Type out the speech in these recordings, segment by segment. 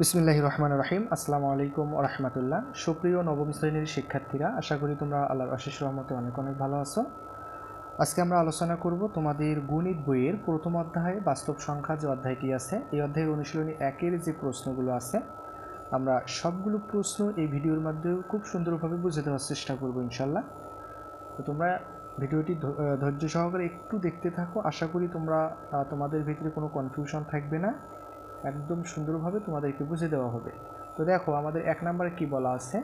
বিসমিল্লাহির রহমানির রহিম। আসসালামু আলাইকুম ওয়া রাহমাতুল্লাহ। সুপ্রিয় নবম শ্রেণীর শিক্ষার্থীরা, আশা করি তোমরা আল্লাহর অশেষ রহমতে অনেক অনেক ভালো আছো। আজকে আমরা আলোচনা করব তোমাদের গণিত বইয়ের প্রথম অধ্যায়ে বাস্তব সংখ্যা যে অধ্যায়টি আছে, এই অধ্যায়ের অনুশীলনী 1-এর যে প্রশ্নগুলো আছে, আমরা সবগুলো প্রশ্ন এই ভিডিওর মাধ্যমে খুব সুন্দরভাবে বুঝে দেওয়ার চেষ্টা করব ইনশাল্লাহ। তো তোমরা ভিডিওটি ধৈর্য সহকারে একটু দেখতে থাকো। আশা করি তোমাদের ভিতরে কোনো কনফিউশন থাকবে না, একদম সুন্দরভাবে তোমাদেরকে বুঝে দেওয়া হবে। তো দেখো, আমাদের 1 নম্বরে কি বলা আছে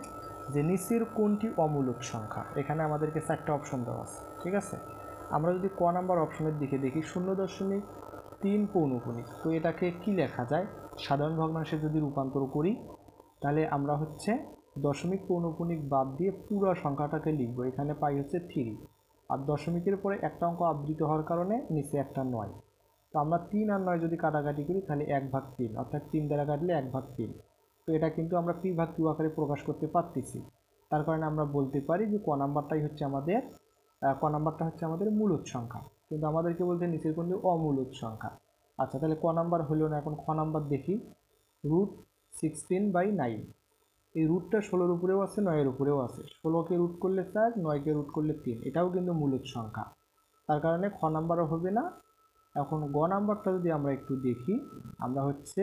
যে নিচের কোনটি অমূলক সংখ্যা। এখানে আমাদেরকে 4টা অপশন দেওয়া আছে, ঠিক আছে। আমরা যদি ক নাম্বার অপশনের দিকে দেখি 0.3 পৌনপুণিক, তো এটাকে কি লেখা যায়? সাধারণ ভগ্নাংশে যদি রূপান্তর করি তাহলে আমরা হচ্ছে দশমিক পৌনপুণিক বাদ দিয়ে পুরো সংখ্যাটাকে লিখবো। এখানে পাই হচ্ছে 3, আর দশমিকের পরে একটা অঙ্ক আবৃত হওয়ার কারণে নিচে একটা 9। তো আমরা 3 আর 9 যদি কাটাকাটি করি তাহলে 1/3, অর্থাৎ 3 দ্বারা কাটলে 1/3। তো এটা কিন্তু আমরা p/q আকারে প্রকাশ করতে পারতেছি। তার কারণে আমরা বলতে পারি যে ক নাম্বারটা হচ্ছে আমাদের মূলদ সংখ্যা। কিন্তু আমাদেরকে বলতে নিচের কোনটি অমূলদ সংখ্যা। আচ্ছা, তাহলে ক নাম্বার হলো না। এখন খ নাম্বার দেখি। √16/9, এই রুটটা 16-র উপরেও আছে, 9-এর উপরেও আছে। 16কে রুট করলে 4, 9কে রুট করলে 3, এটাও কিন্তু মূলদ সংখ্যা। তার কারণে খ নাম্বারও হবে না। এখন গ নাম্বারটা যদি আমরা একটু দেখি, আমরা হচ্ছে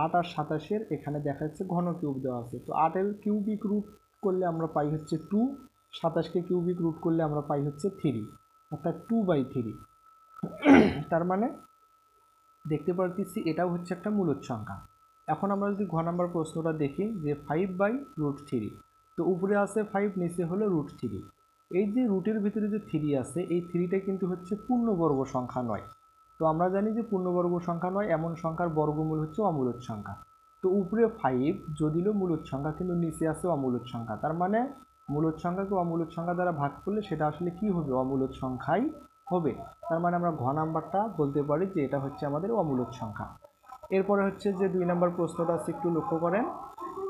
8 আর 27-এর এখানে দেখা যাচ্ছে ঘন কিউব দেওয়া আছে। তো 8-এর কিউবিক রুট করলে আমরা পাই হচ্ছে 2, 27কে কিউবিক রুট করলে আমরা পাই হচ্ছে 3, অর্থাৎ 2/3। তার মানে দেখতে পাচ্ছি এটাও হচ্ছে একটা মূলদ সংখ্যা। এখন আমরা যদি ঘ নাম্বার প্রশ্নটা দেখি যে 5/√3, তো উপরে আছে 5, নিচে হলো √3। এই যে রুটের ভিতরে যে 3 আছে, এই 3টা কিন্তু হচ্ছে পূর্ণবর্গ সংখ্যা নয়। তো আমরা জানি যে পূর্ণবর্গ সংখ্যা নয় এমন সংখ্যার বর্গমূল হচ্ছে অমূলদ সংখ্যা। তো উপরে 5 যদিও মূলদ সংখ্যা, কিন্তু নিচে আছে অমূলদ সংখ্যা। তার মানে মূলদ সংখ্যাকে অমূলদ সংখ্যা দ্বারা ভাগ করলে সেটা আসলে কি হবে? অমূলদ সংখ্যাই হবে। তার মানে আমরা ঘ নাম্বারটা বলতে পারি যে এটা হচ্ছে আমাদের অমূলদ সংখ্যা। এরপরে হচ্ছে যে 2 নম্বর প্রশ্নটা আছে, একটু লক্ষ্য করেন।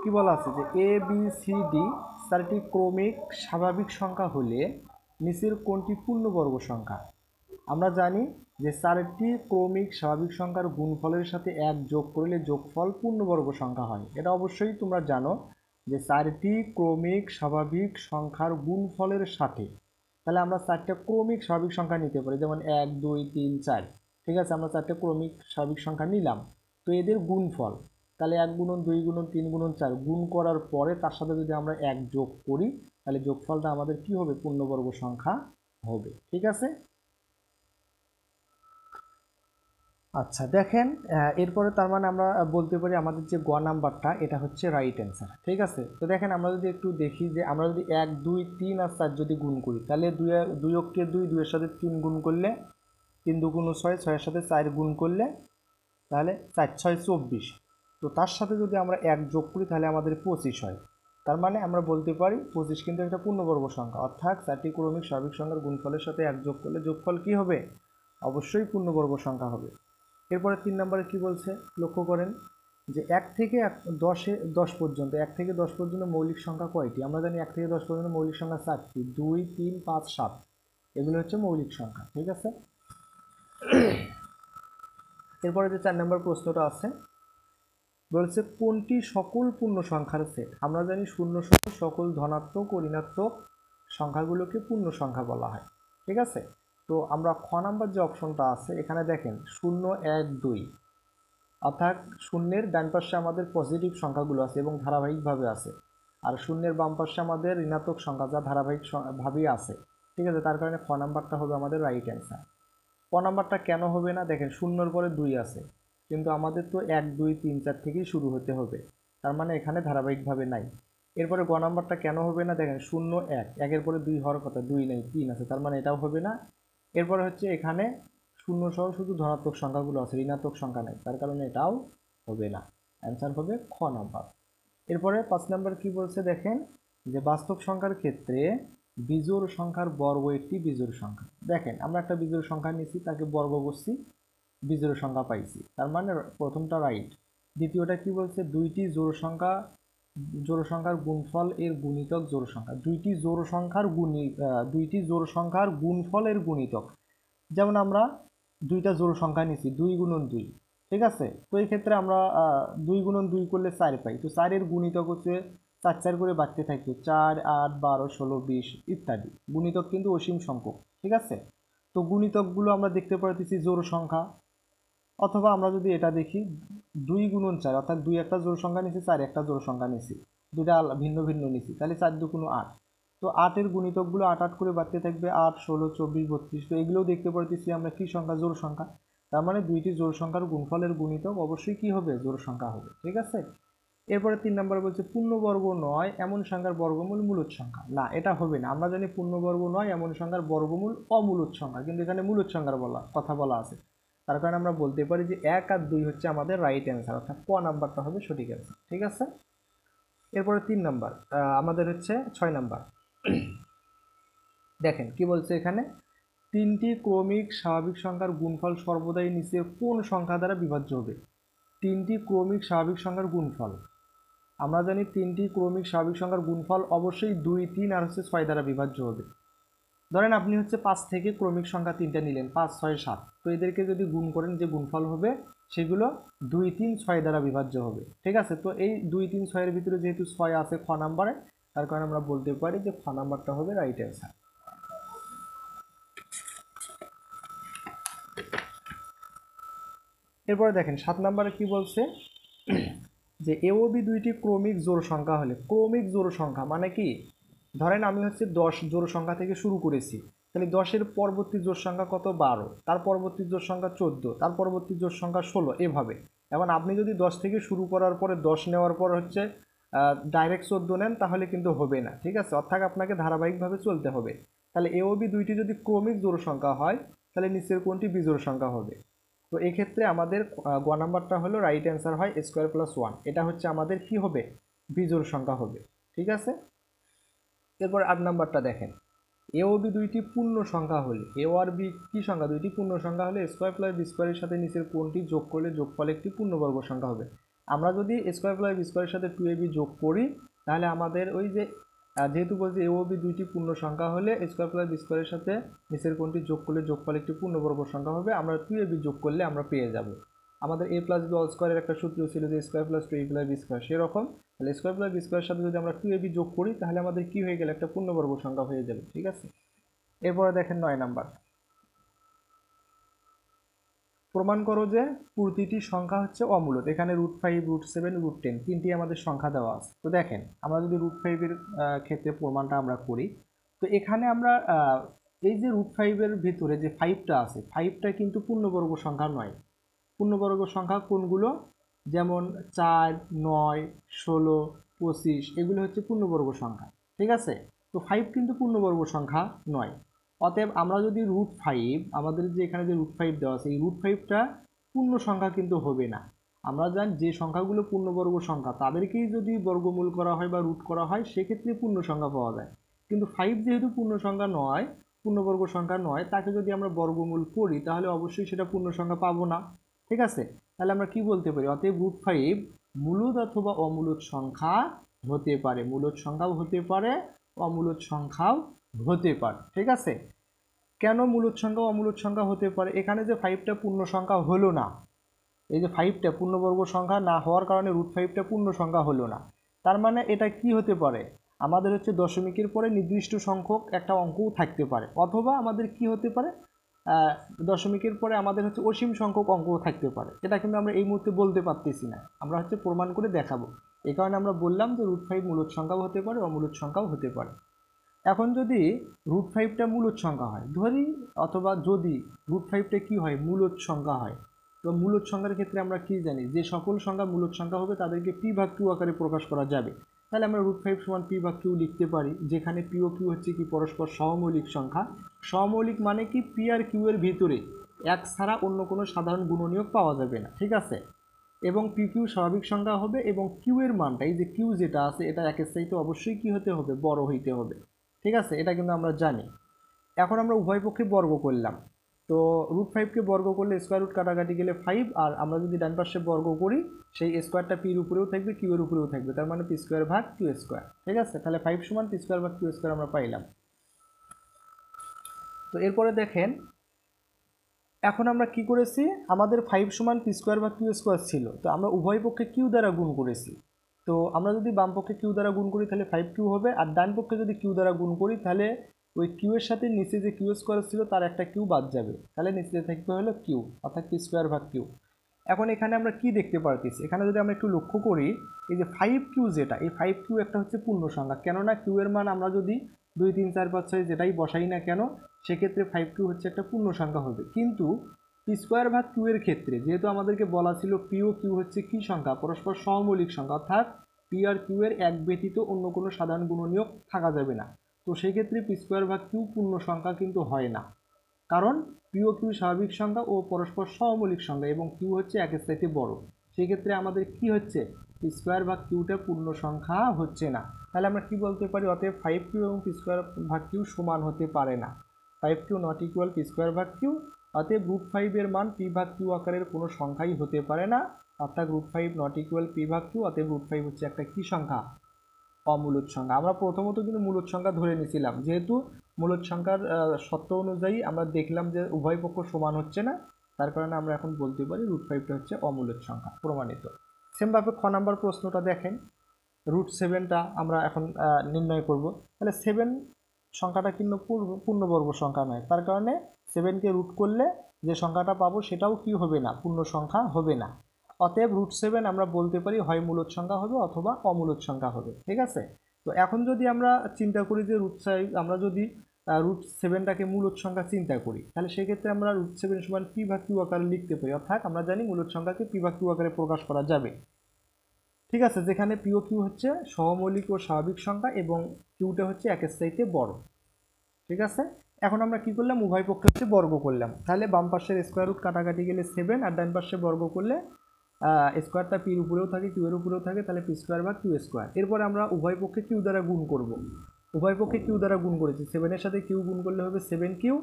কি বলা আছে যে ABCD 4টি ক্রমিক স্বাভাবিক সংখ্যা হলে নিচের কোনটি পূর্ণবর্গ সংখ্যা? আমরা জানি যে 4টি ক্রমিক স্বাভাবিক সংখ্যার গুণফলের সাথে 1 যোগ করলে যোগফল পূর্ণবর্গ সংখ্যা হয়। এটা অবশ্যই তোমরা জানো যে 4টি ক্রমিক স্বাভাবিক সংখ্যার গুণফলের সাথে, তাহলে আমরা 4টা ক্রমিক স্বাভাবিক সংখ্যা নিতে পারি, যেমন 1, 2, 3, 4। ঠিক আছে, আমরা 4টা ক্রমিক স্বাভাবিক সংখ্যা নিলাম। তো এদের গুণফল, তাহলে 1 গুণন 2 গুণন 3 গুণন 4 গুণ করার পরে তার সাথে যদি আমরা 1 যোগ করি, তাহলে যোগফলটা আমাদের কি হবে? পূর্ণবর্গ সংখ্যা হবে। ঠিক আছে। আচ্ছা দেখেন, এরপরে তার মানে আমরা বলতে পারি আমাদের যে গ নাম্বারটা এটা হচ্ছে রাইট অ্যান্সার। ঠিক আছে। তো দেখেন, আমরা যদি একটু দেখি যে আমরা যদি 1, 2, 3 আর 4 যদি গুণ করি, তাহলে 2 অক্ষে 2, 2-এর সাথে 3 গুণ করলে 3 2 6, 6-এর সাথে 4 গুণ করলে তাহলে 4 6 24। তো তার সাথে যদি আমরা 1 যোগ করি তাহলে আমাদের 25 হয়। তার মানে আমরা বলতে পারি 25 কিন্তু একটা পূর্ণবর্গ সংখ্যা, অর্থাৎ 4টি ক্রমিক স্বাভাবিক সংখ্যার গুণফলের সাথে 1 যোগ করলে যোগফল কি হবে? অবশ্যই পূর্ণবর্গ সংখ্যা হবে। এরপরে 3 নম্বরে কি বলছে লক্ষ্য করেন যে 1 থেকে 10 পর্যন্ত, 1 থেকে 10 পর্যন্ত মৌলিক সংখ্যা কয়টি? আমরা জানি 1 থেকে 10 পর্যন্ত মৌলিক সংখ্যা 4টি, 2, 3, 5, 7, এগুলো হচ্ছে মৌলিক সংখ্যা। ঠিক আছে। এরপরে যে 4 নম্বর প্রশ্নটা আছে, বলছে কোনটি সকল পূর্ণ সংখ্যার সেট? আমরা জানি শূন্য সহ সকল ধনাত্মক ও ঋণাত্মক সংখ্যাগুলোকে পূর্ণ সংখ্যা বলা হয়। ঠিক আছে। তো আমরা খ নাম্বার যে অপশনটা আছে এখানে দেখেন 0, 1, 2, অর্থাৎ শূন্যের ডান পাশে আমাদের পজিটিভ সংখ্যাগুলো আছে এবং ধারাবাহিকভাবে আছে, আর শূন্যের বাম পাশে আমাদের ঋণাত্মক সংখ্যা যা ধারাবাহিকভাবেই আছে। ঠিক আছে। তার কারণে খ নাম্বারটা হবে আমাদের রাইট অ্যান্সার। ক নাম্বারটা কেন হবে না? দেখেন, 0-র পরে 2 আছে, কিন্তু আমাদের তো 1, 2, 3, 4 থেকেই শুরু হতে হবে, তার মানে এখানে ধারাবাহিকভাবে নাই। এরপরে গ নাম্বারটা কেন হবে না? দেখেন 0, 1, 1-এর পরে 2 হওয়ার কথা, 2 নেই, 3 আছে, তার মানে এটাও হবে না। এরপরে হচ্ছে এখানে শূন্য সহ শুধু ধনাত্মক সংখ্যাগুলো আছে, ঋণাত্মক সংখ্যা নেই, তার কারণে এটাও হবে না। অ্যান্সার হবে খ নাম্বার। এরপরে 5 নাম্বার কি বলছে দেখেন, যে বাস্তব সংখ্যার ক্ষেত্রে বিজোড় সংখ্যার বর্গ একটি বিজোড় সংখ্যা। দেখেন, আমরা একটা বিজোড় সংখ্যা নিয়েছি, তাকে বর্গ করছি, বিজোড় সংখ্যা পাইছি, তার মানে প্রথমটা রাইট। দ্বিতীয়টা কি বলছে? দুইটি জোড় সংখ্যার গুণফল এর গুণিতক জোড় সংখ্যা। দুইটি জোড় সংখ্যার গুণফল এর গুণিতক। যেমন আমরা দুইটা জোড় সংখ্যা নিছি, 2 গুণন 2, ঠিক আছে। তো এই ক্ষেত্রে আমরা 2 গুণন 2 করলে 4 পাই। তো 4 এর গুণিতক হচ্ছে 4 4 করে বাড়তে থাকবে, 4 8 12 16 20 ইত্যাদি। গুণিতক কিন্তু অসীম সংখ্যক। ঠিক আছে। তো গুণিতকগুলো আমরা দেখতে পারতেছি জোড় সংখ্যা, অথবা আমরা যদি এটা দেখি 2 গুণন 4, অর্থাৎ 2 একটা জোড় সংখ্যা নিছি, 4 একটা জোড় সংখ্যা নিছি, দুটা ভিন্ন ভিন্ন নিছি, তাহলে 4 2 গুণ 8। তো 8 এর গুণিতকগুলো 8 8 করে বাড়তে থাকবে, 8 16 24 32। তো এগুলোও দেখতে পারতেছি আমরা কি সংখ্যা, জোড় সংখ্যা। তার মানে দুইটি জোড় সংখ্যার গুণফলের গুণিতক অবশ্যই কি হবে, জোড় সংখ্যা হবে। ঠিক আছে। এরপরে 3 নম্বর বলছে পূর্ণবর্গ নয় এমন সংখ্যার বর্গমূল মূলদ সংখ্যা। না, এটা হবে না। আমরা জানি পূর্ণবর্গ নয় এমন সংখ্যার বর্গমূল অমূলদ সংখ্যা, কিন্তু এখানে মূলদ সংখ্যার কথা বলা আছে। তার কারণে আমরা বলতে পারি যে 1 আর 2 হচ্ছে আমাদের রাইট অ্যান্সার, অর্থাৎ ক নাম্বারটা হবে সঠিক অ্যান্সার। ঠিক আছে। এরপরে 3 নাম্বার, আমাদের হচ্ছে 6 নাম্বার। দেখেন কি বলছে এখানে, 3টি ক্রমিক স্বাভাবিক সংখ্যার গুণফল সর্বদাই নিচের কোন সংখ্যা দ্বারা বিভাজ্য হবে। 3টি ক্রমিক স্বাভাবিক সংখ্যার গুণফল, আমরা জানি 3টি ক্রমিক স্বাভাবিক সংখ্যার গুণফল অবশ্যই 2 3 আর হচ্ছে 6 দ্বারা বিভাজ্য হবে। ধরেন আপনি হচ্ছে 5 থেকে ক্রমিক সংখ্যা 3টা নিলেন, 5 6 7। তো এদেরকে যদি গুণ করেন, যে গুণফল হবে সেগুলো 2 3 6 দ্বারা বিভাজ্য হবে। ঠিক আছে। তো এই 2 3 6 এর ভিতরে যেহেতু 6 আছে খ নাম্বারে, তার কারণে আমরা বলতে পারি যে খ নাম্বারটা হবে রাইট অ্যান্সার। এরপরে দেখেন 7 নাম্বারে কি বলছে, যে এ ও বি দুইটি ক্রমিক জোড় সংখ্যা হলে, ক্রমিক জোড় সংখ্যা মানে কি, ধরেন আমি হচ্ছে 10 জোড় সংখ্যা থেকে শুরু করেছি, তাহলে 10-এর পরবর্তী জোড় সংখ্যা কত, 12, তার পরবর্তী জোড় সংখ্যা 14, তার পরবর্তী জোড় সংখ্যা 16, এভাবে। এখন আপনি যদি 10 থেকে শুরু করার পরে 10 নেওয়ার পর হচ্ছে ডাইরেক্ট 14 নেন, তাহলে কিন্তু হবে না। ঠিক আছে। অর্থাৎ আপনাকে ধারাবাহিকভাবে চলতে হবে। তাহলে এ ও বি দুইটি যদি ক্রমিক জোড় সংখ্যা হয়, তাহলে নিচের কোনটি বিজোড় সংখ্যা হবে। তো এক্ষেত্রে আমাদের গ নাম্বারটা হলো রাইট অ্যান্সার হয় স্কোয়ার প্লাস 1। এটা হচ্ছে আমাদের কি হবে, বিজোড় সংখ্যা হবে। ঠিক আছে। এরপর 8 নাম্বারটা দেখেন, এ ও বি দুইটি পূর্ণ সংখ্যা হলে, এ ও আর বি কি সংখ্যা, দুইটি পূর্ণ সংখ্যা হলে স্কোয়ার প্লাস বি স্কোয়ারের সাথে নিচের কোনটি যোগ করলে যোগফল একটি পূর্ণবর্গ সংখ্যা হবে। আমরা যদি স্কোয়ার প্লাস বি স্কোয়ারের সাথে 2ab যোগ করি, তাহলে আমাদের ওই যে যেহেতু বলছি এ ও বি দুইটি পূর্ণ সংখ্যা হলে স্কোয়ার প্লাস বি স্কোয়ারের সাথে নিচের কোনটি যোগ করলে যোগফল একটি পূর্ণবর্গ সংখ্যা হবে, আমরা 2ab যোগ করলে আমরা পেয়ে যাব। আমাদের এ প্লাস বি অল স্কোয়ারের একটা সূত্র ছিল যে square plus 2a plus B square, সেরকম। তাহলে স্কোয়ার প্লাস বি স্কোয়ারের সাথে যদি আমরা 2ab যোগ করি, তাহলে আমাদের কি হয়ে গেল, একটা পূর্ণবর্গ সংখ্যা হয়ে যাবে। ঠিক আছে। এরপরে দেখেন 9 নাম্বার, প্রমাণ করো যে প্রতিটি সংখ্যা হচ্ছে অমূলদ। এখানে √5 √7 √10 তিনটি আমাদের সংখ্যা দেওয়া আছে। তো দেখেন আমরা যদি √5 এর ক্ষেত্রে প্রমাণটা আমরা করি, তো এখানে আমরা এই যে √5 এর ভিতরে যে 5টা আছে, 5টা কিন্তু পূর্ণবর্গ সংখ্যা নয়। পূর্ণবর্গ সংখ্যা কোনগুলো, যেমন 4 9 16 25, এগুলো হচ্ছে পূর্ণবর্গ সংখ্যা। ঠিক আছে। তো 5 কিন্তু পূর্ণবর্গ সংখ্যা নয়। অতএব আমরা যদি √5, আমাদের যে এখানে যে √5 দেওয়া আছে, এই √5টা পূর্ণ সংখ্যা কিন্তু হবে না। আমরা জানি যে সংখ্যাগুলো পূর্ণবর্গ সংখ্যা তাদেরকেই যদি বর্গমূল করা হয় বা রুট করা হয়, সেক্ষেত্রে পূর্ণ সংখ্যা পাওয়া যায়। কিন্তু 5 যেহেতু পূর্ণ সংখ্যা নয়, পূর্ণবর্গ সংখ্যা নয়, তাকে যদি আমরা বর্গমূল করি, তাহলে অবশ্যই সেটা পূর্ণ সংখ্যা পাবো না। ঠিক আছে। তাহলে আমরা কি বলতে পারি, অতএব √5 মূলদ অথবা অমূলদ সংখ্যা হতে পারে। মূলদ সংখ্যাও হতে পারে, অমূলদ সংখ্যাও হতে পারে। ঠিক আছে। কেন মূলদ সংখ্যা অমূলদ সংখ্যা হতে পারে, এখানে যে 5টা পূর্ণ সংখ্যা হলো না, এই যে 5টা পূর্ণবর্গ সংখ্যা না হওয়ার কারণে √5টা পূর্ণ সংখ্যা হলো না। তার মানে এটা কি হতে পারে, আমাদের হচ্ছে দশমিকের পরে নির্দিষ্ট সংখ্যক একটা অঙ্কও থাকতে পারে, অথবা আমাদের কি হতে পারে, দশমিকের পরে আমাদের হচ্ছে অসীম সংখ্যক অঙ্কও থাকতে পারে। এটা কিন্তু আমরা এই মুহূর্তে বলতে পারতেছি না, আমরা হচ্ছে প্রমাণ করে দেখাবো। এই কারণে আমরা বললাম যে √5 মূলদ সংখ্যাও হতে পারে, অমূলদ সংখ্যাও হতে পারে। এখন যদি √5টা মূলদ সংখ্যা হয় ধরি, অথবা যদি √5টা কি হয়, মূলদ সংখ্যা হয়, তো মূলদ সংখ্যার ক্ষেত্রে আমরা কি জানি, যে সকল সংখ্যা মূলদ সংখ্যা হবে তাদেরকে p/q আকারে প্রকাশ করা যাবে। তাহলে আমরা √5 সমান p/q লিখতে পারি, যেখানে p ও q হচ্ছে কি পরস্পর সহমৌলিক সংখ্যা। সহমৌলিক মানে কি, p আর q এর ভিতরে এক ছাড়া অন্য কোনো সাধারণ গুণনীয়ক পাওয়া যাবে না। ঠিক আছে। এবং pq স্বাভাবিক সংখ্যা হবে, এবং q এর মানটা, এই যে q যেটা আছে, এটা একের চাইতে অবশ্যই কি হতে হবে, বড় হইতে হবে। ঠিক আছে। এটা কিন্তু আমরা জানি। এখন আমরা উভয় পক্ষে বর্গ করলাম, তো √5কে বর্গ করলে স্কোয়ার রুট কাটাকাটি গেলে 5, আর আমরা যদি ডান পাশে বর্গ করি, সেই স্কোয়ারটা পির উপরেও থাকবে, কিউ এর উপরেও থাকবে, তার মানে p²/q²। ঠিক আছে। তাহলে 5 সমান p²/q² আমরা পাইলাম। তো এরপরে দেখেন এখন আমরা কি করেছি, আমাদের 5 সমান পি স্কোয়ার বা কিউ স্কোয়ার ছিল, তো আমরা উভয় পক্ষে কিউ দ্বারা গুণ করেছি। তো আমরা যদি বাম পক্ষে কিউ দ্বারা গুণ করি তাহলে 5 কিউ হবে, আর ডান পক্ষে যদি কিউ দ্বারা গুণ করি তাহলে ওই কিউ এর সাথে নিচে যে কিউ স্কোয়ার ছিল তার একটা কিউ বাদ যাবে, তাহলে নিচে থাকবে হলো কিউ, অর্থাৎ পি স্কোয়ার ভাগ কিউ। এখন এখানে আমরা কি দেখতে পারতেছি, এখানে যদি আমরা একটু লক্ষ্য করি, এই যে 5 কিউ যেটা, এই 5 কিউ একটা হচ্ছে পূর্ণ সংখ্যা, কেননা কিউ এর মান আমরা যদি 2 3 4 5 6 যেটাই বসাই না কেন সেক্ষেত্রে 5 কিউ হচ্ছে একটা পূর্ণ সংখ্যা হবে। কিন্তু পি স্কোয়ার ভাগ কিউ এর ক্ষেত্রে যেহেতু আমাদেরকে বলা ছিল পি ও কিউ হচ্ছে কি সংখ্যা, পরস্পর সহমৌলিক সংখ্যা, অর্থাৎ পি আর কিউ এর এক ব্যতীত অন্য কোনো সাধারণ গুণনীয়ক থাকা যাবে না। তো সেই ক্ষেত্রে পি স্কোয়ার ভাগ কিউ পূর্ণ সংখ্যা কিন্তু হয় না, কারণ পি ও কিউ স্বাভাবিক সংখ্যা ও পরস্পর সহমৌলিক সংখ্যা এবং কিউ হচ্ছে একের চাইতে বড়। সেক্ষেত্রে আমাদের কি হচ্ছে, পি স্কোয়ার ভাগ কিউটা পূর্ণ সংখ্যা হচ্ছে না। তাহলে আমরা কি বলতে পারি, অতএব 5 কিউ এবং পি স্কোয়ার ভাগ কিউ সমান হতে পারে না। 5 Q not equal P square ভাগ কিউ, অতএব √5 এর মান পি ভাগ কিউ আকারের কোনো সংখ্যাই হতে পারে না, অর্থাৎ √5 নট ইকুয়াল পি ভাগ কিউ, অতএব √5 হচ্ছে একটা কি সংখ্যা, অমূলদ সংখ্যা। আমরা প্রথমত কিন্তু মূলদ সংখ্যা ধরে নিয়েছিলাম, যেহেতু মূলদ সংখ্যার সত্য অনুযায়ী আমরা দেখলাম যে উভয় পক্ষ সমান হচ্ছে না, তার কারণে আমরা এখন বলতে পারি √5টা হচ্ছে অমূলদ সংখ্যা, প্রমাণিত। সেমভাবে খ নাম্বার প্রশ্নটা দেখেন, √7টা আমরা এখন নির্ণয় করব। তাহলে 7 সংখ্যাটা কিন্তু পূর্ণবর্গ সংখ্যা নয়, তার কারণে 7কে রুট করলে যে সংখ্যাটা পাবো সেটাও কি হবে না, পূর্ণ সংখ্যা হবে না। অতএব √7 আমরা বলতে পারি হয় মূলদ সংখ্যা হবে অথবা অমূলদ সংখ্যা হবে, ঠিক আছে। তো এখন যদি আমরা চিন্তা করি যে আমরা যদি √7টাকে মূলদ সংখ্যা চিন্তা করি, তাহলে সেক্ষেত্রে আমরা √7 সমান পি ভাগ কিউ আকারে লিখতে পারি, অর্থাৎ আমরা জানি মূলদ সংখ্যাকে পি ভাগ কিউ আকারে প্রকাশ করা যাবে, ঠিক আছে, যেখানে পি ও কিউ হচ্ছে সহমৌলিক ও স্বাভাবিক সংখ্যা এবং কিউটা হচ্ছে একের চাইতে বড়, ঠিক আছে। এখন আমরা কি করলাম, উভয় পক্ষে হচ্ছে বর্গ করলাম, তাহলে বাম পাশের স্কোয়ার রুট কাটাকাটি গেলে 7, আর ডান পাশে বর্গ করলে স্কোয়ারটা পির উপরেও থাকে কিউ এর উপরেও থাকে, তাহলে পি স্কোয়ার বা কিউ স্কোয়ার। এরপর আমরা উভয় পক্ষে কিউ দ্বারা গুণ করব, উভয় পক্ষে কিউ দ্বারা গুণ করেছি, 7-এর সাথে কিউ গুণ করলে হবে 7 কিউ,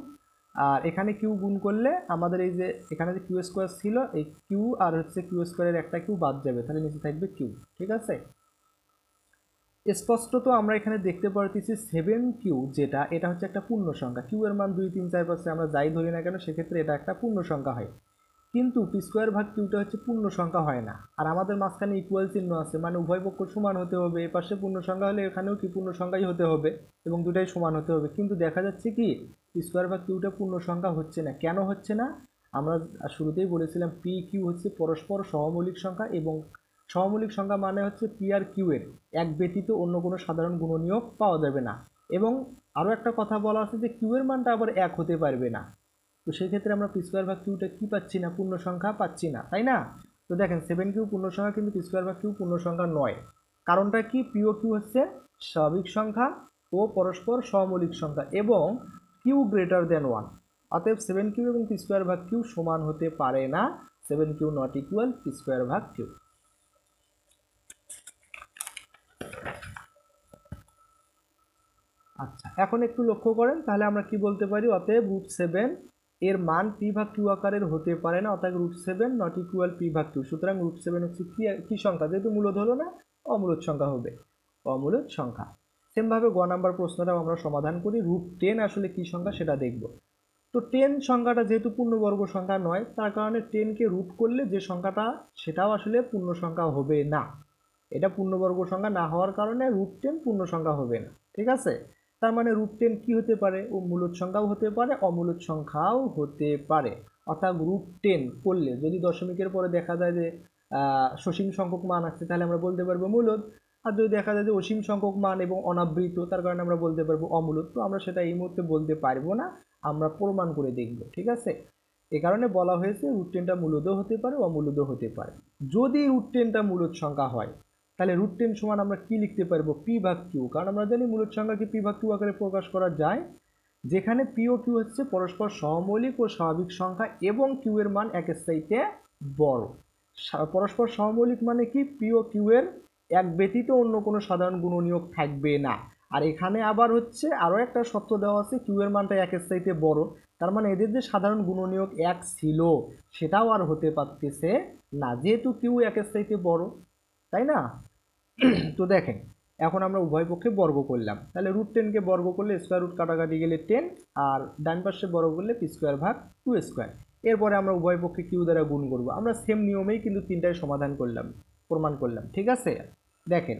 আর এখানে কিউ গুণ করলে আমাদের এই যে এখানে যে কিউ স্কোয়ার ছিল এই কিউ আর হচ্ছে কিউ স্কোয়ারের একটা কিউ বাদ যাবে, তাহলে নিচে থাকবে কিউ, ঠিক আছে। স্পষ্টত আমরা এখানে দেখতে পারতেছি 7 কিউ যেটা, এটা হচ্ছে একটা পূর্ণ সংখ্যা, কিউ এর মান 2 3 4 5 আমরা যাই ধরি না কেন সেক্ষেত্রে এটা একটা পূর্ণ সংখ্যা হয়। কিন্তু পি স্কোয়ার ভাগ কিউটা হচ্ছে পূর্ণ সংখ্যা হয় না, আর আমাদের মাঝখানে ইকুয়াল চিহ্ন আছে, মানে উভয় পক্ষ সমান হতে হবে, এ পাশে পূর্ণ সংখ্যা হলে এখানেও কি পূর্ণ সংখ্যাই হতে হবে এবং দুটাই সমান হতে হবে। কিন্তু দেখা যাচ্ছে কি পি স্কোয়ার ভাগ কিউটা পূর্ণ সংখ্যা হচ্ছে না, কেন হচ্ছে না, আমরা শুরুতেই বলেছিলাম পি কিউ হচ্ছে পরস্পর সহমৌলিক সংখ্যা এবং সহমৌলিক সংখ্যা মানে হচ্ছে পি আর কিউ এর এক ব্যতীত অন্য কোনো সাধারণ গুণনীয়ক পাওয়া যাবে না, এবং আরও একটা কথা বলা আছে যে কিউ এর মানটা আবার এক হতে পারবে না। তো সেই ক্ষেত্রে আমরা পি স্কোয়ার ভাগ কিউটা কি পাচ্ছি না, পূর্ণ সংখ্যা পাচ্ছি না, তাই না। তো দেখেন 7 কিউ পূর্ণ সংখ্যা কিন্তু পি স্কোয়ার ভাগ কিউ পূর্ণ সংখ্যা নয়, কারণটা কি, পি ও কিউ হচ্ছে স্বাভাবিক সংখ্যা ও পরস্পর সহমৌলিক সংখ্যা এবং কিউ গ্রেটার দেন 1, অতএব 7 কিউ এবং পি স্কোয়ার ভাগ কিউ সমান হতে পারে না, 7 Q not equal P square ভাগ কিউ। আচ্ছা, এখন একটু লক্ষ্য করেন, তাহলে আমরা কি বলতে পারি, অতএব √7 এর মান পি ভাগ কিউ আকারের হতে পারে না, অর্থাৎ √7 নট ইকুয়াল পি ভাগ কিউ। সুতরাং √7 হচ্ছে কি সংখ্যা, যেহেতু মূলদ হলো না অমূলদ সংখ্যা হবে, অমূলদ সংখ্যা। সেমভাবে গ নাম্বার প্রশ্নটাও আমরা সমাধান করি, √10 আসলে কি সংখ্যা সেটা দেখব। তো 10 সংখ্যাটা যেহেতু পূর্ণবর্গ সংখ্যা নয়, তার কারণে 10কে রুট করলে যে সংখ্যাটা সেটাও আসলে পূর্ণ সংখ্যা হবে না, এটা পূর্ণবর্গ সংখ্যা না হওয়ার কারণে √10 পূর্ণ সংখ্যা হবে না, ঠিক আছে। তার মানে √10 কি হতে পারে, ও মূলদ সংখ্যাও হতে পারে অমূলদ সংখ্যাও হতে পারে, অর্থাৎ √10 করলে যদি দশমিকের পরে দেখা যায় যে সসীম সংখ্যক মান আছে তাহলে আমরা বলতে পারবো মূলদ, আর যদি দেখা যায় যে অসীম সংখ্যক মান এবং অনাবৃত তার কারণে আমরা বলতে পারবো অমূলদ। তো আমরা সেটা এই মুহূর্তে বলতে পারবো না, আমরা প্রমাণ করে দেখব, ঠিক আছে। এ কারণে বলা হয়েছে √10টা মূলদও হতে পারে অমূলদও হতে পারে। যদি √10টা মূলদ সংখ্যা হয় তাহলে √10 সমান আমরা কি লিখতে পারবো, পি ভাগ কিউ, কারণ আমরা জানি মূলদ সংখ্যাকে পি ভাগ কিউ আকারে প্রকাশ করা যায়, যেখানে পি ও কিউ হচ্ছে পরস্পর সহমৌলিক ও স্বাভাবিক সংখ্যা এবং কিউ এর মান একের চাইতে বড়। পরস্পর সহমৌলিক মানে কি, পি ও কিউ এর এক ব্যতীত অন্য কোনো সাধারণ গুণনীয়ক থাকবে না, আর এখানে আবার হচ্ছে আরও একটা শর্ত দেওয়া আছে, কিউ এর মানটা একের চাইতে বড়, তার মানে এদের যে সাধারণ গুণনীয়ক এক ছিল সেটাও আর হতে পারতেছে না, যেহেতু কিউ একের চাইতে বড়, তাই না। তো দেখেন এখন আমরা উভয় পক্ষে বর্গ করলাম, তাহলে √10কে বর্গ করলে স্কোয়ার রুট কাটাকাটি গেলে 10, আর ডান পাশে বর্গ করলে পি স্কোয়ার ভাগ 2 স্কোয়ার। এরপরে আমরা উভয় পক্ষে কিউ দ্বারা গুণ করব। আমরা সেম নিয়মেই কিন্তু তিনটায় সমাধান করলাম, প্রমাণ করলাম। ঠিক আছে, দেখেন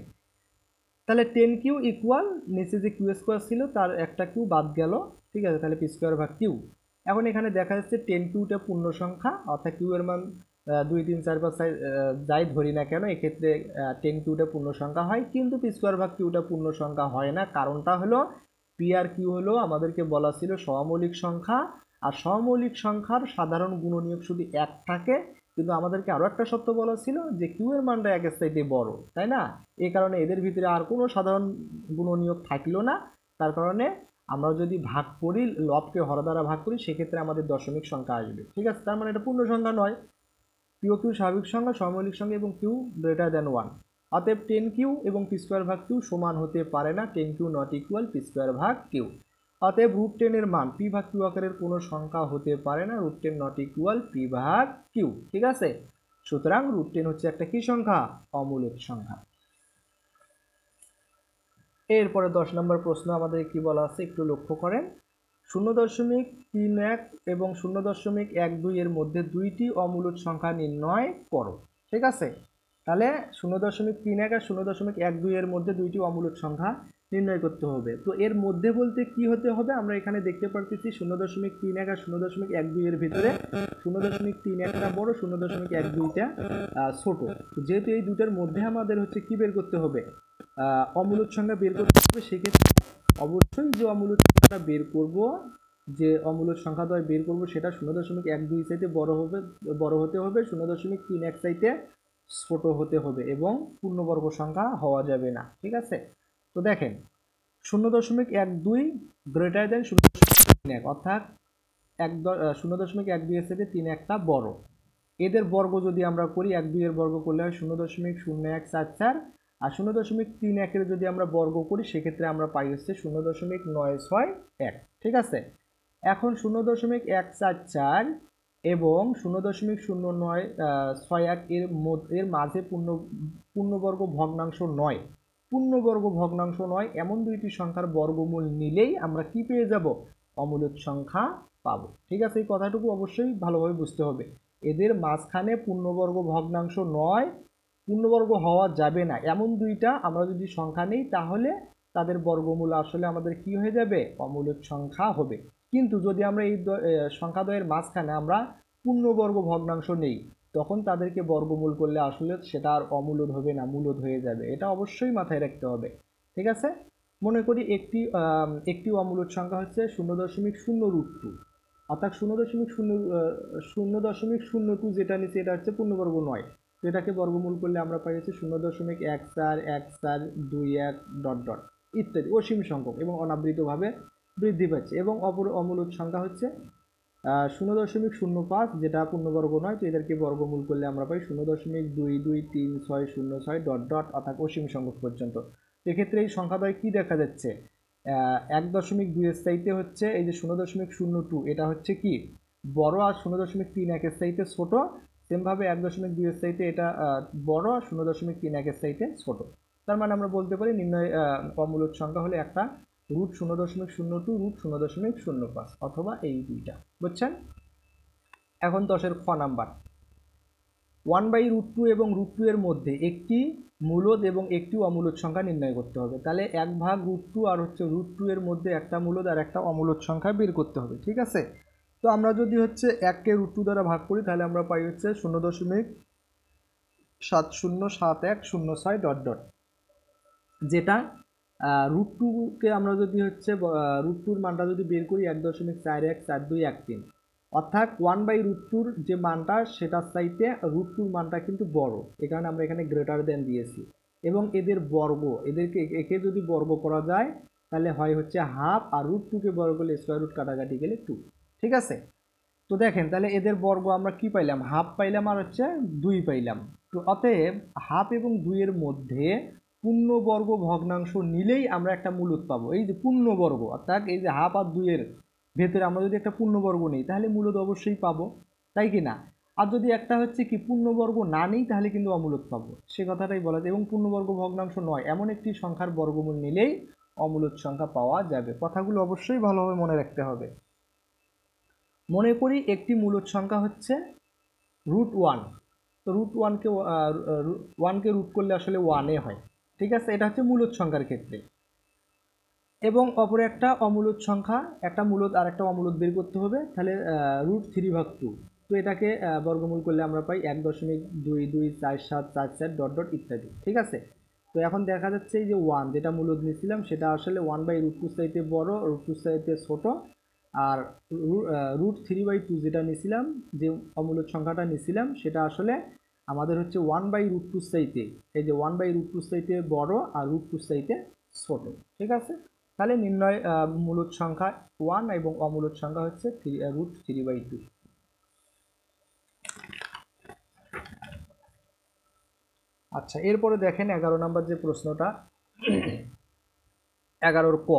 তাহলে 10 কিউ ইকুয়াল নিচে যে কিউ স্কোয়ার ছিল তার একটা কিউ বাদ গেল। ঠিক আছে, তাহলে পি স্কোয়ার ভাগ কিউ। এখন এখানে দেখা যাচ্ছে 10 কিউটা পূর্ণ সংখ্যা, অর্থাৎ কিউ এর মান 2 3 4 5 যাই ধরি না কেন, এক্ষেত্রে 10 কিউটা পূর্ণ সংখ্যা হয়, কিন্তু পি স্কোয়ার ভাগ কিউটা পূর্ণ সংখ্যা হয় না। কারণটা হলো পি আর কিউ হলো আমাদেরকে বলা ছিল সহমৌলিক সংখ্যা, আর সহমৌলিক সংখ্যার সাধারণ গুণনীয়ক শুধু এক থাকে, কিন্তু আমাদেরকে আরও একটা সত্য বলা ছিল যে কিউ এর মানটা একের চাইতে বড়, তাই না? এই কারণে এদের ভিতরে আর কোনো সাধারণ গুণনীয়ক থাকলো না। তার কারণে আমরা যদি ভাগ করি, লবকে হর দ্বারা ভাগ করি, সেক্ষেত্রে আমাদের দশমিক সংখ্যা আসবে। ঠিক আছে, তার মানে এটা পূর্ণ সংখ্যা নয়। পিও কিউ স্বাভাবিক সংখ্যা, সহমৌলিক সংখ্যা এবং কিউ গ্রেটার দ্যান 1। অতএব 10 কিউ এবং পি স্কোয়ার ভাগ কিউ সমান হতে পারে না। 10 Q not equal P square ভাগ কিউ। অতএব √10 এর মান পি ভাগ কিউ আকারের কোনো সংখ্যা হতে পারে না। √10 নট ইকুয়াল পি ভাগ কিউ। ঠিক আছে, সুতরাং √10 হচ্ছে একটা কি সংখ্যা? অমূলক সংখ্যা। এরপরে 10 নম্বর প্রশ্ন আমাদের কি বলা আছে একটু লক্ষ্য করেন। 0.31 এবং 0.12 এর মধ্যে দুইটি অমূলক সংখ্যা নির্ণয় করো। ঠিক আছে, তাহলে 0.31 আর 0.12 এর মধ্যে দুইটি অমূলক সংখ্যা নির্ণয় করতে হবে। তো এর মধ্যে বলতে কি হতে হবে? আমরা এখানে দেখতে পাচ্ছি 0.31 আর 0.12 এর ভিতরে 0.31টা বড়, 0.12টা ছোট। তো যেহেতু এই দুটার মধ্যে আমাদের হচ্ছে কি বের করতে হবে? অমূলক সংখ্যা বের করতে হবে। সেক্ষেত্রে অবশ্যই যে অমূলক সংখ্যাটা বের করব, যে অমূলক সংখ্যা দ্বয় বের করব, সেটা 0.12 চাইতে বড় হতে হবে, 0.31 চাইতে ছোট হতে হবে, এবং পূর্ণবর্গ সংখ্যা হওয়া যাবে না। ঠিক আছে, তো দেখেন 0.12 গ্রেটার দেন 0.31, অর্থাৎ 0.12 এর চাইতে 3 বড়। এদের বর্গ যদি আমরা করি, 1 2 এর বর্গ করলে হয় 0.0144, আর 0.31 এর যদি আমরা বর্গ করি, সেক্ষেত্রে আমরা পাই হচ্ছে 0.961। ঠিক আছে, এখন 0.144 এবং 0.0961 এর মাঝে পূর্ণবর্গ ভগ্নাংশ নয়, এমন দুইটি সংখ্যার বর্গমূল নিলেই আমরা কি পেয়ে যাব? অমূলক সংখ্যা পাবো। ঠিক আছে, এই কথাটুকু অবশ্যই ভালোভাবে বুঝতে হবে। এদের মাঝখানে পূর্ণবর্গ ভগ্নাংশ নয়, পূর্ণবর্গ হওয়া যাবে না এমন দুইটা আমরা যদি সংখ্যা নেই, তাহলে তাদের বর্গমূল আসলে আমাদের কি হয়ে যাবে? অমূলক সংখ্যা হবে। কিন্তু যদি আমরা এই সংখ্যাদ্বয়ের মাঝখানে আমরা পূর্ণবর্গ ভগ্নাংশ নেই, তখন তাদেরকে বর্গমূল করলে আসলে সেটা আর অমূলদ হবে না, মূলদ হয়ে যাবে। এটা অবশ্যই মাথায় রাখতে হবে। ঠিক আছে, মনে করি একটি অমূলদ সংখ্যা হচ্ছে 0.0√2, অর্থাৎ 0.002 যেটা নিচে এটা হচ্ছে পূর্ণবর্গ নয়। তো এটাকে বর্গমূল করলে আমরা পাই হচ্ছে 0.141421 ডট ডট ইত্যাদি অসীম সংখ্যক এবং অনাবৃতভাবে বৃদ্ধি পাচ্ছে। এবং অপর অমূলক সংখ্যা হচ্ছে 0.05, যেটা পূর্ণবর্গ নয়। তো এদেরকে বর্গমূল করলে আমরা পাই 0.2233606 ডট ডট, অর্থাৎ অসীম সংখ্যক পর্যন্ত। এক্ষেত্রে এই সংখ্যাদ্বয় কি দেখা যাচ্ছে? 1.2 এর চাইতে হচ্ছে এই যে 0.02, এটা হচ্ছে কি বড়, আর 0.31 এর চাইতে ছোট। সেমভাবে 1.2 এর চাইতে এটা বড়, 0.31 এর চাইতে ছোট। তার মানে আমরা বলতে পারি নির্ণয় অমূলক সংখ্যা হলে একটা √0.02, √0.05, অথবা এই দুইটা। বুঝছেন? এখন 10-এর খ নাম্বার, 1/√2 এবং √2 এর মধ্যে একটি মূলদ এবং একটি অমূলদ সংখ্যা নির্ণয় করতে হবে। তাহলে 1/√2 আর হচ্ছে √2 এর মধ্যে একটা মূলদ আর একটা অমূলদ সংখ্যা বের করতে হবে। ঠিক আছে, তো আমরা যদি হচ্ছে 1কে √2 দ্বারা ভাগ করি, তাহলে আমরা পাই হচ্ছে 0.707106 ডট ডট, যেটা √2কে আমরা যদি হচ্ছে √2-র মানটা যদি বের করি 1.414213, অর্থাৎ 1/√2-র যে মানটা সেটার চাইতে √2-র মানটা কিন্তু বড়, এ কারণে আমরা এখানে গ্রেটার দেন দিয়েছি। এবং এদের বর্গ, একে যদি বর্গ করা যায় তাহলে হয় হচ্ছে হাফ, আর √2-কে বর্গ করলে স্কোয়ার রুট কাটাকাটি গেলে 2। ঠিক আছে, তো দেখেন তাহলে এদের বর্গ আমরা কি পাইলাম? হাফ পাইলাম আর হচ্ছে 2 পাইলাম। তো অতএব হাফ এবং 2 এর মধ্যে পূর্ণবর্গ ভগ্নাংশ নিলেই আমরা একটা মূলদ পাবো। এই যে পূর্ণবর্গ, অর্থাৎ এই যে হাফ আর 2 এর ভেতরে আমরা যদি একটা পূর্ণবর্গ নিই, তাহলে মূলদ অবশ্যই পাবো, তাই কি না? আর যদি একটা হচ্ছে কি পূর্ণবর্গ না নিই, তাহলে কিন্তু অমূলদ পাবো, সে কথাটাই বলা যায়। এবং পূর্ণবর্গ ভগ্নাংশ নয় এমন একটি সংখ্যার বর্গমূল নিলেই অমূলদ সংখ্যা পাওয়া যাবে। কথাগুলো অবশ্যই ভালোভাবে মনে রাখতে হবে। মনে করি একটি মূলদ সংখ্যা হচ্ছে √1। তো ওয়ানকে রুট করলে আসলে 1 হয়, ঠিক আছে, এটা হচ্ছে মূলদ সংখ্যার ক্ষেত্রে। এবং অপর একটা অমূলদ সংখ্যা, একটা মূলদ আর একটা অমূলদ বের করতে হবে, তাহলে √3/2। তো এটাকে বর্গমূল করলে আমরা পাই 1.224744 ইত্যাদি, ঠিক আছে। তো এখন দেখা যাচ্ছে এই যে 1 যেটা মূলদ নিয়েছিলাম সেটা আসলে 1/√2 চাইতে বড়, √2 চাইতে ছোট। আর √3/2 যেটা নিয়েছিলাম, যে অমূলদ সংখ্যাটা নিয়েছিলাম, সেটা আসলে আমাদের হচ্ছে 1/√2 চাইতে, এই যে 1/√2 চাইতে বড় আর √2 চাইতে ছোট, ঠিক আছে। তাহলে নির্ণয় মূলদ সংখ্যা 1 এবং অমূলদ সংখ্যা হচ্ছে √3/2। আচ্ছা, এরপরে দেখেন 11 নম্বর যে প্রশ্নটা, 11 ক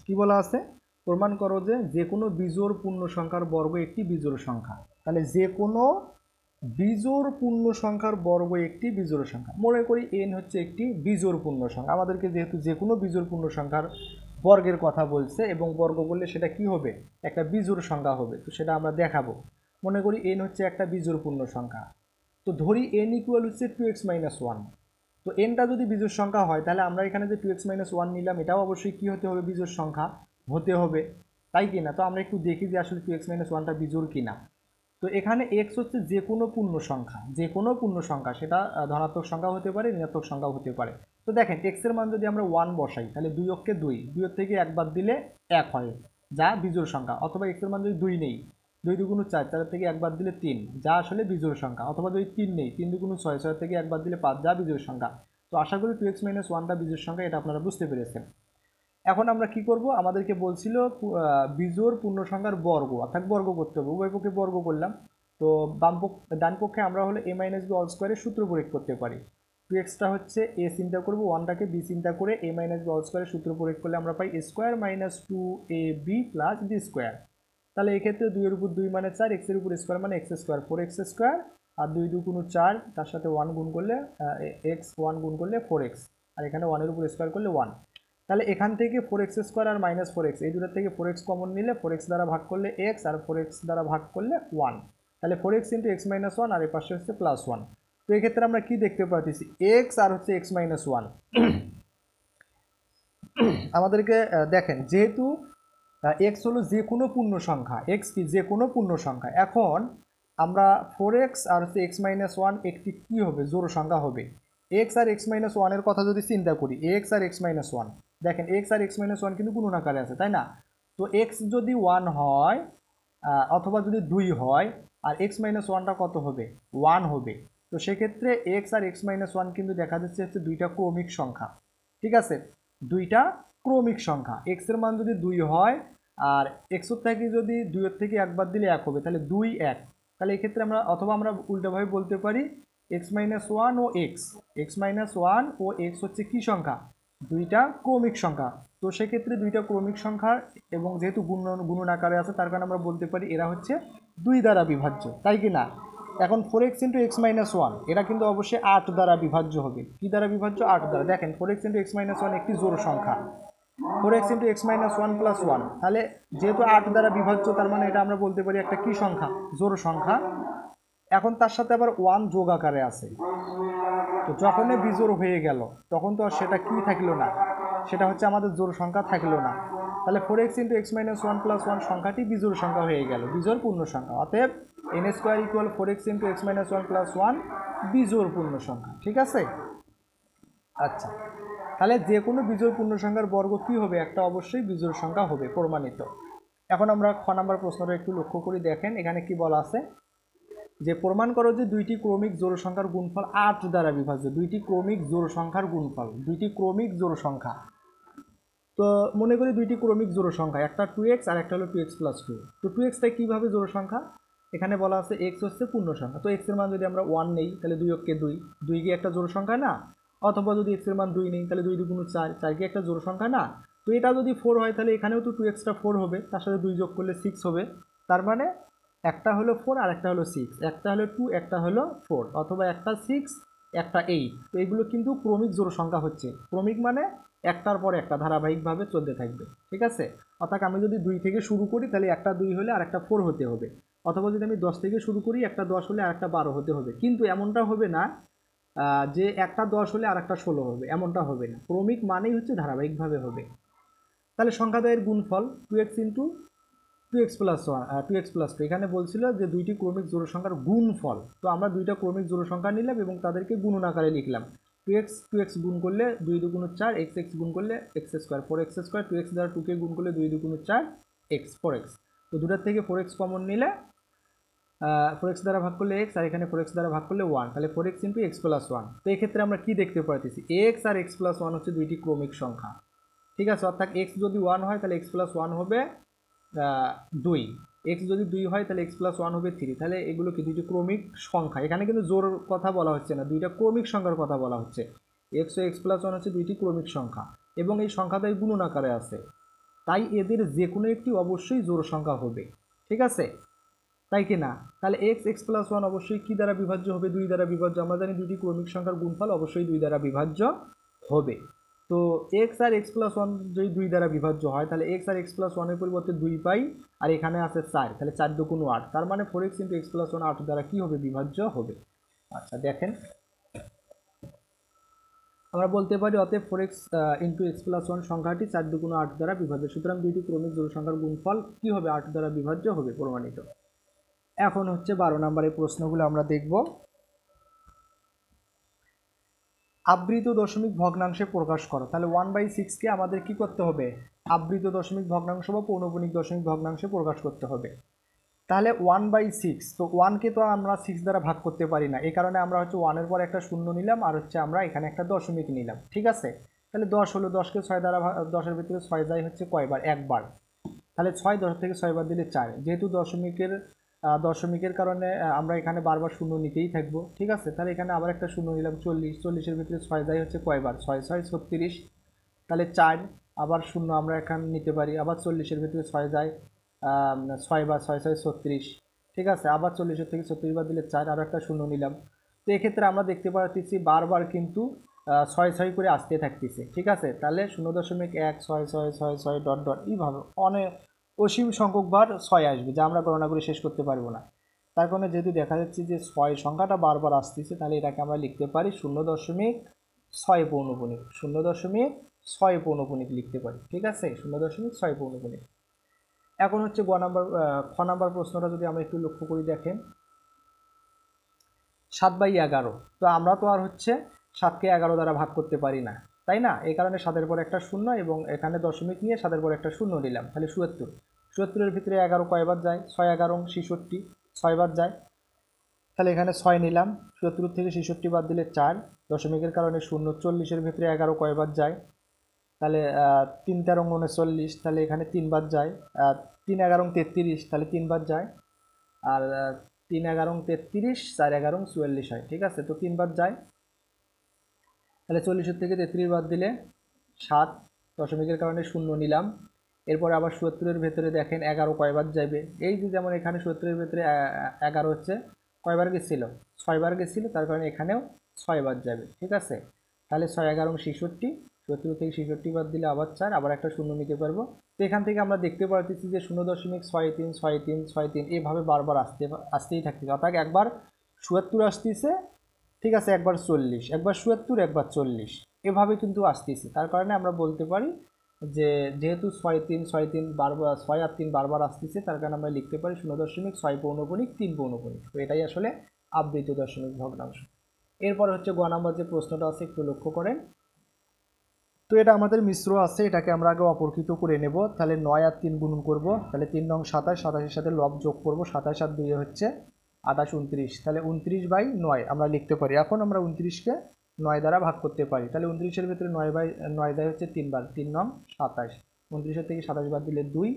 কি বলা আছে, প্রমাণ করো যে যে কোনো বিজোড় পূর্ণ সংখ্যার বর্গ একটি বিজোড় সংখ্যা। তাহলে যে কোনো বিজোড় পূর্ণ সংখ্যার বর্গ একটি বিজোড় সংখ্যা। মনে করি n হচ্ছে একটি বিজোড় পূর্ণ সংখ্যা, আমাদেরকে যেহেতু যে কোনো বিজোড় পূর্ণ সংখ্যার বর্গের কথা বলছে এবং বর্গ করলে সেটা কি হবে, একটা বিজোড় সংখ্যা হবে, তো সেটা আমরা দেখাবো। মনে করি n হচ্ছে একটা বিজোড় পূর্ণ সংখ্যা, তো ধরি n ইকুয়াল হচ্ছে 2x - 1। তো nটা যদি বিজোড় সংখ্যা হয় তাহলে আমরা এখানে যে 2x - 1 নিলাম এটাও অবশ্যই কি হতে হবে, বিজোড় সংখ্যা হতে হবে, তাই কিনা। তো আমরা একটু দেখি যে আসলে 2x - 1টা বিজোড় কিনা। তো এখানে x হচ্ছে যে কোনো পূর্ণ সংখ্যা, যে কোনো পূর্ণ সংখ্যা, সেটা ধনাত্মক সংখ্যা হতে পারে, ঋণাত্মক সংখ্যা হতে পারে। তো দেখেন x এর মান যদি আমরা 1 বসাই তাহলে 2 অক্ষে 2, 2 এর থেকে 1 বাদ দিলে 1 হয়, যা বিজোড় সংখ্যা। অথবা x এর মান যদি 2 নেই, 2 2 4, 4 থেকে 1 বাদ দিলে 3, যা আসলে বিজোড় সংখ্যা। অথবা যদি 3 নেই, 3 2 6, 6 থেকে 1 বাদ দিলে 5, যা বিজোড় সংখ্যা। তো আশা করি 2x - 1টা বিজোড় সংখ্যা, এটা আপনারা বুঝতে পেরেছেন। এখন আমরা কি করব, আমাদেরকে বলছিল বিজোড় পূর্ণ সংখ্যার বর্গ, অর্থাৎ বর্গ করতে হবে, উভয় পক্ষে বর্গ করলাম। তো ডান পক্ষে আমরা হলে a - b হোল স্কয়ারের সূত্র প্রয়োগ করতে পারি। 2xটা হচ্ছে a চিন্তা করব, 1টাকে b চিন্তা করে a - b হোল স্কয়ারের সূত্র প্রয়োগ করলে আমরা পাই a² - 2ab + b স্কয়ার। তাহলে এক্ষেত্রে 2 এর উপর 2 মানে 4, x এর উপর স্কয়ার মানে x², 4x স্কয়ার, আর 2 2 4, তার সাথে 1 গুণ করলে x, 1 গুণ করলে 4x, আর এখানে 1 এর উপর স্কয়ার করলে 1। তাহলে এখান থেকে 4x² আর -4x, এই দুটোর থেকে 4x কমন নিলে 4x দ্বারা ভাগ করলে x, আর 4x দ্বারা ভাগ করলে 1। তাহলে 4x × x - 1, আর এই পাশে হচ্ছে +1। তো এই ক্ষেত্রে আমরা কি দেখতে পাচ্ছি, x আর হচ্ছে x - 1 আমাদেরকে দেখেন, যেহেতু x হলো যে কোনো পূর্ণ সংখ্যা, x কি যে কোনো পূর্ণ সংখ্যা, এখন আমরা 4x আর হচ্ছে x - 1 একটি কি হবে, জোড় সংখ্যা হবে। x আর x - 1 এর কথা যদি চিন্তা করি, x আর x - 1, দেখেন x আর x - 1 কিন্তু গুণন আকারে আছে, তাই না। তো x যদি 1 হয় অথবা যদি 2 হয়, আর x - 1টা কত হবে, 1 হবে। তো সেক্ষেত্রে x আর x - 1 কিন্তু দেখা যাচ্ছে হচ্ছে দুইটা ক্রমিক সংখ্যা, ঠিক আছে, দুইটা ক্রমিক সংখ্যা। x এর মান যদি 2 হয় আর x এর থেকে যদি 2 এর থেকে 1 বাদ দিলে 1 হবে, তাহলে 2 1। তাহলে এক্ষেত্রে আমরা, অথবা আমরা উল্টোভাবে বলতে পারি x - 1 ও x - 1 ও x হচ্ছে কি সংখ্যা, দুইটা ক্রমিক সংখ্যা। তো সেক্ষেত্রে দুইটা ক্রমিক সংখ্যা এবং যেহেতু গুণন আকারে আছে, তার কারণে আমরা বলতে পারি এরা হচ্ছে 2 দ্বারা বিভাজ্য, তাই কি না। এখন 4x × x - 1 এটা কিন্তু অবশ্যই 8 দ্বারা বিভাজ্য হবে। কি দ্বারা বিভাজ্য, 8 দ্বারা। দেখেন 4x × x - 1 একটি জোড় সংখ্যা, 4x × x - 1 + 1, তাহলে যেহেতু 8 দ্বারা বিভাজ্য, তার মানে এটা আমরা বলতে পারি একটা কি সংখ্যা, জোড় সংখ্যা। এখন তার সাথে আবার 1 যোগ আকারে আছে, তো যখনই বিজোড় হয়ে গেল তখন তো আর সেটা কি থাকলো না, সেটা হচ্ছে আমাদের জোড় সংখ্যা থাকলো না। তাহলে 4x × x - 1 + 1 সংখ্যাটি বিজোড় সংখ্যা হয়ে গেল, বিজোড় পূর্ণ সংখ্যা। অতএব n² = 4x × x - 1 + 1 বিজোড় পূর্ণ সংখ্যা, ঠিক আছে। আচ্ছা, তাহলে যে কোনো বিজোড় পূর্ণ সংখ্যার বর্গ কি হবে, একটা অবশ্যই বিজোড় সংখ্যা হবে, প্রমাণিত। এখন আমরা খ নাম্বার প্রশ্নটা একটু লক্ষ্য করি। দেখেন এখানে কি বলা আছে, যে প্রমাণ করো যে দুইটি ক্রমিক জোড় সংখ্যার গুণফল 8 দ্বারা বিভাজ্য। দুইটি ক্রমিক জোড় সংখ্যার গুণফল, দুইটি ক্রমিক জোড় সংখ্যা। তো মনে করি দুইটি ক্রমিক জোড় সংখ্যা, একটা 2x আর একটা হলো 2x + 2। তো 2xটা কিভাবে জোড় সংখ্যা, এখানে বলা আছে x হচ্ছে পূর্ণ সংখ্যা। তো x এর মান যদি আমরা 1 নেই, তাহলে 2 অক্ষে 2, 2 কি একটা জোড় সংখ্যা না। অথবা যদি x এর মান 2 নেই, তাহলে 2 2 4, 4 কি একটা জোড় সংখ্যা না। তো এটা যদি 4 হয় তাহলে এখানেও তো 2xটা 4 হবে, তার সাথে 2 যোগ করলে 6 হবে। তার মানে একটা হলো 4 আর একটা হলো 6, একটা হলো 2 একটা হলো 4, অথবা একটা 6 একটা 8। তো এগুলো কিন্তু ক্রমিক জোড় সংখ্যা হচ্ছে। ক্রমিক মানে একটার পর একটা ধারাবাহিকভাবে চলতে থাকবে, ঠিক আছে। অর্থাৎ আমি যদি 2 থেকে শুরু করি তাহলে একটা 2 হলে আর একটা 4 হতে হবে, অথবা যদি আমি 10 থেকে শুরু করি একটা 10 হলে আর একটা 12 হতে হবে। কিন্তু এমনটা হবে না যে একটা 10 হলে আর একটা 16 হবে, এমনটা হবে না। ক্রমিক মানেই হচ্ছে ধারাবাহিকভাবে হবে। তাহলে সংখ্যাদ্বয়ের গুণফল 2x into 2x plus 1 2x plus 2, এখানে বলছিল যে দুইটি ক্রমিক জোড় সংখ্যার গুণফল। তো আমরা দুইটা ক্রমিক জোড় সংখ্যা নিলাম এবং তাদেরকে গুণন আকারে লিখলাম। 2x গুণ করলে 2 দুগুণ 4, x গুণ করলে x square 4x square, 2x দ্বারা 2কে গুণ করলে 2 দুগুণ 4 x 4x। তো দুটার থেকে 4x কমন নিলে 4x দ্বারা ভাগ করলে x, আর এখানে 4x দ্বারা ভাগ করলে 1, তাহলে 4x ইন্টু x প্লাস 1। তো এক্ষেত্রে আমরা কি দেখতে পাইতেছি, x আর x প্লাস 1 হচ্ছে দুইটি ক্রমিক সংখ্যা, ঠিক আছে। অর্থাৎ x যদি 1 হয় তাহলে x প্লাস 1 হবে 2, x যদি 2 হয় তাহলে x প্লাস 1 হবে 3। তাহলে এগুলো কি দুইটি ক্রমিক সংখ্যা, এখানে কিন্তু জোর কথা বলা হচ্ছে না, দুইটা ক্রমিক সংখ্যার কথা বলা হচ্ছে। x ও x প্লাস 1 হচ্ছে দুইটি ক্রমিক সংখ্যা এবং এই সংখ্যাটাই গুণন আকারে আছে, তাই এদের যে কোনো একটি অবশ্যই জোড় সংখ্যা হবে, ঠিক আছে, তাই কি না। তাহলে x প্লাস 1 অবশ্যই কি দ্বারা বিভাজ্য হবে, 2 দ্বারা বিভাজ্য। আমরা জানি দুইটি ক্রমিক সংখ্যার গুণফল অবশ্যই 2 দ্বারা বিভাজ্য হবে। তো x আর x প্লাস 1 যদি 2 দ্বারা বিভাজ্য হয় তাহলে x আর x প্লাস 1 এর পরিবর্তে 2 পাই, আর এখানে আছে 4, তাহলে 4 দুগুণ 8, তার মানে 4x ইন্টু x প্লাস 1 8 দ্বারা কি হবে, বিভাজ্য হবে। আচ্ছা দেখেন, আমরা বলতে পারি অতএব 4x ইন্টু x প্লাস 1 সংখ্যাটি 4 দুগুণ 8 দ্বারা বিভাজ্য। সুতরাং দুইটি ক্রমিক জোড় সংখ্যার গুণফল কি হবে, 8 দ্বারা বিভাজ্য হবে, প্রমাণিত। এখন হচ্ছে 12 নম্বরের প্রশ্নগুলো আমরা দেখব। আবৃত দশমিক ভগ্নাংশে প্রকাশ করো। তাহলে 1/6 কে আমাদের কি করতে হবে, আবৃত দশমিক ভগ্নাংশ বা পৌনঃপুনিক দশমিক ভগ্নাংশে প্রকাশ করতে হবে। তাহলে 1/6, তো 1কে তো আমরা 6 দ্বারা ভাগ করতে পারি না, এই কারণে আমরা হচ্ছে 1 এর পর একটা শূন্য নিলাম, আর হচ্ছে আমরা এখানে একটা দশমিক নিলাম, ঠিক আছে। তাহলে 10 হলো, 10কে 6 দ্বারা 10-এর ভিতরে 6 যায় হচ্ছে কয়বার, একবার। তাহলে 6 10 থেকে 6 বার দিলে 4, যেহেতু দশমিকের কারণে আমরা এখানে বারবার শূন্য নিতেই থাকবো, ঠিক আছে। তাহলে এখানে আবার একটা শূন্য নিলাম, 40, 40-এর ভিতরে 6 যায় হচ্ছে কয়বার, 6 6 36, তাহলে 4, আবার শূন্য আমরা এখানে নিতে পারি, আবার 40-এর ভিতরে 6 যায় 6 বার, 6 6 36, ঠিক আছে। আবার 40-এর থেকে 36 বার দিলে 4, আরও একটা শূন্য নিলাম। তো এক্ষেত্রে আমরা দেখতে পাচ্ছি বারবার কিন্তু 6 6 করে আসতে থাকতেছে, ঠিক আছে। তাহলে 0.1 6 6 6 6 ডট ডট এইভাবে অনেক অসীম সংখ্যকবার 6 আসবে, যা আমরা গণনা করে শেষ করতে পারবো না। তার কারণে যেহেতু দেখা যাচ্ছে যে 6 সংখ্যাটা বারবার আসতেছে, তাহলে এটাকে আমরা লিখতে পারি 0.6 পৌনঃপুনিক, 0.6 পৌনঃপুনিক লিখতে পারি, ঠিক আছে, 0.6 পৌনঃপুনিক। এখন হচ্ছে খ নাম্বার প্রশ্নটা যদি আমরা একটু লক্ষ্য করি, দেখেন 7/11। তো আমরা তো আর হচ্ছে 7কে 11 দ্বারা ভাগ করতে পারি না, তাই না। এই কারণে 7-এর পর একটা শূন্য এবং এখানে দশমিক নিয়ে 7-এর পর একটা শূন্য নিলাম, তাহলে 77। 77-এর ভিতরে 11 কয়বার যায়, 6 11 66, 6 বার যায়। তাহলে এখানে 6 নিলাম, 77 থেকে 66 বাদ দিলে 4, দশমিকের কারণে শূন্য। 40-এর ভিতরে 11 কয়বার যায়, তাহলে 3 13 39, তাহলে এখানে 3 বার যায়। 3 11 33, তাহলে 3 বার যায়। আর 3 11 33, 4 11 44 হয়, ঠিক আছে। তো 3 বার যায়, তাহলে 40-এর থেকে 33 বাদ দিলে 7, দশমিকের কারণে শূন্য নিলাম। এরপরে আবার 77-এর ভেতরে দেখেন 11 কয়বার যাবে, এই যে যেমন এখানে 77-এর ভেতরে 11 হচ্ছে কয়বার গেছিল, 6 বার গেছিল, তার কারণে এখানেও 6 বার যাবে, ঠিক আছে। তাহলে 6 11 66, 77 থেকে 66 বাদ দিলে আবার 4, আবার একটা শূন্য নিতে পারবো। তো এখান থেকে আমরা দেখতে পাচ্ছি যে 0.63 63 63 এভাবে বারবার আসতেই থাকতেছে। অর্থাৎ একবার 77 আসতেছে, ঠিক আছে, একবার 40, একবার 77, একবার 40, এভাবে কিন্তু আসতেছে। তার কারণে আমরা বলতে পারি যে যেহেতু 6 3 6 3 বারবার, 6 আর 3 বারবার আসতেছে, তার কারণে আমরা লিখতে পারি 0.6 পৌনঃপুনিক 3 পৌনঃপুনিক। তো এটাই আসলে আবৃত দশমিক ভগ্নাংশ। এরপর হচ্ছে গ নাম্বার যে প্রশ্নটা আছে একটু লক্ষ্য করেন। তো এটা আমাদের মিশ্র আছে, এটাকে আমরা আগে অপরকৃত করে নেব। তাহলে 9 আর 3 গুণন করব, তাহলে 3 নং 27, 27-এর সাথে লব যোগ করব, 27 আর 2 হচ্ছে 28 29, তাহলে 29/9 আমরা লিখতে পারি। এখন আমরা 29-কে 9 দ্বারা ভাগ করতে পারি, তাহলে 29-এর ভিতরে 9/9 যায় হচ্ছে 3 বার, 3 নং 27, 29-এর থেকে 27 বাদ দিলে 2,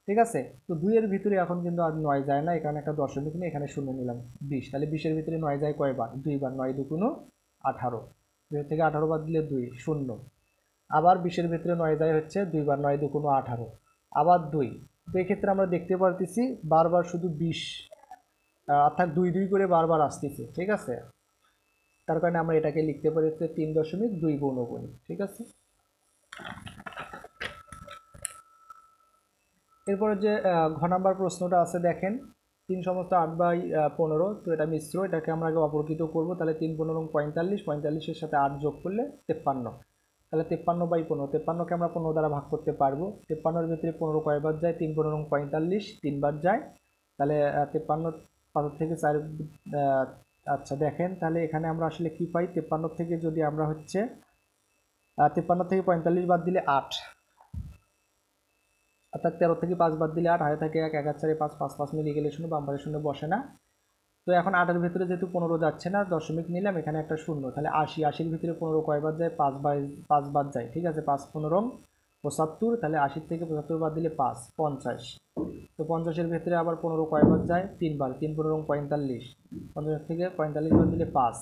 ঠিক আছে। তো 2-এর ভিতরে এখন কিন্তু আর 9 যায় না, এখানে একটা দশমিক নিয়ে এখানে শূন্য নিলাম, 20, তাহলে 20-এর ভিতরে 9 যায় কয়বার, 2 বার, 9 2 18, 2 থেকে 18 বাদ দিলে 2 শূন্য। আবার 20-এর ভিতরে 9 যায় হচ্ছে 2 বার, 9 2 18, আবার 2। তো এক্ষেত্রে আমরা দেখতে পারতেছি বারবার শুধু 20, অর্থাৎ 2 2 করে বারবার আসতেছে, ঠিক আছে। তার কারণে আমরা এটাকে লিখতে পারি হচ্ছে 3.2 পৌনপুনিক। ঠিক আছে, এরপরে যে ঘ নাম্বার প্রশ্নটা আছে দেখেন, 3 সমস্ত 8/15, তো এটা মিশ্র, এটাকে আমরা আগে অপরকৃত করব। তাহলে 3 15 45, 45-এর সাথে 8 যোগ করলে 53, তাহলে 53/15, 53কে আমরা 15 দ্বারা ভাগ করতে পারবো। 53-এর ভিতরে 15 কয়বার যায়? 3 15 45, 3বার যায়। তাহলে 53 5 থেকে 4, আচ্ছা দেখেন, তাহলে এখানে আমরা আসলে কি পাই? 53 থেকে যদি আমরা হচ্ছে 53 থেকে 45 বাদ দিলে 8, অর্থাৎ 13 থেকে 5 বাদ দিলে 8, হাতে থাকে 1, 1 4 5, 5 5 মিলিয়ে গেলে শূন্য, বাম্পারের শূন্য বসে না। তো এখন 8-এর ভিতরে যেহেতু 15 যাচ্ছে না, দশমিক নিলাম, এখানে একটা শূন্য, তাহলে 80, 80-এর ভিতরে 15 কয়বার যায়? 5 বাদ যায়। ঠিক আছে, 5 15 75, তাহলে 80 থেকে 75 বাদ দিলে 5 50, তো 50-এর ভিতরে আবার 15 কয়বার যায়? 3বার, 3 15 45, 50 থেকে 45 বাদ দিলে 5।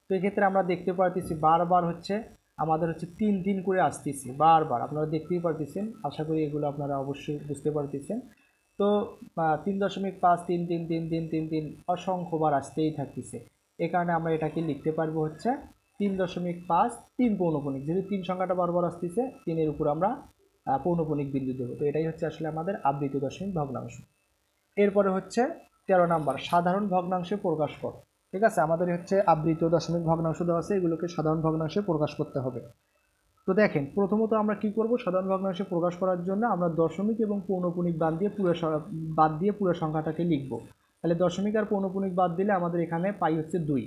তো এক্ষেত্রে আমরা দেখতে পারতেছি বারবার হচ্ছে আমাদের হচ্ছে 3 3 করে আসতেছি বারবার, আপনারা দেখতেই পারতেছেন। আশা করি এগুলো আপনারা অবশ্যই বুঝতে পারতেছেন। তো 3.5 3 3 3 3 3 3 অসংখ্যবার আসতেই থাকতেছে। এই কারণে আমরা এটাকে লিখতে পারবো হচ্ছে 3.5 3 পৌনপুনিক। যেহেতু 3 সংখ্যাটা বারবার আসতেছে, 3-এর উপর আমরা পৌনপুনিক বিন্দু দেবো। তো এটাই হচ্ছে আসলে আমাদের আবৃত দশমিক ভগ্নাংশ। এরপরে হচ্ছে 13 নাম্বার, সাধারণ ভগ্নাংশে প্রকাশ কর। ঠিক আছে, আমাদের হচ্ছে আবৃত দশমিক ভগ্নাংশ দেওয়া আছে, এগুলোকে সাধারণ ভগ্নাংশে প্রকাশ করতে হবে। তো দেখেন, প্রথমত আমরা কি করব? সাধারণ ভগ্নাংশে প্রকাশ করার জন্য আমরা দশমিক এবং পৌনপুনিক বাদ দিয়ে পুরো সংখ্যাটাকে লিখব। তাহলে দশমিক আর পৌনপুনিক বাদ দিলে আমাদের এখানে পাই হচ্ছে 2।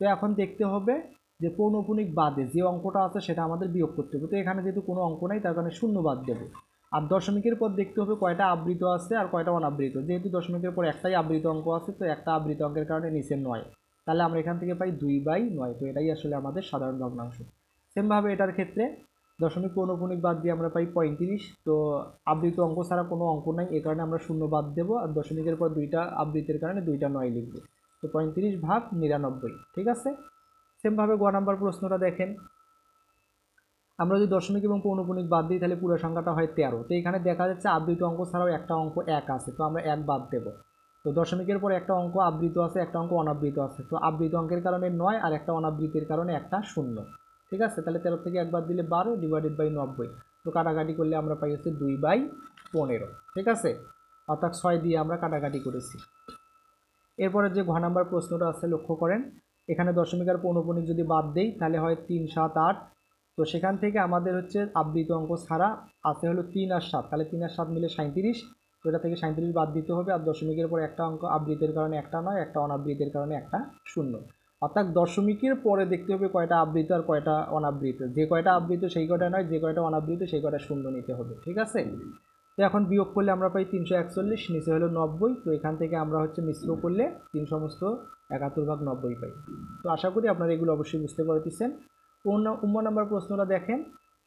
তো এখন দেখতে হবে যে পৌনপুনিক বাদে যে অঙ্কটা আছে সেটা আমাদের বিয়োগ করতে হবে। তো এখানে যেহেতু কোনো অঙ্ক নাই, তার কারণে শূন্য বাদ দেবো। আর দশমিকের পর দেখতে হবে কয়টা আবৃত আছে আর কয়টা অনাবৃত। যেহেতু দশমিকের পর একটাই আবৃত অঙ্ক আছে, তো একটা আবৃত অঙ্কের কারণে নিচে 9, তাহলে আমরা এখান থেকে পাই 2/9। তো এটাই আসলে আমাদের সাধারণ ভগ্নাংশ। সেমভাবে এটার ক্ষেত্রে দশমিক পৌনপুনিক বাদ দিয়ে আমরা পাই 35। তো আবৃত অঙ্ক ছাড়া কোনো অঙ্ক নাই, এ কারণে আমরা শূন্য বাদ দেবো, আর দশমিকের পর 2টা আবৃতের কারণে 2টা 9 লিখবো। তো 35/99। ঠিক আছে, সেমভাবে গ নাম্বার প্রশ্নটা দেখেন, আমরা যদি দশমিক এবং পৌনপুনিক বাদ দিই তাহলে পুরো সংখ্যাটা হয় 13। তো এখানে দেখা যাচ্ছে আবৃত অঙ্ক ছাড়াও একটা অঙ্ক 1 আছে, তো আমরা 1 বাদ দেবো। তো দশমিকের পর একটা অঙ্ক আবৃত আছে, একটা অঙ্ক অনাবৃত আছে। তো আবৃত অঙ্কের কারণে 9 আর একটা অনাবৃতের কারণে একটা 0। ঠিক আছে, তাহলে 13 থেকে 1 বাদ দিলে 12 / 90। তো কাটাকাটি করলে আমরা পাই হচ্ছে 2/15। ঠিক আছে, অর্থাৎ 6 দিয়ে আমরা কাটাকাটি করেছি। এরপরে যে ঘ নাম্বার প্রশ্নটা আছে লক্ষ্য করেন, এখানে দশমিক আর পৌনপুনিক যদি বাদ দেই তাহলে হয় 3 7 8। তো সেখান থেকে আমাদের হচ্ছে আবৃত অঙ্ক ছাড়া আছে হলো 3 আর 7, তাহলে 3 আর 7 মিলে 37। তো এটা থেকে 37 বাদ দিতে হবে। আর দশমিকের পর একটা অঙ্ক আবৃতের কারণে একটা 9, একটা অনাবৃতের কারণে একটা 0। অর্থাৎ দশমিকের পরে দেখতে হবে কয়টা আবৃত আর কয়টা অনাবৃত। যে কয়টা আবৃত সেই কয়টা নয়, যে কয়টা অনাবৃত সেই কয়টা 0 নিতে হবে। ঠিক আছে, তো এখন বিয়োগ করলে আমরা পাই 341, নিচে হলো 90। তো এখান থেকে আমরা হচ্ছে মিশ্র করলে 3 সমস্ত 71/90 পাই। তো আশা করি আপনারা এগুলো অবশ্যই বুঝতে পারতেছেন। নাম্বার প্রশ্নটা দেখেন,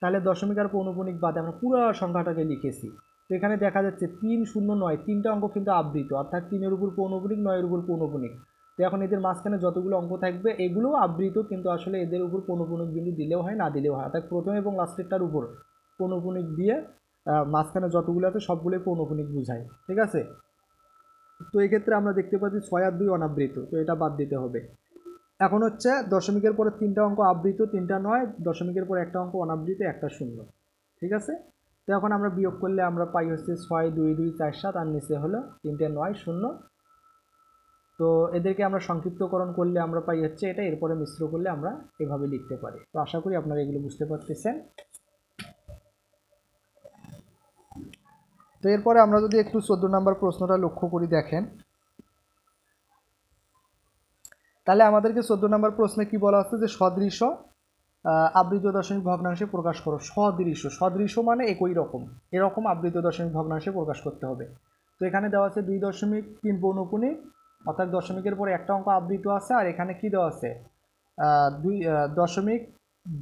তাহলে দশমিক আর পৌনপুনিক বাদে আমরা পুরো সংখ্যাটাকে লিখেছি। তো এখানে দেখা যাচ্ছে 3 0 9, 3টা অঙ্ক কিন্তু আবৃত, অর্থাৎ 3-এর উপর পৌনপুনিক, 9-এর উপর পৌনপুনিক। তো এখন এদের মাঝখানে যতগুলো অঙ্ক থাকবে এগুলোও আবৃত, কিন্তু আসলে এদের উপর পৌনপুনিক বিন্দু দিলেও হয়, না দিলেও হয়। অর্থাৎ প্রথম এবং লাস্টেরটার উপর পৌনপুনিক দিয়ে মাঝখানে যতগুলো আছে সবগুলোই পৌনপুনিক বোঝায়। ঠিক আছে, তো এক্ষেত্রে আমরা দেখতে পাচ্ছি 6 আর 2 অনাবৃত, তো এটা বাদ দিতে হবে। এখন হচ্ছে দশমিকের পরে 3টা অঙ্ক আবৃত, 3টা 9, দশমিকের পর একটা অঙ্ক অনাবৃত, একটা 0। ঠিক আছে, তো এখন আমরা বিয়োগ করলে আমরা পাই হচ্ছে 6 2 2 4 7, আর নিচে হলো 3টে 9 0। তো এদেরকে আমরা সংক্ষিপ্তকরণ করলে আমরা পাই হচ্ছে এটা, এরপরে মিশ্র করলে আমরা এভাবে লিখতে পারি। তো আশা করি আপনারা এগুলো বুঝতে পারতেছেন। তো এরপরে আমরা যদি একটু 14 নাম্বার প্রশ্নটা লক্ষ্য করি, দেখেন তাহলে আমাদেরকে 14 নাম্বার প্রশ্নে কি বলা হচ্ছে যে সদৃশ আবৃত দশমিক ভগ্নাংশে প্রকাশ করো। সদৃশ মানে একই রকম, এরকম আবৃত দশমিক ভগ্নাংশে প্রকাশ করতে হবে। তো এখানে দেওয়া আছে 2.3 পৌনপুনিক, অর্থাৎ দশমিকের পরে একটা অঙ্ক আবৃত আছে, আর এখানে কি দেওয়া আছে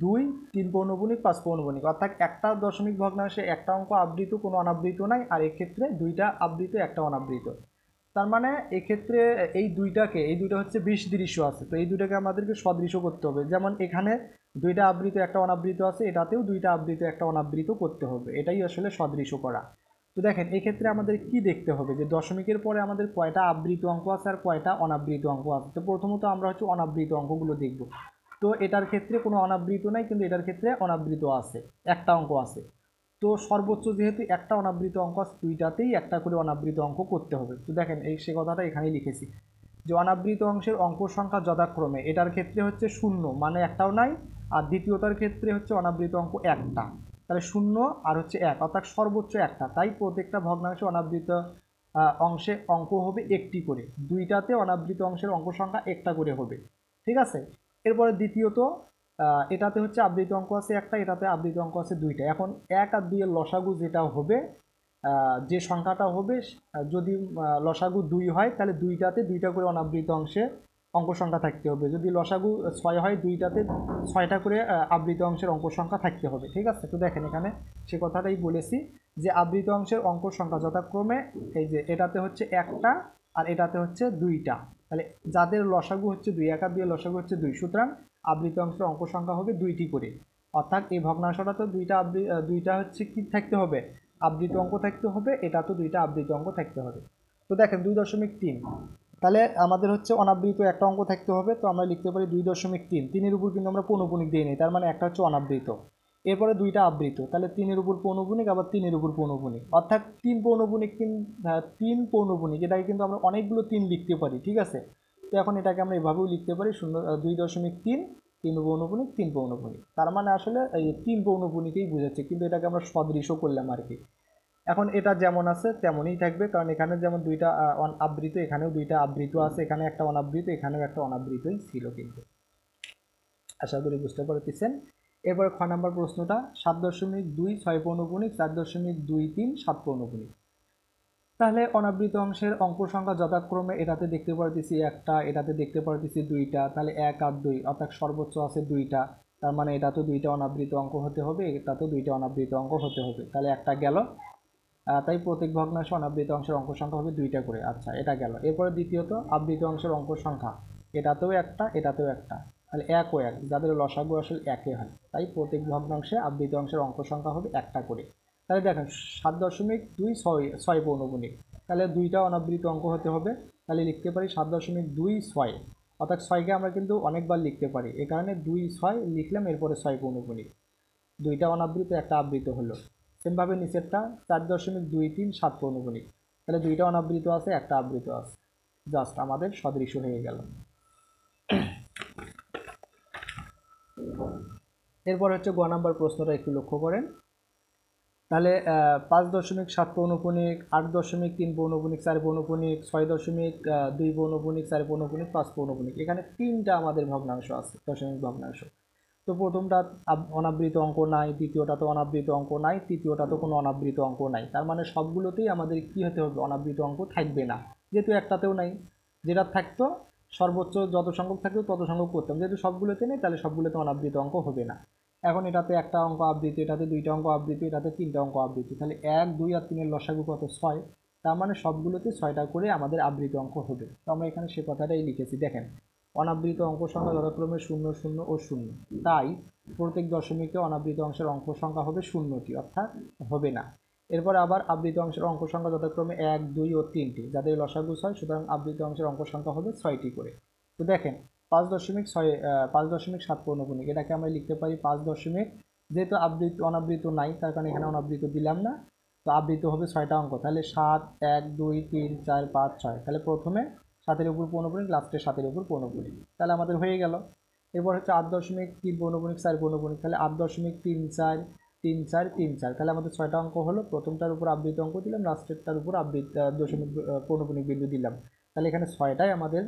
2.3 পৌনপুনিক 5 পৌনপুনিক, অর্থাৎ একটা দশমিক ভগ্নাংশে একটা অঙ্ক আবৃত, কোনো অনাবৃত নাই, আর এক্ষেত্রে 2টা আবৃত, একটা অনাবৃত। তার মানে এক্ষেত্রে এই দুইটা হচ্ছে বিসদৃশ্য আছে। তো এই দুইটাকে আমাদেরকে সদৃশ করতে হবে। যেমন এখানে 2টা আবৃত একটা অনাবৃত আছে, এটাতেও 2টা আবৃত একটা অনাবৃত করতে হবে, এটাই আসলে সদৃশ করা। তো দেখেন এক্ষেত্রে আমাদের কি দেখতে হবে যে দশমিকের পরে আমাদের কয়টা আবৃত অঙ্ক আছে আর কয়টা অনাবৃত অঙ্ক আছে। তো প্রথমত আমরা হচ্ছে অনাবৃত অঙ্কগুলো দেখব। তো এটার ক্ষেত্রে কোনো অনাবৃত নাই, কিন্তু এটার ক্ষেত্রে অনাবৃত আছে, একটা অঙ্ক আছে। তো সর্বোচ্চ যেহেতু একটা অনাবৃত অঙ্ক আছে, দুইটাতেই একটা করে অনাবৃত অঙ্ক করতে হবে। তো দেখেন এই সে কথাটা এখানেই লিখেছি যে অনাবৃত অংশের অঙ্ক সংখ্যা যথাক্রমে, এটার ক্ষেত্রে হচ্ছে 0 মানে একটাও নাই, আর দ্বিতীয়টার ক্ষেত্রে হচ্ছে অনাবৃত অঙ্ক একটা, তাহলে 0 আর হচ্ছে 1 অর্থাৎ সর্বোচ্চ একটা। তাই প্রত্যেকটা ভগ্নাংশে অনাবৃত অংশে অঙ্ক হবে একটি করে, দুইটাতে অনাবৃত অংশের অঙ্ক সংখ্যা একটা করে হবে। ঠিক আছে। এরপরে দ্বিতীয়ত এটাতে হচ্ছে আবৃত অঙ্ক আছে একটা, এটাতে আবৃত অঙ্ক আছে দুইটা। এখন 1 আর 2 এর লসাগু যেটা হবে, যে সংখ্যাটা হবে, যদি লসাগু 2 হয় তাহলে দুইটাতে দুইটা করে অনাবৃত অংশে অঙ্ক সংখ্যা থাকতে হবে। যদি লসাগু 6 হয়, দুইটাতে 6টা করে আবৃত অংশের অঙ্ক সংখ্যা থাকতে হবে। ঠিক আছে। তো দেখেন এখানে সে কথাটাই বলেছি যে আবৃত অংশের অঙ্ক সংখ্যা যথাক্রমে, এই যে এটাতে হচ্ছে একটা আর এটাতে হচ্ছে দুইটা, তাহলে যাদের লসাগু হচ্ছে 2, 1 আর 2 এর লসাগু হচ্ছে 2, সুতরাং আবৃত অংশের অঙ্ক সংখ্যা হবে দুইটি করে। অর্থাৎ এই ভগ্নাংশটা তো দুইটা হচ্ছে কি থাকতে হবে, আবৃত অঙ্ক থাকতে হবে, এটা তো দুইটা আবৃত অঙ্ক থাকতে হবে। তো দেখেন 2.3, তাহলে আমাদের হচ্ছে অনাবৃত একটা অঙ্ক থাকতে হবে, তো আমরা লিখতে পারি 2.3। 3-এর উপর কিন্তু আমরা পৌনপুনিক দিই নি, তার মানে একটা হচ্ছে অনাবৃত, এরপরে দুইটা আবৃত, তাহলে 3-এর উপর পৌনপুনিক, আবার 3-এর উপর পৌনপুনিক, অর্থাৎ 3 পৌনপুনিক, 3 পৌনপুনিক, এটাকে কিন্তু আমরা অনেকগুলো 3 লিখতে পারি। ঠিক আছে। তো এখন এটাকে আমরা এভাবেও লিখতে পারি 2.3, 3 পৌনপুনিক, 3 পৌনপুনিক, তার মানে আসলে এই 3 পৌনপুনিকেই বোঝাচ্ছে, কিন্তু এটাকে আমরা সদৃশ করলাম আর কি। এখন এটা যেমন আছে তেমনই থাকবে, কারণ এখানে যেমন দুইটা আবৃত, এখানেও দুইটা আবৃত আছে, এখানে একটা অনাবৃত, এখানেও একটা অনাবৃতই ছিল কিন্তু। আশা করি বুঝতে পারতেছেন। এরপরে 6 নম্বর প্রশ্নটা 7.2 6 পৌনপুনিক, 4.23 7 পৌনপুনিক। তাহলে অনাবৃত অংশের অঙ্ক সংখ্যা যথাক্রমে এটাতে দেখতে পারতেছি একটা, এটাতে দেখতে পারতেছি দুইটা, তাহলে 1 আর 2 অর্থাৎ সর্বোচ্চ আছে দুইটা, তার মানে এটা তো দুইটা অনাবৃত অঙ্ক হতে হবে, এটা তো দুইটা অনাবৃত অঙ্ক হতে হবে, তাহলে একটা গেল। তাই প্রত্যেক ভগ্নাংশে অনাবৃত অংশের অঙ্ক সংখ্যা হবে দুইটা করে। আচ্ছা, এটা গেল। এরপরে দ্বিতীয়ত আবৃত অংশের অঙ্ক সংখ্যা, এটাতেও একটা, এটাতেও একটা, তাহলে 1 ও 1, যাদের লসাগু আসলে 1 হয়, তাই প্রত্যেক ভগ্নাংশে আবৃত অংশের অঙ্ক সংখ্যা হবে একটা করে। তাহলে দেখেন 7.26 পৌনপুনিক, তাহলে দুইটা অনাবৃত অঙ্ক হতে হবে, তাহলে লিখতে পারি 7.26, অর্থাৎ 6কে আমরা কিন্তু অনেকবার লিখতে পারি, এ কারণে 2 6 লিখলাম, এরপরে 6 পৌনপুনিক, দুইটা অনাবৃত একটা আবৃত হলো। সেমভাবে নিচেরটা 4.23 7 পৌনপুনিক, তাহলে দুইটা অনাবৃত আছে, একটা আবৃত আছে, জাস্ট আমাদের সদৃশ হয়ে গেল। এরপর হচ্ছে গ নাম্বার প্রশ্নটা একটু লক্ষ্য করেন। তাহলে 5.7 পৌনপুনিক, 8.3 পৌনপুনিক, 4 পৌনপুনিক, 6.2 পৌনপুনিক, 4 পৌনপুনিক, 5 পৌনপুনিক, এখানে তিনটা আমাদের ভগ্নাংশ আছে, দশমিক ভগ্নাংশ। তো প্রথমটা অনাবৃত অঙ্ক নাই, দ্বিতীয়টা তো অনাবৃত অঙ্ক নাই, তৃতীয়টা তো কোনো অনাবৃত অঙ্ক নাই, তার মানে সবগুলোতেই আমাদের কি হতে হবে, অনাবৃত অঙ্ক থাকবে না, যেহেতু একটাতেও নাই। যেটা থাকতো সর্বোচ্চ যত সংখ্যক থাকতো তত সংখ্যক করতাম, যেহেতু সবগুলোতে নেই তাহলে সবগুলোতে অনাবৃত অঙ্ক হবে না। এখন এটাতে একটা অঙ্ক আবৃত্তি, এটাতে দুইটা অঙ্ক আবৃত্তি, এটাতে তিনটা অঙ্ক আবৃত্তি, তাহলে 1 2 আর 3 এর লসাগু কত, 6, তার মানে সবগুলোতে 6টা করে আমাদের আবৃত অঙ্ক হবে। তো আমরা এখানে সে কথাটাই লিখেছি। দেখেন অনাবৃত অঙ্ক সংখ্যা যথাক্রমে 0 0 ও 0, তাই প্রত্যেক দশমিকে অনাবৃত অংশের অঙ্ক সংখ্যা হবে 0টি, অর্থাৎ হবে না। এরপর আবার আবৃত অংশের অঙ্ক সংখ্যা যথাক্রমে 1 2 ও 3টি, যাদের লসাগু 6, সুতরাং আবৃত অংশের অঙ্ক সংখ্যা হবে 6টি করে। তো দেখেন 5.7 পৌনপুনিক, এটাকে আমরা লিখতে পারি 5 দশমিক, যেহেতু অনাবৃত নাই তার কারণে এখানে অনাবৃত দিলাম না, তো আবৃত হবে 6টা অঙ্ক, তাহলে 7 1 2 3 4 5 6, তাহলে প্রথমে 7-এর উপর পৌনপুনিক, লাস্টে 7-এর উপর পৌনপুনিক, তাহলে আমাদের হয়ে গেল। এরপর হচ্ছে 8.3 পৌনপুনিক, 4 পৌনপুনিক, তাহলে 8.34 3 4 3 4, তাহলে আমাদের 6টা অঙ্ক হলো, প্রথমটার উপর আবৃত অঙ্ক দিলাম, লাস্টেরটার উপর দশমিক পৌনপুনিক বিন্দু দিলাম, তাহলে এখানে 6টাই আমাদের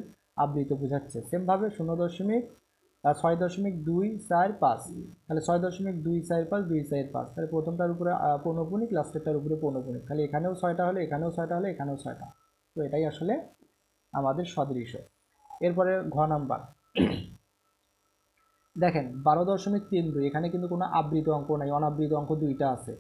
আবৃত বোঝাচ্ছে। সেমভাবে 6.245, তাহলে 6.245 2 4 5, তাহলে প্রথমটার উপরে পৌনপুনিক, লাস্টেরটার উপরে পৌনপুনিক, তাহলে এখানেও 6টা হলে, এখানেও 6টা হলে, এখানেও 6টা, তো এটাই আসলে আমাদের সদৃশ। এরপরে ঘ নাম্বার দেখেন 12.32, এখানে কিন্তু কোনো আবৃত অঙ্ক নাই, অনাবৃত অঙ্ক দুইটা আছে।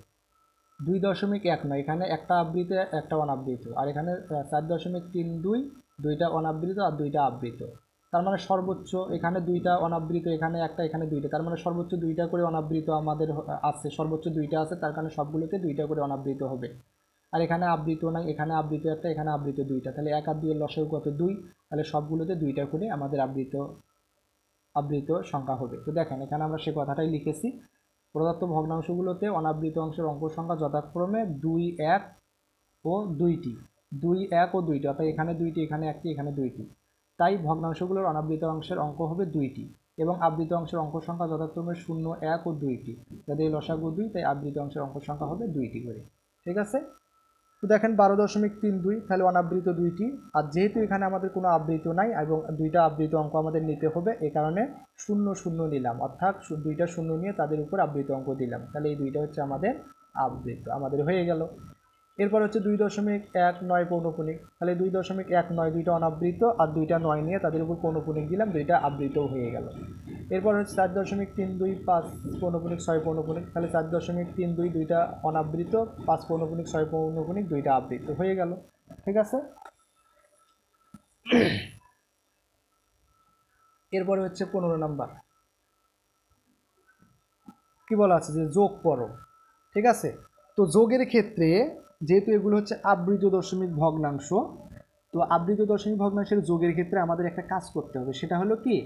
2.1 নয়, এখানে একটা আবৃত একটা অনাবৃত, আর এখানে 4.32 দুইটা অনাবৃত আর দুইটা আবৃত, তার মানে সর্বোচ্চ এখানে দুইটা অনাবৃত, এখানে একটা, এখানে দুইটা, তার মানে সর্বোচ্চ দুইটা করে অনাবৃত আমাদের আছে, সর্বোচ্চ দুইটা আছে, তার কারণে সবগুলোতে দুইটা করে অনাবৃত হবে। আর এখানে আবৃত নাই, এখানে আবৃত একটা, এখানে আবৃত দুইটা, তাহলে 1 আর 2 এর লসাগু কত, 2, তাহলে সবগুলোতে দুইটা করে আমাদের আবৃত আবৃত সংখ্যা হবে। তো দেখেন এখানে আমরা সে কথাটাই লিখেছি, প্রদত্ত ভগ্নাংশগুলোতে অনাবৃত অংশের অঙ্ক সংখ্যা যথাক্রমে 2, 1 ও 2টি, 2, 1 ও 2টি, অর্থাৎ এখানে 2টি, এখানে 1টি, এখানে 2টি। তাই ভগ্নাংশগুলোর অনাবৃত অংশের অঙ্ক হবে 2টি এবং আবৃত অংশের অঙ্ক সংখ্যা যথাক্রমে 0, 1 ও 2টি। যাদের লসাগু 2, তাই আবৃত অংশের অঙ্ক সংখ্যা হবে 2টি করে। ঠিক আছে? তো দেখেন 12.32, তাহলে অনাবৃত 2টি, আর যেহেতু এখানে আমাদের কোনো আবৃত নাই এবং 2টা আবৃত অঙ্ক আমাদের নিতে হবে, এ কারণে 0, 0 নিলাম, অর্থাৎ 2টা 0 নিয়ে তাদের উপর আবৃত অঙ্ক দিলাম। তাহলে এই 2টা হচ্ছে আমাদের আবৃত, আমাদের হয়ে গেল। এরপর হচ্ছে 2.19 পৌনঃপুনিক, তাহলে 2.19 2টা অনাবৃত আর 2টা 9 নিয়ে তাদের উপর পৌনঃপুনিক দিলাম, 2টা আবৃতও হয়ে গেল। এরপর হচ্ছে 4.325 পৌনঃপুনিক 6 পৌনঃপুনিক, তাহলে 4.32 2টা অনাবৃত, 5 পৌনঃপুনিক 6 পৌনঃপুনিক 2টা আবৃত হয়ে গেল। ঠিক আছে? এরপরে হচ্ছে 15 নাম্বার, কি বলা আছে যে যোগ করো। ঠিক আছে? তো যোগের ক্ষেত্রে যেহেতু এগুলো হচ্ছে আবৃত দশমিক ভগ্নাংশ, তো আবৃত দশমিক ভগ্নাংশের যোগের ক্ষেত্রে আমাদের একটা কাজ করতে হবে, সেটা হলো কি,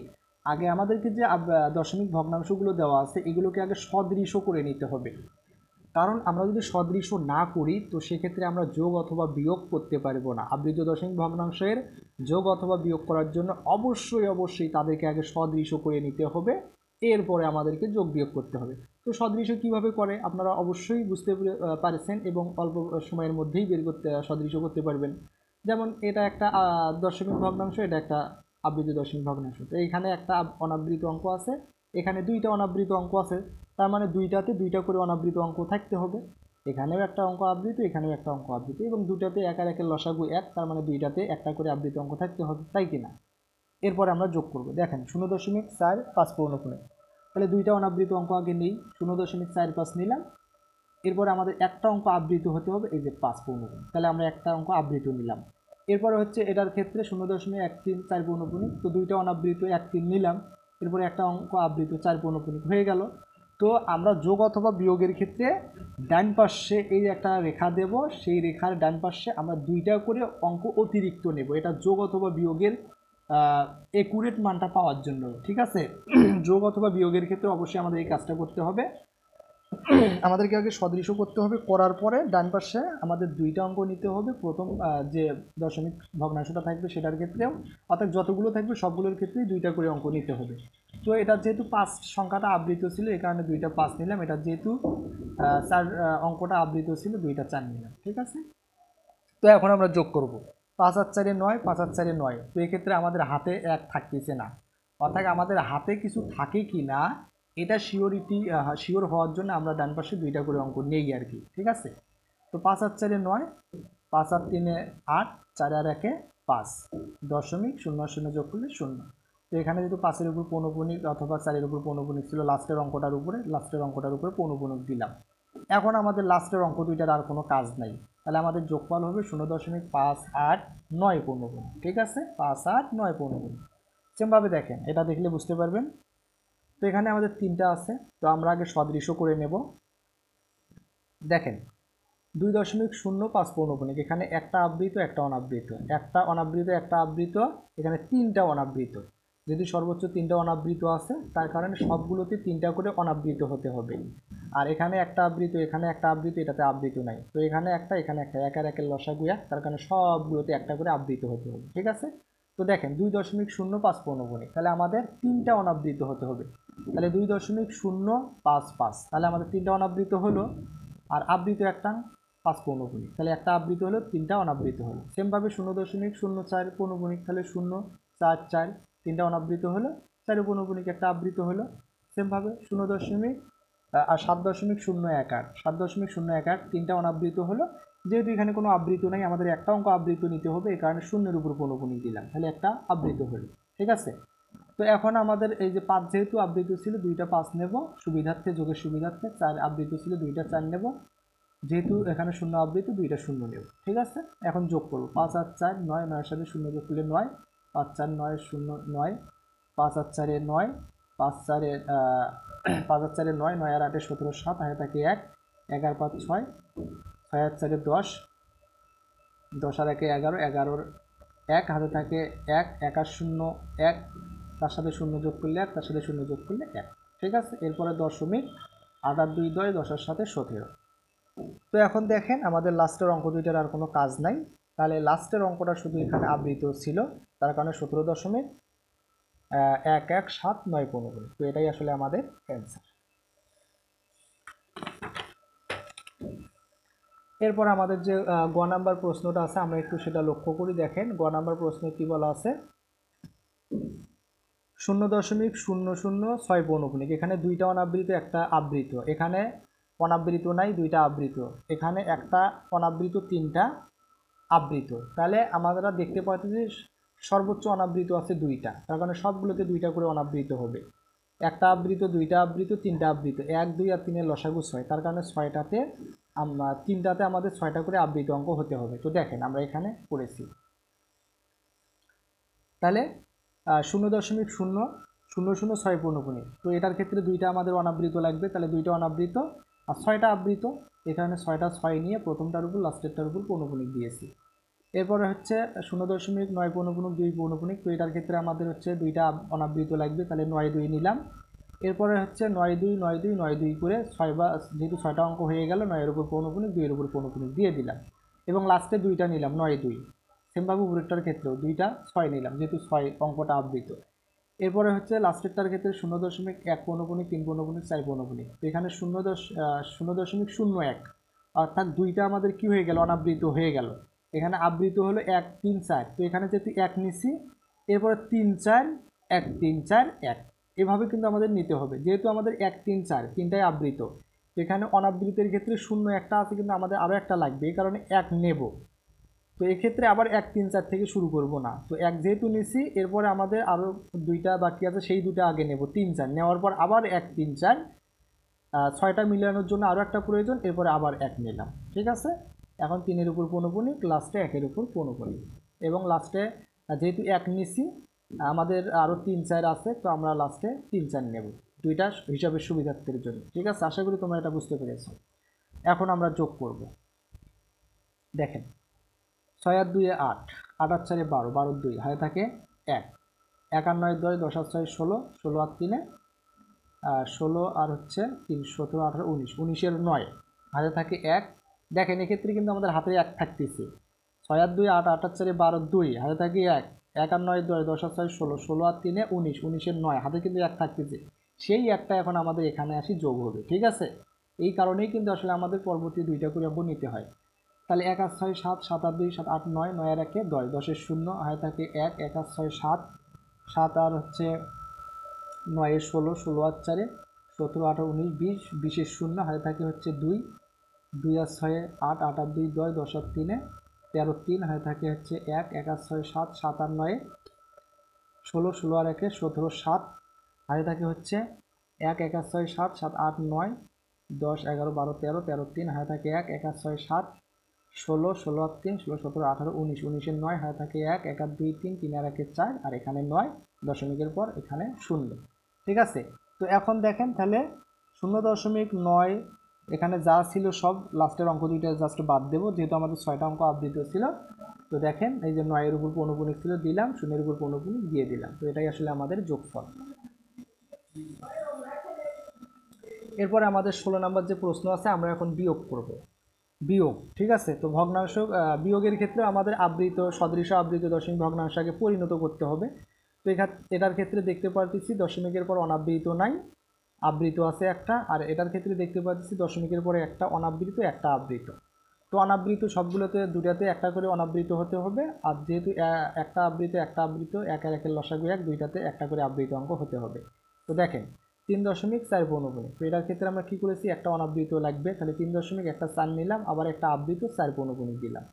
আগে আমাদেরকে যে দশমিক ভগ্নাংশগুলো দেওয়া আছে এগুলোকে আগে সদৃশ করে নিতে হবে। কারণ আমরা যদি সদৃশ না করি তো সেক্ষেত্রে আমরা যোগ অথবা বিয়োগ করতে পারবো না। আবৃত দশমিক ভগ্নাংশের যোগ অথবা বিয়োগ করার জন্য অবশ্যই তাদেরকে আগে সদৃশ করে নিতে হবে, এরপরে আমাদেরকে যোগ বিয়োগ করতে হবে। তো সদৃশ কিভাবে করে আপনারা অবশ্যই বুঝতে পারছেন এবং অল্প সময়ের মধ্যেই বের করতে সদৃশ করতে পারবেন। যেমন এটা একটা দশমিক ভগ্নাংশ, এটা একটা আবৃত দশমিক ভগ্নাংশ। তো এইখানে একটা অনাবৃত অঙ্ক আছে, এখানে 2টা অনাবৃত অঙ্ক আছে, তার মানে 2টাতে 2টা করে অনাবৃত অঙ্ক থাকতে হবে। এখানেও একটা অঙ্ক আবৃত, এখানেও একটা অঙ্ক আবৃত, এবং 2টাতে 1 আর 1-এর লসাগু 1, তার মানে 2টাতে একটা করে আবৃত অঙ্ক থাকতে হবে, তাই কি না? এরপরে আমরা যোগ করব। দেখেন 0.45 পৌনঃপুনিক, তাহলে 2টা অনাবৃত অঙ্ক আগে নেই, 0.45 নিলাম। এরপরে আমাদের একটা অঙ্ক আবৃত হতে হবে, এই যে 5 পৌনঃপুনিক, তাহলে আমরা একটা অঙ্ক আবৃত নিলাম। এরপরে হচ্ছে এটার ক্ষেত্রে 0.134 পৌনঃপুনিক, তো 2টা অনাবৃত 1-3 নিলাম। এরপরে একটা অঙ্ক আবৃত 4 পৌনঃপুনিক হয়ে গেল। তো আমরা যোগ অথবা বিয়োগের ক্ষেত্রে ডান পাশে এই একটা রেখা দেব, সেই রেখার ডান পাশে আমরা 2টা করে অঙ্ক অতিরিক্ত নেব, এটা যোগ অথবা বিয়োগের একুরেট মানটা পাওয়ার জন্য। ঠিক আছে? যোগ অথবা বিয়োগের ক্ষেত্রে অবশ্যই আমাদের এই কাজটা করতে হবে, আমাদেরকে আগে সদৃশ করতে হবে, করার পরে ডান পাশে আমাদের 2টা অঙ্ক নিতে হবে, প্রথম যে দশমিক ভগ্নাংশটা থাকবে সেটার ক্ষেত্রেও, অর্থাৎ যতগুলো থাকবে সবগুলোর ক্ষেত্রেই 2টা করে অঙ্ক নিতে হবে। তো এটা যেহেতু 5 সংখ্যাটা আবৃত ছিল, এই কারণে 2টা 5 নিলাম। এটা যেহেতু 4 অঙ্কটা আবৃত ছিল, 2টা 4 নিলাম। ঠিক আছে? তো এখন আমরা যোগ করব। 5 আর 4 9, 5 আর 4 9। তো এক্ষেত্রে আমাদের হাতে 1 থাকতেছে না, অর্থাৎ আমাদের হাতে কিছু থাকে কি না এটা শিওর হওয়ার জন্য আমরা ডান পাশে 2টা করে অঙ্ক নেই আর কি। ঠিক আছে? তো 5 আর 4 9, 5 আর 3 8, 4 আর 1 5, 0.00 যোগ করলে 0। তো এখানে যেহেতু 5-এর উপর পৌনঃপুনিক অথবা 4-এর উপর পৌনঃপুনিক ছিল, লাস্টের অঙ্কটার উপরে পৌনঃপুনিক দিলাম। এখন আমাদের লাস্টের অঙ্ক 2টার আর কোনো কাজ নাই, তাহলে আমাদের যোগফল হবে 0.589 পৌনঃপুনিক। ঠিক আছে? 5, 8, 9 পৌনঃপুনিক। সেমভাবে দেখেন, এটা দেখলে বুঝতে পারবেন। তো এখানে আমাদের 3টা আছে, তো আমরা আগে সদৃশ করে নেব। দেখেন 2.05 পৌনঃপুনিক, এখানে একটা আবৃত একটা অনাবৃত, একটা অনাবৃত একটা আবৃত, এখানে 3টা অনাবৃত। যদি সর্বোচ্চ 3টা অনাবৃত আছে, তার কারণে সবগুলোতে 3টা করে অনাবৃত হতে হবে। আর এখানে একটা আবৃত, এখানে একটা আবৃত, এটাতে আবৃত নাই, তো এখানে একটা, এখানে একটা, 1 আর 1-এর লসাগু 1, তার কারণে সবগুলোতে একটা করে আবৃত হতে হবে। ঠিক আছে? তো দেখেন 2.05 পৌনঃপুনিক, তাহলে আমাদের 3টা অনাবৃত হতে হবে, তাহলে 2.055, তাহলে আমাদের 3টা অনাবৃত হলো, আর আবৃত একটা 5 পৌনঃপুনিক, তাহলে একটা আবৃত হলো, 3টা অনাবৃত হলো। সেমভাবে 0.04 পৌনঃপুনিক, তাহলে 0, 4, 4, 3টা অনাবৃত হলো, 4 পৌনঃপুনিক একটা আবৃত হলো। সেমভাবে 7.018, 7.018, 3টা অনাবৃত হলো। যেহেতু এখানে কোনো আবৃত নাই, আমাদের একটা অঙ্ক আবৃত নিতে হবে, এই কারণে 0-এর উপর পৌনঃপুনিক দিলাম, তাহলে একটা আবৃত হলো। ঠিক আছে? তো এখন আমাদের এই যে 5 যেহেতু আবৃত ছিল, 2টা 5 নেব সুবিধার্থে, যোগের সুবিধার্থে। 4 আবৃত ছিল, 2টা 4 নেব, যেহেতু এখানে 0 আবৃত, 2টা 0 নেব। ঠিক আছে? এখন যোগ করব। 5 আর 4 9, 9-এর সাথে 0 যোগ করলে 9, 5 4 9 0 9, 5 আর 4 9, 5 4 5 আর 4 9, 9 আর 8 17 7, হাতে থাকে 1, 1 আর 5 6, 6 আর 4 10, 10 আর 1 11, 11-র 1, হাতে থাকে 1, 1 আর 0 1, তার সাথে শূন্য যোগ করলে 1, তার সাথে শূন্য যোগ করলে 1। ঠিক আছে, এরপরে দশমিক 8 আর 2 10, 10 এর সাথে 17। তো এখন দেখেন আমাদের লাস্টের অঙ্ক দুইটার আর কোনো কাজ নাই, তাহলে লাস্টের অঙ্কটা শুধু এখানে আবৃত ছিল, তার কারণে 17.11795। তো এটাই আসলে আমাদের অ্যান্সার। এরপর আমাদের যে গ নাম্বার প্রশ্নটা আছে আমরা একটু সেটা লক্ষ্য করি। দেখেন গ নাম্বার প্রশ্নে কি বলা আছে, 0.0065 এখানে দুইটা অনাবৃত একটা আবৃত, এখানে অনাবৃত নাই দুইটা আবৃত, এখানে একটা অনাবৃত তিনটা আবৃত। তাহলে আমরা দেখতে পাচ্ছি যে সর্বোচ্চ অনাবৃত আছে দুইটা, তার কারণে সবগুলোতে দুইটা করে অনাবৃত হবে। একটা আবৃত, দুইটা আবৃত, তিনটা আবৃত, 1 2 আর 3 এর লসাগু 6, তার কারণে 6টাতে তিনটাতে আমাদের 6টা করে আবৃত অঙ্ক হতে হবে। তো দেখেন আমরা এখানে করেছি, তাহলে 0.0006 তো এটার ক্ষেত্রে দুইটা আমাদের অনাবৃত লাগবে, তাহলে দুইটা অনাবৃত আর 6টা আবৃত, এখানে 6টা 6 নিয়ে প্রথমটার উপর লাস্টেরটার উপর পৌনপুনিক দিয়েছি। এরপরে হচ্ছে 0.9 তো এটার ক্ষেত্রে আমাদের হচ্ছে দুইটা অনাবৃত লাগবে, তাহলে 9 2 নিলাম। এরপরে হচ্ছে 9 2 9 2 9 2 করে 6 বা যেহেতু 6টা অঙ্ক হয়ে গেল, 9 এর উপর পৌনপুনিক 2 এর উপর পৌনপুনিক দিয়ে দিলাম, এবং লাস্টে দুইটা নিলাম 9 2। সেমভাবে উপরেরটার ক্ষেত্রেও দুইটা 6 নিলাম, যেহেতু 6 অঙ্কটা আবৃত। এরপরে হচ্ছে লাস্টেরটার ক্ষেত্রে 0.1 পৌনপুনিক 3 পৌনপুনিক 4 পৌনপুনিক, তো এখানে 0.01 অর্থাৎ দুইটা আমাদের কি হয়ে গেল, অনাবৃত হয়ে গেল। এখানে আবৃত হলো 1 3 4, তো এখানে যেহেতু 1 নিছি, এরপরে 3 4 1 3 4 1, এভাবে কিন্তু আমাদের নিতে হবে। যেহেতু আমাদের 1 3 4 তিনটাই আবৃত, এখানে অনাবৃতের ক্ষেত্রে 0 একটা আছে, কিন্তু আমাদের আরও একটা লাগবে, এই কারণে 1 নেব। তো এক্ষেত্রে আবার 1 3 4 থেকে শুরু করব না, তো 1 যেহেতু নিছি, এরপরে আমাদের আরও দুইটা বাকি আছে, সেই দুটো আগে নেব। 3 4 নেওয়ার পর আবার 1 3 4, 6টা মিলানোর জন্য আরও একটা প্রয়োজন, এরপরে আবার 1 নিলাম। ঠিক আছে, এখন 3-এর উপর পৌনপুনিক, লাস্টে 1-এর উপর পৌনপুনিক, এবং লাস্টে যেহেতু 1 নিছি, আমাদের আরও 3 4 আছে, তো আমরা লাস্টে 3 4 নেব, দুইটা হিসাবের সুবিধার্থের জন্য। ঠিক আছে, আশা করি তোমরা এটা বুঝতে পেরেছো। এখন আমরা যোগ করব। দেখেন 6 আর 2 8, 8 আর 4 12, 12 2 হাতে থাকে 1, 1 আর 9 10, 10 আর 6 16, 16 আর 3 16 আর হচ্ছে 3 17 18 19, 19 এর 9 হাতে থাকে 1। দেখেন এক্ষেত্রে কিন্তু আমাদের হাতে 1 থাকতেছে। 6 আর 2 8, 8 আর 4 12 2 হাতে থাকে 1, 1 আর 9 10, 10 আর 6 16, 16 আর 3 19, 19 এর 9 হাতে কিন্তু 1 থাকতেছে। সেই একটা এখন আমাদের এখানে আসি যোগ হবে। ঠিক আছে, এই কারণেই কিন্তু আসলে আমাদের পরবর্তী দুইটা করে অঙ্ক নিতে হয়। তাহলে 1 আর 6 7, 7 আর 2 7 8 9, 9 আর 1 10, 10 এর 0 হাতে থাকে 1, 1 আর 6 7, 7 আর হচ্ছে 9 এর 16, 16 আর 4 17 18 19 20, 20 এর 0 হাতে থাকে হচ্ছে 2, 2 আর 6 8, 8 আর 2 10, 10 আর 3 13 3 হাতে থাকে হচ্ছে 1, 1 আর 6 7, 7 আর 9 16, 16 আর 1 17 7 হাতে থাকে হচ্ছে 1, 1 আর 6 7, 7 8 9 10 11 12 13, 13 3 হাতে থাকে 1, 1 আর 6 7, 16, 16 আর 3 16 17 18 19, 19 এর 9 হাতে থাকে 1, 1 আর 2 3, 3 আর 1 4, আর এখানে 9 দশমিকের পর এখানে 0। ঠিক আছে, তো এখন দেখেন তাহলে 0.9 এখানে যা ছিল সব লাস্টের অঙ্ক দুইটা জাস্ট বাদ দেবো, যেহেতু আমাদের 6টা অঙ্ক আবৃত ছিল। তো দেখেন এই যে 9 এর উপর পৌনপুনিক ছিল দিলাম, 0 এর উপর পৌনপুনিক দিয়ে দিলাম, তো এটাই আসলে আমাদের যোগফল। এরপরে আমাদের 16 নম্বর যে প্রশ্ন আছে, আমরা এখন বিয়োগ করব। বিয়োগ, ঠিক আছে, তো ভগ্নাংশ বিয়োগের ক্ষেত্রে আমাদের আবৃত সদৃশ আবৃত দশমিক ভগ্নাংশকে পরিণত করতে হবে। তো এটার ক্ষেত্রে দেখতে পাচ্ছি দশমিকের পর অনাবৃত নাই, আবৃত আছে একটা, আর এটার ক্ষেত্রে দেখতে পাচ্ছি দশমিকের পরে একটা অনাবৃত একটা আবৃত। তো অনাবৃত সবগুলোতে দুটাতে একটা করে অনাবৃত হতে হবে, আর যেহেতু একটা আবৃত একটা আবৃত, 1 আর 1 এর লসাগু 1, দুইটাতে একটা করে আবৃত অঙ্ক হতে হবে। তো দেখেন 3.4 পৌনপুনিক, তো এটার ক্ষেত্রে আমরা কি করেছি, একটা অনাবৃত লাগবে, তাহলে 3 একটা 4 নিলাম, আবার একটা আবৃত 4 পৌনপুনিক দিলাম।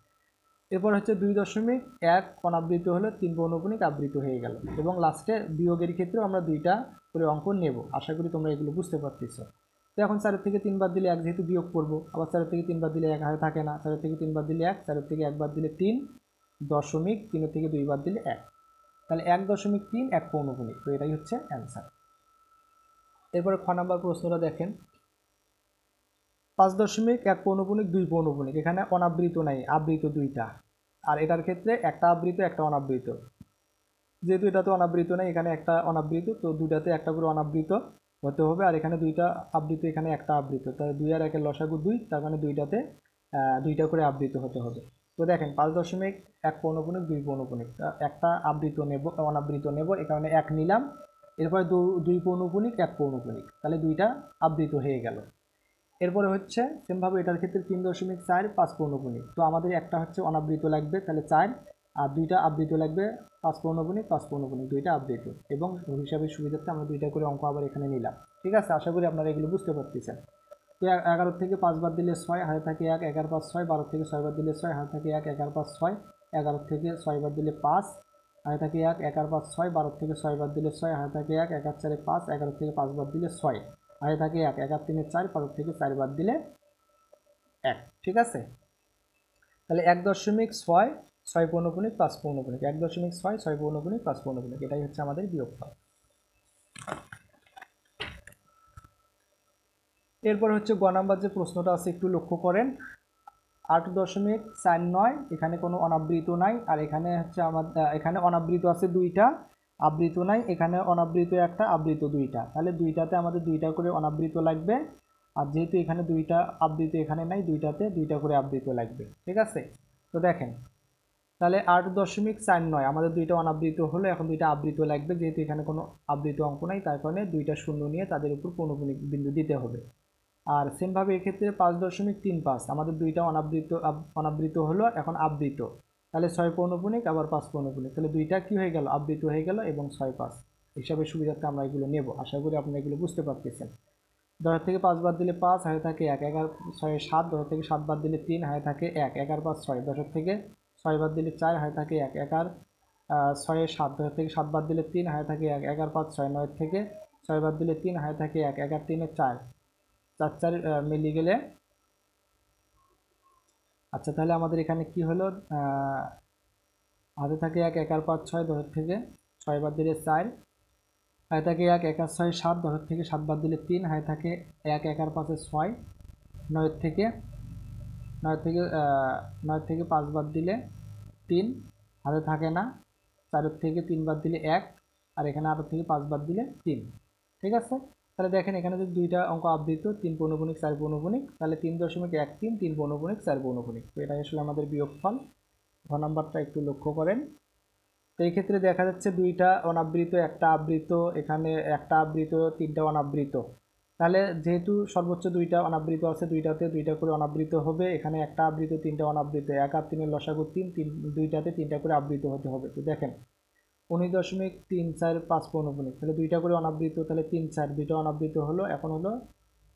এরপর হচ্ছে 2.1 অনাবৃত হলো, 3 পৌনপুনিক আবৃত হয়ে গেল, এবং লাস্টে বিয়োগের ক্ষেত্রেও আমরা দুইটা করে অঙ্ক নেব। আশা করি তোমরা এগুলো বুঝতে পারতেছো। তো এখন 4 থেকে 3 বাদ দিলে 1, যেহেতু বিয়োগ করবো, আবার 4 থেকে 3 বাদ দিলে 1 হাতে থাকে না, 4 থেকে 3 বাদ দিলে 1, 4 থেকে 1 বাদ দিলে 3, 3 থেকে 2 বাদ দিলে 1, তাহলে 1.3 1 পৌনপুনিক, তো এটাই হচ্ছে অ্যান্সার। এরপরে খ নাম্বার প্রশ্নটা দেখেন, 5.1 পৌনপুনিক 2 পৌনপুনিক, এখানে অনাবৃত নাই, আবৃত দুইটা, আর এটার ক্ষেত্রে একটা আবৃত একটা অনাবৃত। যেহেতু এটা তো অনাবৃত নাই, এখানে একটা অনাবৃত, তো দুইটাতে একটা করে অনাবৃত হতে হবে, আর এখানে দুইটা আবৃত, এখানে একটা আবৃত, তাহলে 2 আর 1 লসাগু 2, তার মানে দুইটাতে দুইটা করে আবৃত হতে হবে। তো দেখেন 5.1 পৌনপুনিক 2 পৌনপুনিক, একটা আবৃত নেব, অনাবৃত নেব, এই কারণে 1 নিলাম, এরপরে 2 পৌনপুনিক 1 পৌনপুনিক, তাহলে দুইটা আবৃত হয়ে গেল। এরপরে হচ্ছে সেমভাবে এটার ক্ষেত্রে 3.4 5 পৌনপুনিক, তো আমাদের একটা হচ্ছে অনাবৃত লাগবে, তাহলে 4, আর দুইটা আবৃত লাগবে 5 পৌনপুনিক 5 পৌনপুনিক, দুইটা আবৃত, এবং হিসাবের সুবিধার্থে আমরা দুইটা করে অঙ্ক আবার এখানে নিলাম। ঠিক আছে, আশা করি আপনারা এগুলো বুঝতে পারতেছেন। তো 11 থেকে 5 বাদ দিলে 6, হাতে থাকে 1, 11 5 6, 12 থেকে 6 বাদ দিলে 6, হাতে থাকে 1, 11 5 6, 11 থেকে 6 বাদ দিলে 5, হাতে থাকে 1, 11 5 6, 12 থেকে 6 বাদ দিলে 6, হাতে থাকে 1, 11 4 5, 11 থেকে 5 বাদ দিলে 6, হাতে থাকে 1, 11 3 4, 12 থেকে 4 বাদ দিলে 1। ঠিক আছে, তাহলে 1.6 6 পৌনপুনিক 5 পৌনপুনিক, 1.6 6 পৌনপুনিক 5 পৌনপুনিক, এটাই হচ্ছে আমাদের বিয়োগফল। এরপর হচ্ছে গ নাম্বার যে প্রশ্নটা আছে একটু লক্ষ্য করেন। 8.49, এখানে কোনো অনাবৃত নাই, আর এখানে হচ্ছে আমাদের এখানে অনাবৃত আছে দুইটা, আবৃত নাই, এখানে অনাবৃত একটা, আবৃত দুইটা, তাহলে দুইটাতে আমাদের দুইটা করে অনাবৃত লাগবে, আর যেহেতু এখানে দুইটা আবৃত এখানে নাই, দুইটাতে দুইটা করে আবৃত লাগবে। ঠিক আছে, তো দেখেন তাহলে 8.49 আমাদের দুইটা অনাবৃত হলো, এখন দুইটা আবৃত লাগবে, যেহেতু এখানে কোনো আবৃত অঙ্ক নাই, তার কারণে দুইটা শূন্য নিয়ে তাদের উপর পৌনপুনিক বিন্দু দিতে হবে। আর সেমভাবে এক্ষেত্রে 5.35 আমাদের দুইটা অনাবৃত হলো, এখন আবৃত, তাহলে 6 পৌনপুনিক আবার 5 পৌনপুনিক, তাহলে দুইটা কি হয়ে গেল, আবৃত হয়ে গেল, এবং 6 5 হিসাবে সুবিধার্থে আমরা এগুলো নেব। আশা করি আপনারা এগুলো বুঝতে পারতেছেন। 10 থেকে 5 বাদ দিলে 5, হাতে থাকে 1, 11 6 7, 10 থেকে 7 বাদ দিলে 3, হাতে থাকে 1, 11 5 6, 10 থেকে 6 বাদ দিলে 4, হাতে থাকে 1, 11 6 7, 10 থেকে 7 বাদ দিলে 3, হাতে থাকে 1, 11 5 6, 9 থেকে 6 বাদ দিলে 3, হাতে থাকে 1, 11 3 4, 4 4 মিলিয়ে গেলে, আচ্ছা তাহলে আমাদের এখানে কি হলো, হাতে থাকে 1, 11 5 6, 10 থেকে 6 বাদ দিলে 4, হাতে থাকে 1, 11 6 7, 10 থেকে 7 বাদ দিলে 3, হাতে থাকে 1, 11 5 6, 9 থেকে 9 থেকে 5 বাদ দিলে 3, হাতে থাকে না, 4 থেকে 3 বাদ দিলে 1, আর এখানে 8 থেকে 5 বাদ দিলে 3। ঠিক আছে, তাহলে দেখেন এখানে যদি দুইটা অঙ্ক আবৃত, 3 পৌনপুনিক 4 পৌনপুনিক, তাহলে 3.13 3 পৌনপুনিক 4 পৌনপুনিক, তো এটা আসলে আমাদের বিয়োগফল। ঘ নাম্বারটা একটু লক্ষ্য করেন। তো এই ক্ষেত্রে দেখা যাচ্ছে দুইটা অনাবৃত, একটা আবৃত, এখানে একটা আবৃত, তিনটা অনাবৃত, তাহলে যেহেতু সর্বোচ্চ দুইটা অনাবৃত আছে, দুইটাতে দুইটা করে অনাবৃত হবে, এখানে একটা আবৃত, তিনটা অনাবৃত, 1 আর 3 লসাগু 3, দুইটাতে তিনটা করে আবৃত হতে হবে। তো দেখেন 19.34 5 পৌনপুনিক, তাহলে দুইটা করে অনাবৃত, তাহলে 3 4 দুইটা অনাবৃত হলো, এখন হলো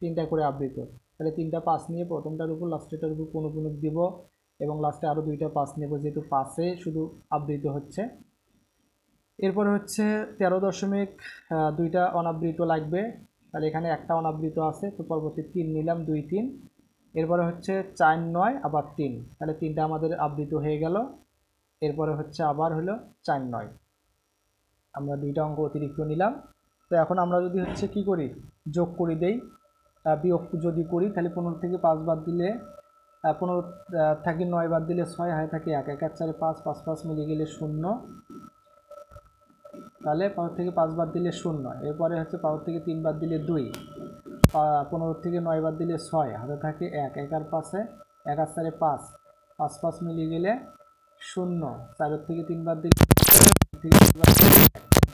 তিনটা করে আবৃত, তাহলে তিনটা 5 নিয়ে প্রথমটার উপর লাস্টেটার উপর পৌনপুনিক দিব, এবং লাস্টে আরও দুইটা 5 নেব, যেহেতু 5-এ শুধু আবৃত হচ্ছে। এরপর হচ্ছে 13.2টা অনাবৃত লাগবে, তাহলে এখানে একটা অনাবৃত আছে, তো পরবর্তী 3 নিলাম, 2 3, এরপরে হচ্ছে 4 9 আবার 3, তাহলে তিনটা আমাদের আবৃত হয়ে গেল। এরপরে হচ্ছে আবার হলো 4 9, আমরা দুইটা অঙ্ক অতিরিক্ত নিলাম। তো এখন আমরা যদি হচ্ছে কি করি, যোগ করে দেই, বিয়োগ যদি করি, তাহলে 15 থেকে 5 বাদ দিলে 15 থেকে 9 বাদ দিলে 6, হাতে থাকে 1, 1 4 5, 5 5 মিলিয়ে গেলে 0, তাহলে 5 থেকে 5 বাদ দিলে 0, এরপরে হচ্ছে 5 থেকে 3 বাদ দিলে 2, 15 থেকে 9 বাদ দিলে 6, হাতে থাকে 1, 1 আর 5-এ 1 আর 4 5, 5 5 মিলিয়ে গেলে 0, 4 থেকে 3 বাদ দিলে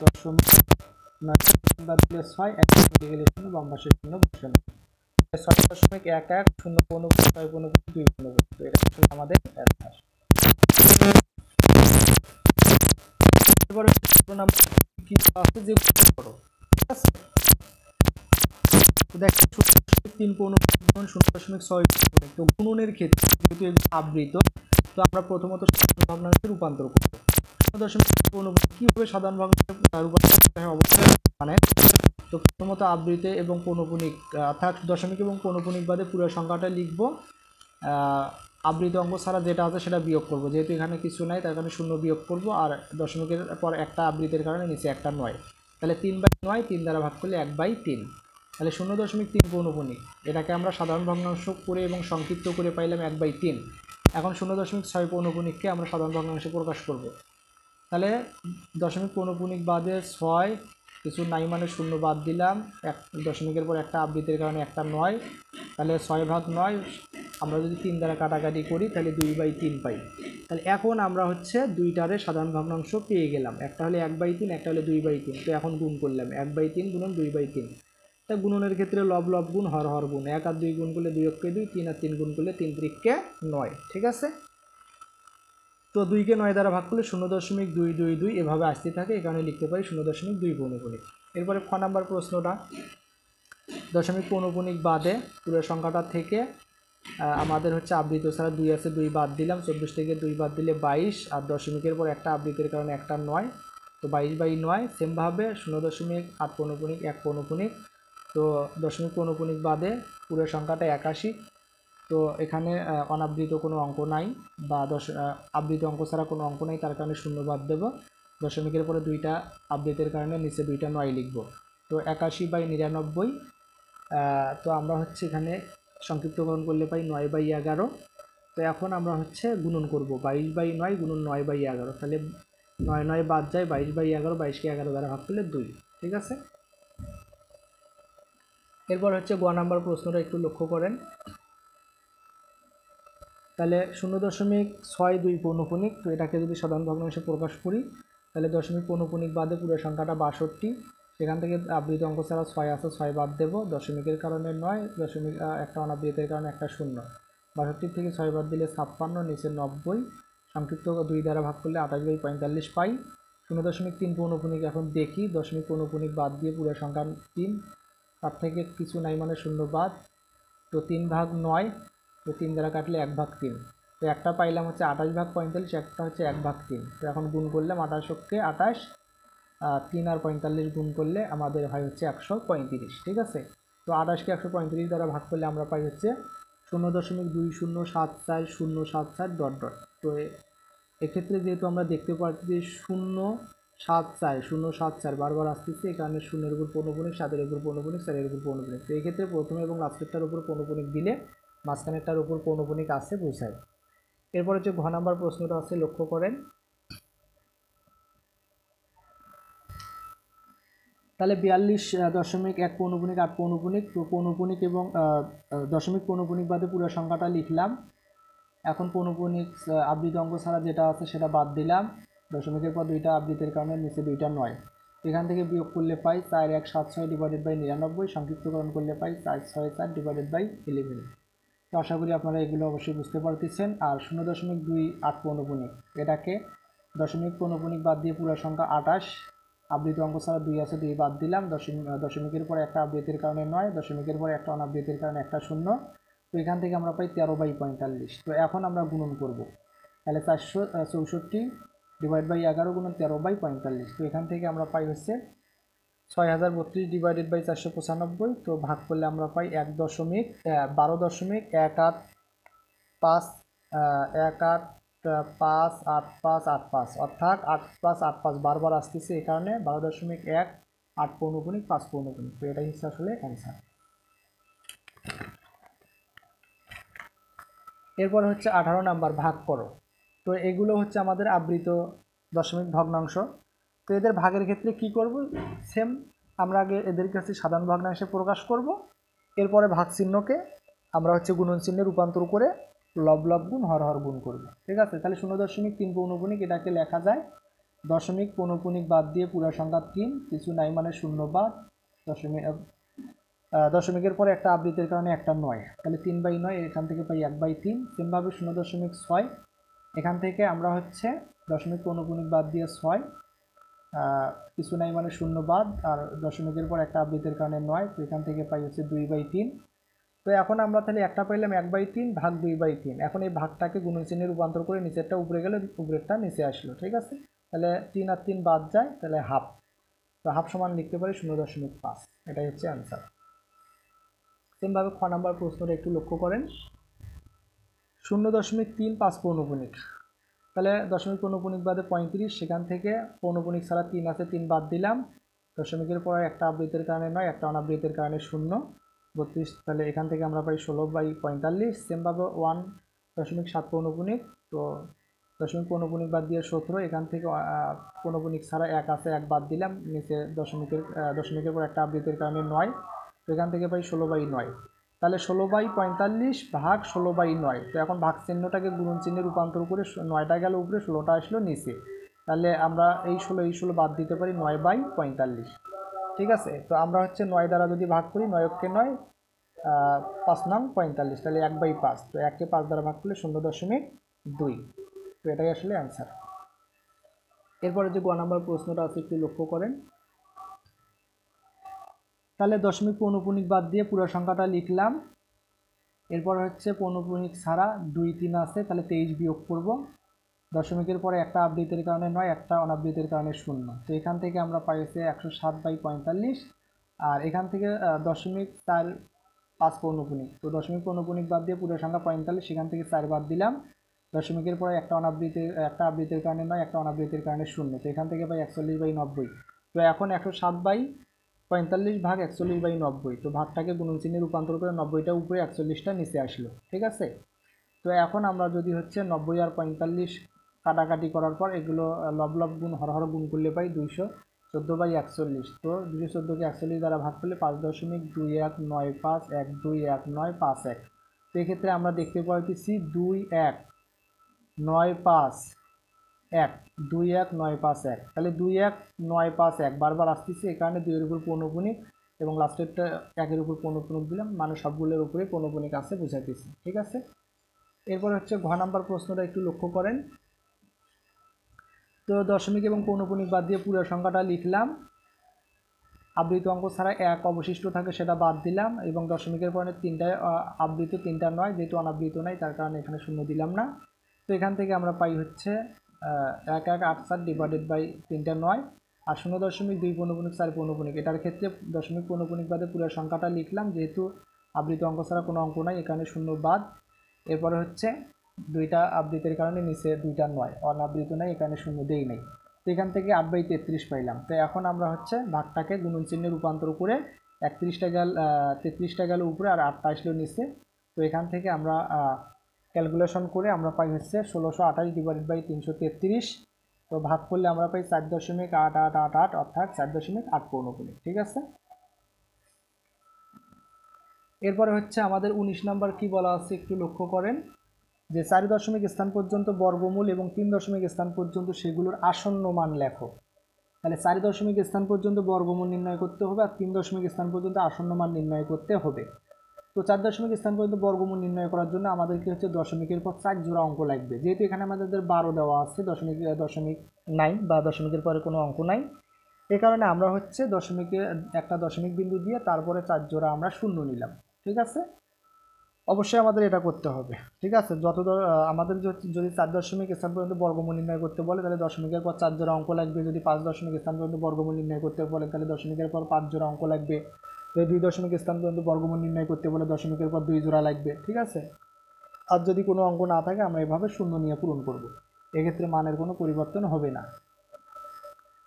10.9 বাদ দিলে 6, 1 মিলিয়ে গেলে 0, বাম পাশে 0 বসে না, 6.11 0 15 6 15 2 15, তো এটা হচ্ছে আমাদের অ্যান্সার। এবারে নাম্বার কি আছে যে করো, ঠিক আছে, তো দেখো 3 15 0.6, তো গুণনের ক্ষেত্রে যেহেতু এগুলো আবৃত, তো আমরা প্রথমত সাধারণ ভগ্নাংশে রূপান্তর করব। 0.15 কিভাবে সাধারণ ভগ্নাংশে রূপান্তর করতে হয় অবশ্যই মানে, তো প্রথমত আবৃতে এবং পৌনপুনিক, অর্থাৎ দশমিক এবং পৌনপুনিক বাদে পুরো সংখ্যাটা লিখব, আবৃত অঙ্ক ছাড়া যেটা আছে সেটা বিয়োগ করব, যেহেতু এখানে কিছু নাই তার কারণে 0 বিয়োগ করব, আর দশমিকের পর একটা আবৃতের কারণে নিচে একটা 9, তাহলে 3/9 3 দ্বারা ভাগ করলে 1/3, তাহলে 0.3 পৌনপুনিক, এটাকে আমরা সাধারণ ভগ্নাংশ করে এবং সংক্ষিপ্ত করে পাইলাম 1/3। এখন 0.6 পৌনপুনিককে আমরা সাধারণ ভগ্নাংশে প্রকাশ করব, তাহলে দশমিক পৌনপুনিক বাদে 6, কিছু নাই মানে 0 বাদ দিলাম, এক দশমিকের পর একটা আবৃত্তির কারণে একটা 9, তাহলে 6/9। আমরা যদি 3 দ্বারা কাটাকাটি করি তাহলে 2/3 পাই। তাহলে এখন আমরা হচ্ছে দুইটারে সাধারণ ভগ্নাংশ পেয়ে গেলাম, একটা হলে 1/3, একটা হলে 2/3। তো এখন গুণ করলাম 1/3 গুণন 2/3। তা গুণনের ক্ষেত্রে লব লব গুণ, হর হর গুণ, 1 আর 2 গুণ করলে 2 অক্ষে 2, 3 আর 3 গুণ করলে 3 ত্রিকে 9। ঠিক আছে, তো 2কে 9 দ্বারা ভাগ করলে 0.222 এভাবে আসতে থাকে, এই কারণে লিখতে পারি 0.2 পৌনপুনিক। এরপরে খ নাম্বার প্রশ্নটা, দশমিক পৌনপুনিক বাদে পুরো সংখ্যাটা থেকে আমাদের হচ্ছে আবৃত ছাড়া 2 আছে, 2 বাদ দিলাম, 24 থেকে 2 বাদ দিলে 22, আর দশমিকের পর একটা আবৃতের কারণে একটা 9, তো 22/9। সেমভাবে 0.8 পৌনপুনিক 1 পৌনপুনিক, তো দশমিক পৌনপুনিক বাদে পুরো সংখ্যাটা 81। তো এখানে অনাবৃত কোনো অঙ্ক নাই, বা আবৃত অঙ্ক ছাড়া কোনো অঙ্ক নাই, তার কারণে 0 বাদ দেব। দশমিকের পরে 2টা আবৃতের কারণে নিচে 2টা 9 লিখব। তো 81/99। তো আমরা হচ্ছে এখানে সংক্ষিপ্তকরণ করলে পাই 9/11। তো এখন আমরা হচ্ছে গুণন করব 22/9 গুণন 9/11, তাহলে 9 9 বাদ যায়, 22/11, 22কে 11 দ্বারা ভাগ করলে 2। ঠিক আছে, এরপর হচ্ছে গ নাম্বার প্রশ্নটা একটু লক্ষ্য করেন। তাহলে 0.62 পৌনপুনিক, তো এটাকে যদি সাধারণ ভগ্নাংশে প্রকাশ করি তাহলে দশমিক পৌনপুনিক বাদে পুরো সংখ্যাটা 62, সেখান থেকে আবৃত অঙ্ক ছাড়া 6 আছে, 6 বাদ দেব, দশমিকের কারণে 9, দশমিক একটা অনাবৃতের কারণে একটা 0, 62 থেকে 6 বাদ দিলে 56, নিচে 90, সংক্ষিপ্ত 2 দ্বারা ভাগ করলে 28/45 পাই। 0.3 পৌনপুনিক এখন দেখি, দশমিক পৌনপুনিক বাদ দিয়ে পুরো সংখ্যা 3, তার থেকে কিছু নাই মানে 0 বাদ, তো 3/9, তো 3 দ্বারা কাটলে 1/3। তো একটা পাইলাম হচ্ছে 28/45, একটা হচ্ছে 1/3। তো এখন গুণ করলাম 28কে 28, 3 আর 45 গুণ করলে আমাদের হয় হচ্ছে 135। ঠিক আছে, তো 28কে 135 দ্বারা ভাগ করলে আমরা পাই হচ্ছে 0.2074074 ডট ডট। তো এক্ষেত্রে যেহেতু আমরা দেখতে পাচ্ছি যে 074 বারবার আসতেছে, এই কারণে 0-এর উপর পৌনপুনিক, 7-এর উপর পৌনপুনিক, 4-এর উপর পৌনপুনিক। তো এই ক্ষেত্রে প্রথমে এবং লাস্টেরটার উপর পৌনপুনিক দিলে মাঝখানেরটার উপর পৌনপুনিক আছে বোঝায়। এরপরে যে ঘ নাম্বার প্রশ্নটা আছে লক্ষ্য করেন। তাহলে 42.1 পৌনপুনিক 8 পৌনপুনিক, তো পৌনপুনিক এবং দশমিক পৌনপুনিক বাদে পুরো সংখ্যাটা লিখলাম। এখন পৌনপুনিক আবৃত অঙ্ক ছাড়া যেটা আছে সেটা বাদ দিলাম, দশমিকের পর 2টা আবৃতের কারণে নিচে 2টা 9, এখান থেকে বিয়োগ করলে পাই 4,176/99, সংক্ষিপ্তকরণ করলে পাই 464/11। তো আশা করি আপনারা এগুলো অবশ্যই বুঝতে পারতেছেন। আর 0.28 পৌনপুনিক, এটাকে দশমিক পৌনপুনিক বাদ দিয়ে পুরো সংখ্যা 28, আবৃত অঙ্ক ছাড়া 2 আছে, 2 বাদ দিলাম, দশমিকের পরে একটা আবৃতের কারণে 9, দশমিকের পরে একটা অনাবৃতের কারণে একটা 0, তো এখান থেকে আমরা পাই 13/45। তো এখন আমরা গুণন করব, তাহলে 464/11 গুণন 13/45। তো এখান থেকে আমরা পাই হচ্ছে 6032/495। তো ভাগ করলে আমরা পাই 12.188585, অর্থাৎ 8+8+5 বারবার আসতেছে, এই কারণে 12.18 পৌনপুনিক 5 পৌনপুনিক। তো এটাই হচ্ছে আসলে অ্যান্সার। এরপর হচ্ছে 18 নাম্বার, ভাগ করো। তো এগুলো হচ্ছে আমাদের আবৃত দশমিক ভগ্নাংশ। তো এদের ভাগের ক্ষেত্রে কি করব, সেম আমরা আগে এদের কাছে সাধারণ ভগ্নাংশে প্রকাশ করব, এরপরে ভাগ চিহ্নকে আমরা হচ্ছে গুণন চিহ্নে রূপান্তর করে লব লব গুণ হর হর গুণ করব। ঠিক আছে, তাহলে 0.3 পৌনপুনিক, এটাকে লেখা যায় দশমিক পৌনপুনিক বাদ দিয়ে পুরো সংখ্যা 3, কিছু নাই মানে 0 বাদ, দশমিকের পরে একটা আবৃতের কারণে একটা 9, তাহলে 3/9, এখান থেকে পাই 1/3। সেমভাবে 0.6, এখান থেকে আমরা হচ্ছে দশমিক পৌনপুনিক বাদ দিয়ে 6, কিছু নাই মানে 0 বাদ, আর দশমিকের পর একটা আবৃতের কারণে 9, তো এখান থেকে পাই হচ্ছে 2/3। তো এখন আমরা তাহলে একটা পাইলাম 1/3 ভাগ 2/3, এখন এই ভাগটাকে গুণন চিহ্নে রূপান্তর করে নিচেরটা উপরে গেলে উপরেরটা নিচে আসলো। ঠিক আছে, তাহলে 3 আর 3 বাদ যায়, তাহলে হাফ, তো হাফ সমান লিখতে পারি 0.5, এটাই হচ্ছে অ্যান্সার। সেমভাবে খ নাম্বার প্রশ্নটা একটু লক্ষ্য করেন। 0.35 পৌনপুনিক, তাহলে দশমিক পৌনপুনিক বাদে 35, সেখান থেকে পৌনপুনিক ছাড়া 3 আছে, 3 বাদ দিলাম, দশমিকের পরে একটা আবৃতের কারণে 9, একটা অনাবৃতের কারণে 0, 32, তাহলে এখান থেকে আমরা পাই 16/45। সেমভাবে 1.7 পৌনপুনিক, তো দশমিক পৌনপুনিক বাদ দিয়ে 17, এখান থেকে পৌনপুনিক ছাড়া 1 আছে, 1 বাদ দিলাম, নিচে দশমিকের পর একটা আবৃত্তির কারণে 9, তো এখান থেকে পাই 16/9। তাহলে 16/45 ভাগ 16/9। তো এখন ভাগ চিহ্নটাকে গুণন চিহ্নে রূপান্তর করে 9টা গেল উপরে, 16টা আসলো নিচে। তাহলে আমরা এই 16 বাদ দিতে পারি 9/45। ঠিক আছে, তো আমরা হচ্ছে 9 দ্বারা যদি ভাগ করি, 9 × 9 5 নং 45, তাহলে 1/5। তো 1কে 5 দ্বারা ভাগ করলে 0.2। তো এটাই আসলে অ্যান্সার। এরপরে যে গ নাম্বার প্রশ্নটা আছে একটু লক্ষ্য করেন। তাহলে দশমিক পৌনপুনিক বাদ দিয়ে পুরো সংখ্যাটা লিখলাম। এরপর হচ্ছে পৌনপুনিক ছাড়া 2, 3 আছে, তাহলে 23 বিয়োগ করব। দশমিকের পরে একটা আবৃত্তির কারণে 9, একটা অনাবৃত্তির কারণে 0। তো এখান থেকে আমরা পাইছি 107/45। আর এখান থেকে 0.45 পৌনপুনিক। তো দশমিক পৌনপুনিক বাদ দিয়ে পুরো সংখ্যা 45, সেখান থেকে 4 বাদ দিলাম। দশমিকের পরে একটা আবৃত্তির কারণে 9, একটা অনাবৃত্তির কারণে 0। তো এখান থেকে পাই 41/90। তো এখন 107/45 ভাগ 41/90। তো ভাগটাকে গুণন চিহ্নে রূপান্তর করে 90টা উপরে, 41টা নিচে আসলো। ঠিক আছে, তো এখন আমরা যদি হচ্ছে 90 আর 45 কাটাকাটি করার পর এগুলো লব গুণ হর গুণ করলে পাই 214/41। তো 214কে 41 দ্বারা ভাগ করলে 5.2195 121951। তো এক্ষেত্রে আমরা দেখতে পাচ্ছি 21951, 21951। তাহলে 21951 বারবার আসতেছে, এই কারণে 2 এর উপর পৌনপুনিক এবং লাস্টেরটা 1 এর উপর পৌনপুনিক দিলাম, মানে সবগুলোর উপরে পৌনপুনিক আছে বুঝাইতেছি। ঠিক আছে, এরপর হচ্ছে ঘ নাম্বার প্রশ্নটা একটু লক্ষ্য করেন। তো দশমিক এবং পৌনপুনিক বাদ দিয়ে পুরো সংখ্যাটা লিখলাম। আবৃত অঙ্ক ছাড়া 1 অবশিষ্ট থাকে, সেটা বাদ দিলাম, এবং দশমিকের পরে 3টায় আবৃত, 3টা নয়, যেহেতু অনাবৃত নাই তার কারণে এখানে 0 দিলাম না। তো এখান থেকে আমরা পাই হচ্ছে 1184 ডিভাইডেড বাই 3টা 9 আর 0.2 পৌনপুনিক 4 পৌনপুনিক। এটার ক্ষেত্রে দশমিক পৌনপুনিক বাদে পুরো সংখ্যাটা লিখলাম, যেহেতু আবৃত অঙ্ক ছাড়া কোনো অঙ্ক নাই, এখানে 0 বাদ। এরপরে হচ্ছে 2টা আবৃতের কারণে নিচে 2টা 9, অনাবৃত নাই, এখানে 0 দেই নেই। তো এখান থেকে 8/33 পাইলাম। তো এখন আমরা হচ্ছে ভাগটাকে গুণন চিহ্নে রূপান্তর করে 33টা গেল উপরে আর 8টা আসলো নিচে। তো এখান থেকে আমরা ক্যালকুলেশন করে আমরা পাই হচ্ছে 1628 ডিভাইডেড বাই 333। তো ভাগ করলে আমরা পাই 4.8888, অর্থাৎ 4.8 পৌনপুনিক। ঠিক আছে, এরপরে হচ্ছে আমাদের 19 নাম্বার কি বলা আছে একটু লক্ষ্য করেন, যে 4 দশমিক স্থান পর্যন্ত বর্গমূল এবং 3 দশমিক স্থান পর্যন্ত সেগুলোর আসন্ন মান লেখো। তাহলে 4 দশমিক স্থান পর্যন্ত বর্গমূল নির্ণয় করতে হবে, আর 3 দশমিক স্থান পর্যন্ত আসন্ন মান নির্ণয় করতে হবে। তো 4 দশমিক স্থান পর্যন্ত বর্গমূল নির্ণয় করার জন্য আমাদেরকে হচ্ছে দশমিকের পর 4 জোড়া অঙ্ক লাগবে। যেহেতু এখানে আমাদের 12 দেওয়া আছে, দশমিক নাই বা দশমিকের পরে কোনো অঙ্ক নাই, এই কারণে আমরা হচ্ছে একটা দশমিক বিন্দু দিয়ে তারপরে 4 জোড়া আমরা শূন্য নিলাম। ঠিক আছে, অবশ্যই আমাদের এটা করতে হবে। ঠিক আছে, আমাদের যদি 4 দশমিক স্থান পর্যন্ত বর্গমূল নির্ণয় করতে বলে, তাহলে দশমিকের পর 4 জোড়া অঙ্ক লাগবে। যদি 5 দশমিক স্থান পর্যন্ত বর্গমূল নির্ণয় করতে বলে, তাহলে দশমিকের পর 5 জোড়া অঙ্ক লাগবে। যদি 2 দশমিক স্থান পর্যন্ত বর্গমূল নির্ণয় করতে বলে, দশমিকের পর 2 জোড়া লাগবে। ঠিক আছে, আর যদি কোনো অঙ্ক না থাকে আমরা এভাবে শূন্য নিয়ে পূরণ করব, এক্ষেত্রে মানের কোনো পরিবর্তন হবে না।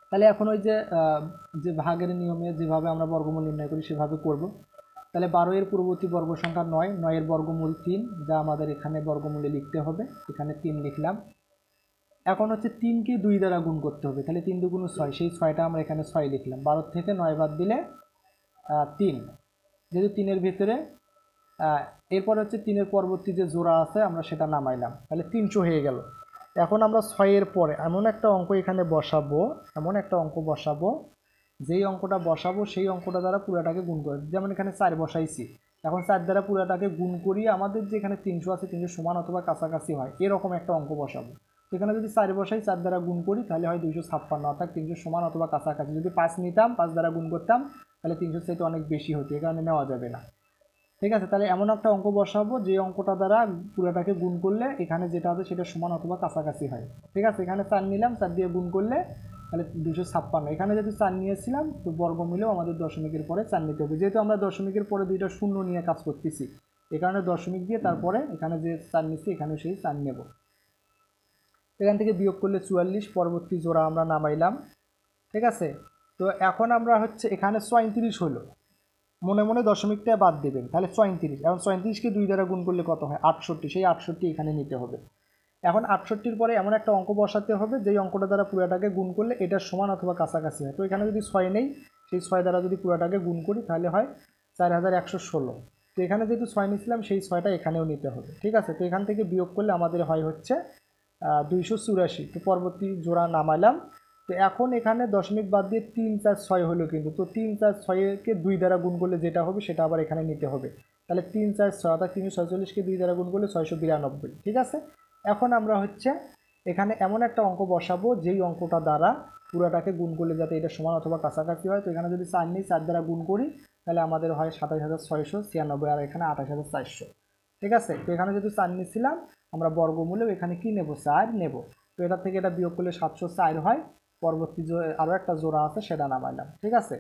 তাহলে এখন ওই যে ভাগের নিয়মে যেভাবে আমরা বর্গমূল নির্ণয় করি সেভাবে করব। তাহলে 12 এর পূর্ববর্তী বর্গ সংখ্যা 9, 9 এর বর্গমূল 3, যা আমাদের এখানে বর্গমূলে লিখতে হবে। এখানে 3 লিখলাম। এখন হচ্ছে 3কে 2 দ্বারা গুণ করতে হবে, তাহলে 3 2 গুণ 6, সেই 6টা আমরা এখানে 6 লিখলাম। 12 থেকে 9 বাদ দিলে 3, যেহেতু 3-এর ভিতরে এরপর হচ্ছে 3-এর পরবর্তী যে জোড়া আছে আমরা সেটা নামাইলাম, তাহলে 300 হয়ে গেল। এখন আমরা 6-এর পরে এমন একটা অঙ্ক এখানে বসাবো, যেই অঙ্কটা বসাবো সেই অঙ্কটা দ্বারা পুরাটাকে গুণ করে, যেমন এখানে 4 বসাইছি, এখন 4 দ্বারা পুরাটাকে গুণ করি, আমাদের যে এখানে 300 আছে 300 সমান অথবা কাছাকাছি হয় এরকম একটা অঙ্ক বসাবো। সেখানে যদি 4 বসাই, 4 দ্বারা গুণ করি, তাহলে হয় 256, অর্থাৎ 300 সমান অথবা কাছাকাছি। যদি 5 নিতাম, 5 দ্বারা গুণ করতাম, তাহলে 300 চাইতে অনেক বেশি হতো, এই কারণে নেওয়া যাবে না। ঠিক আছে, তাহলে এমন একটা অঙ্ক বসাবো যে অঙ্কটা দ্বারা পুরোটাকে গুণ করলে এখানে যেটা হবে সেটা সমান অথবা কাছাকাছি হয়। ঠিক আছে, এখানে 4 নিলাম, 4 দিয়ে গুণ করলে তাহলে 256। এখানে যেহেতু 4 নিয়েছিলাম, তো বর্গমূলেও আমাদের দশমিকের পরে 4 নিতে হবে। যেহেতু আমরা দশমিকের পরে 2টা শূন্য নিয়ে কাজ করতেছি, এই কারণে দশমিক দিয়ে তারপরে এখানে যে 4 নিচ্ছি এখানে সেই 4 নেব। এখান থেকে বিয়োগ করলে 44, পরবর্তী জোড়া আমরা নামাইলাম। ঠিক আছে, তো এখন আমরা হচ্ছে এখানে 34 হলো, মনে মনে দশমিকটা বাদ দেবেন, তাহলে 34। এখন 34কে 2 দ্বারা গুণ করলে কত হয়? 68, সেই 68 এখানে নিতে হবে। এখন 68-র পরে এমন একটা অঙ্ক বসাতে হবে যেই অঙ্কটা দ্বারা পুরোটাকে গুণ করলে এটার সমান অথবা কাছাকাছি হয়। তো এখানে যদি 6 নেই, সেই 6 দ্বারা যদি পুরোটাকে গুণ করি তাহলে হয় 4116। তো এখানে যেহেতু 6 নিয়েছিলাম সেই 6টা এখানেও নিতে হবে, ঠিক আছে। তো এখান থেকে বিয়োগ করলে আমাদের হয় হচ্ছে 284। তো পরবর্তী জোড়া নামাইলাম। তো এখন এখানে দশমিক বাদ দিয়ে 3 4 6 হলো কিন্তু। তো 3 4 6কে 2 দ্বারা গুণ করলে যেটা হবে সেটা আবার এখানে নিতে হবে। তাহলে 3 4 6 অর্থাৎ 346কে 2 দ্বারা গুণ করলে 692, ঠিক আছে। এখন আমরা হচ্ছে এখানে এমন একটা অঙ্ক বসাবো যেই অঙ্কটা দ্বারা পুরোটাকে গুণ করলে যাতে এটা সমান অথবা কাছাকাছি হয়। তো এখানে যদি 4 নিই, 4 দ্বারা গুণ করি তাহলে আমাদের হয় 27696, আর এখানে 28400, ঠিক আছে। তো এখানে যদি 4 নিয়েছিলাম আমরা বর্গমূলেও এখানে কি নেব, 4 নেব। তো এটা থেকে এটা বিয়োগ করলে 704 হয়। পরবর্তী আরও একটা জোড়া আছে সেটা নামাইলাম, ঠিক আছে।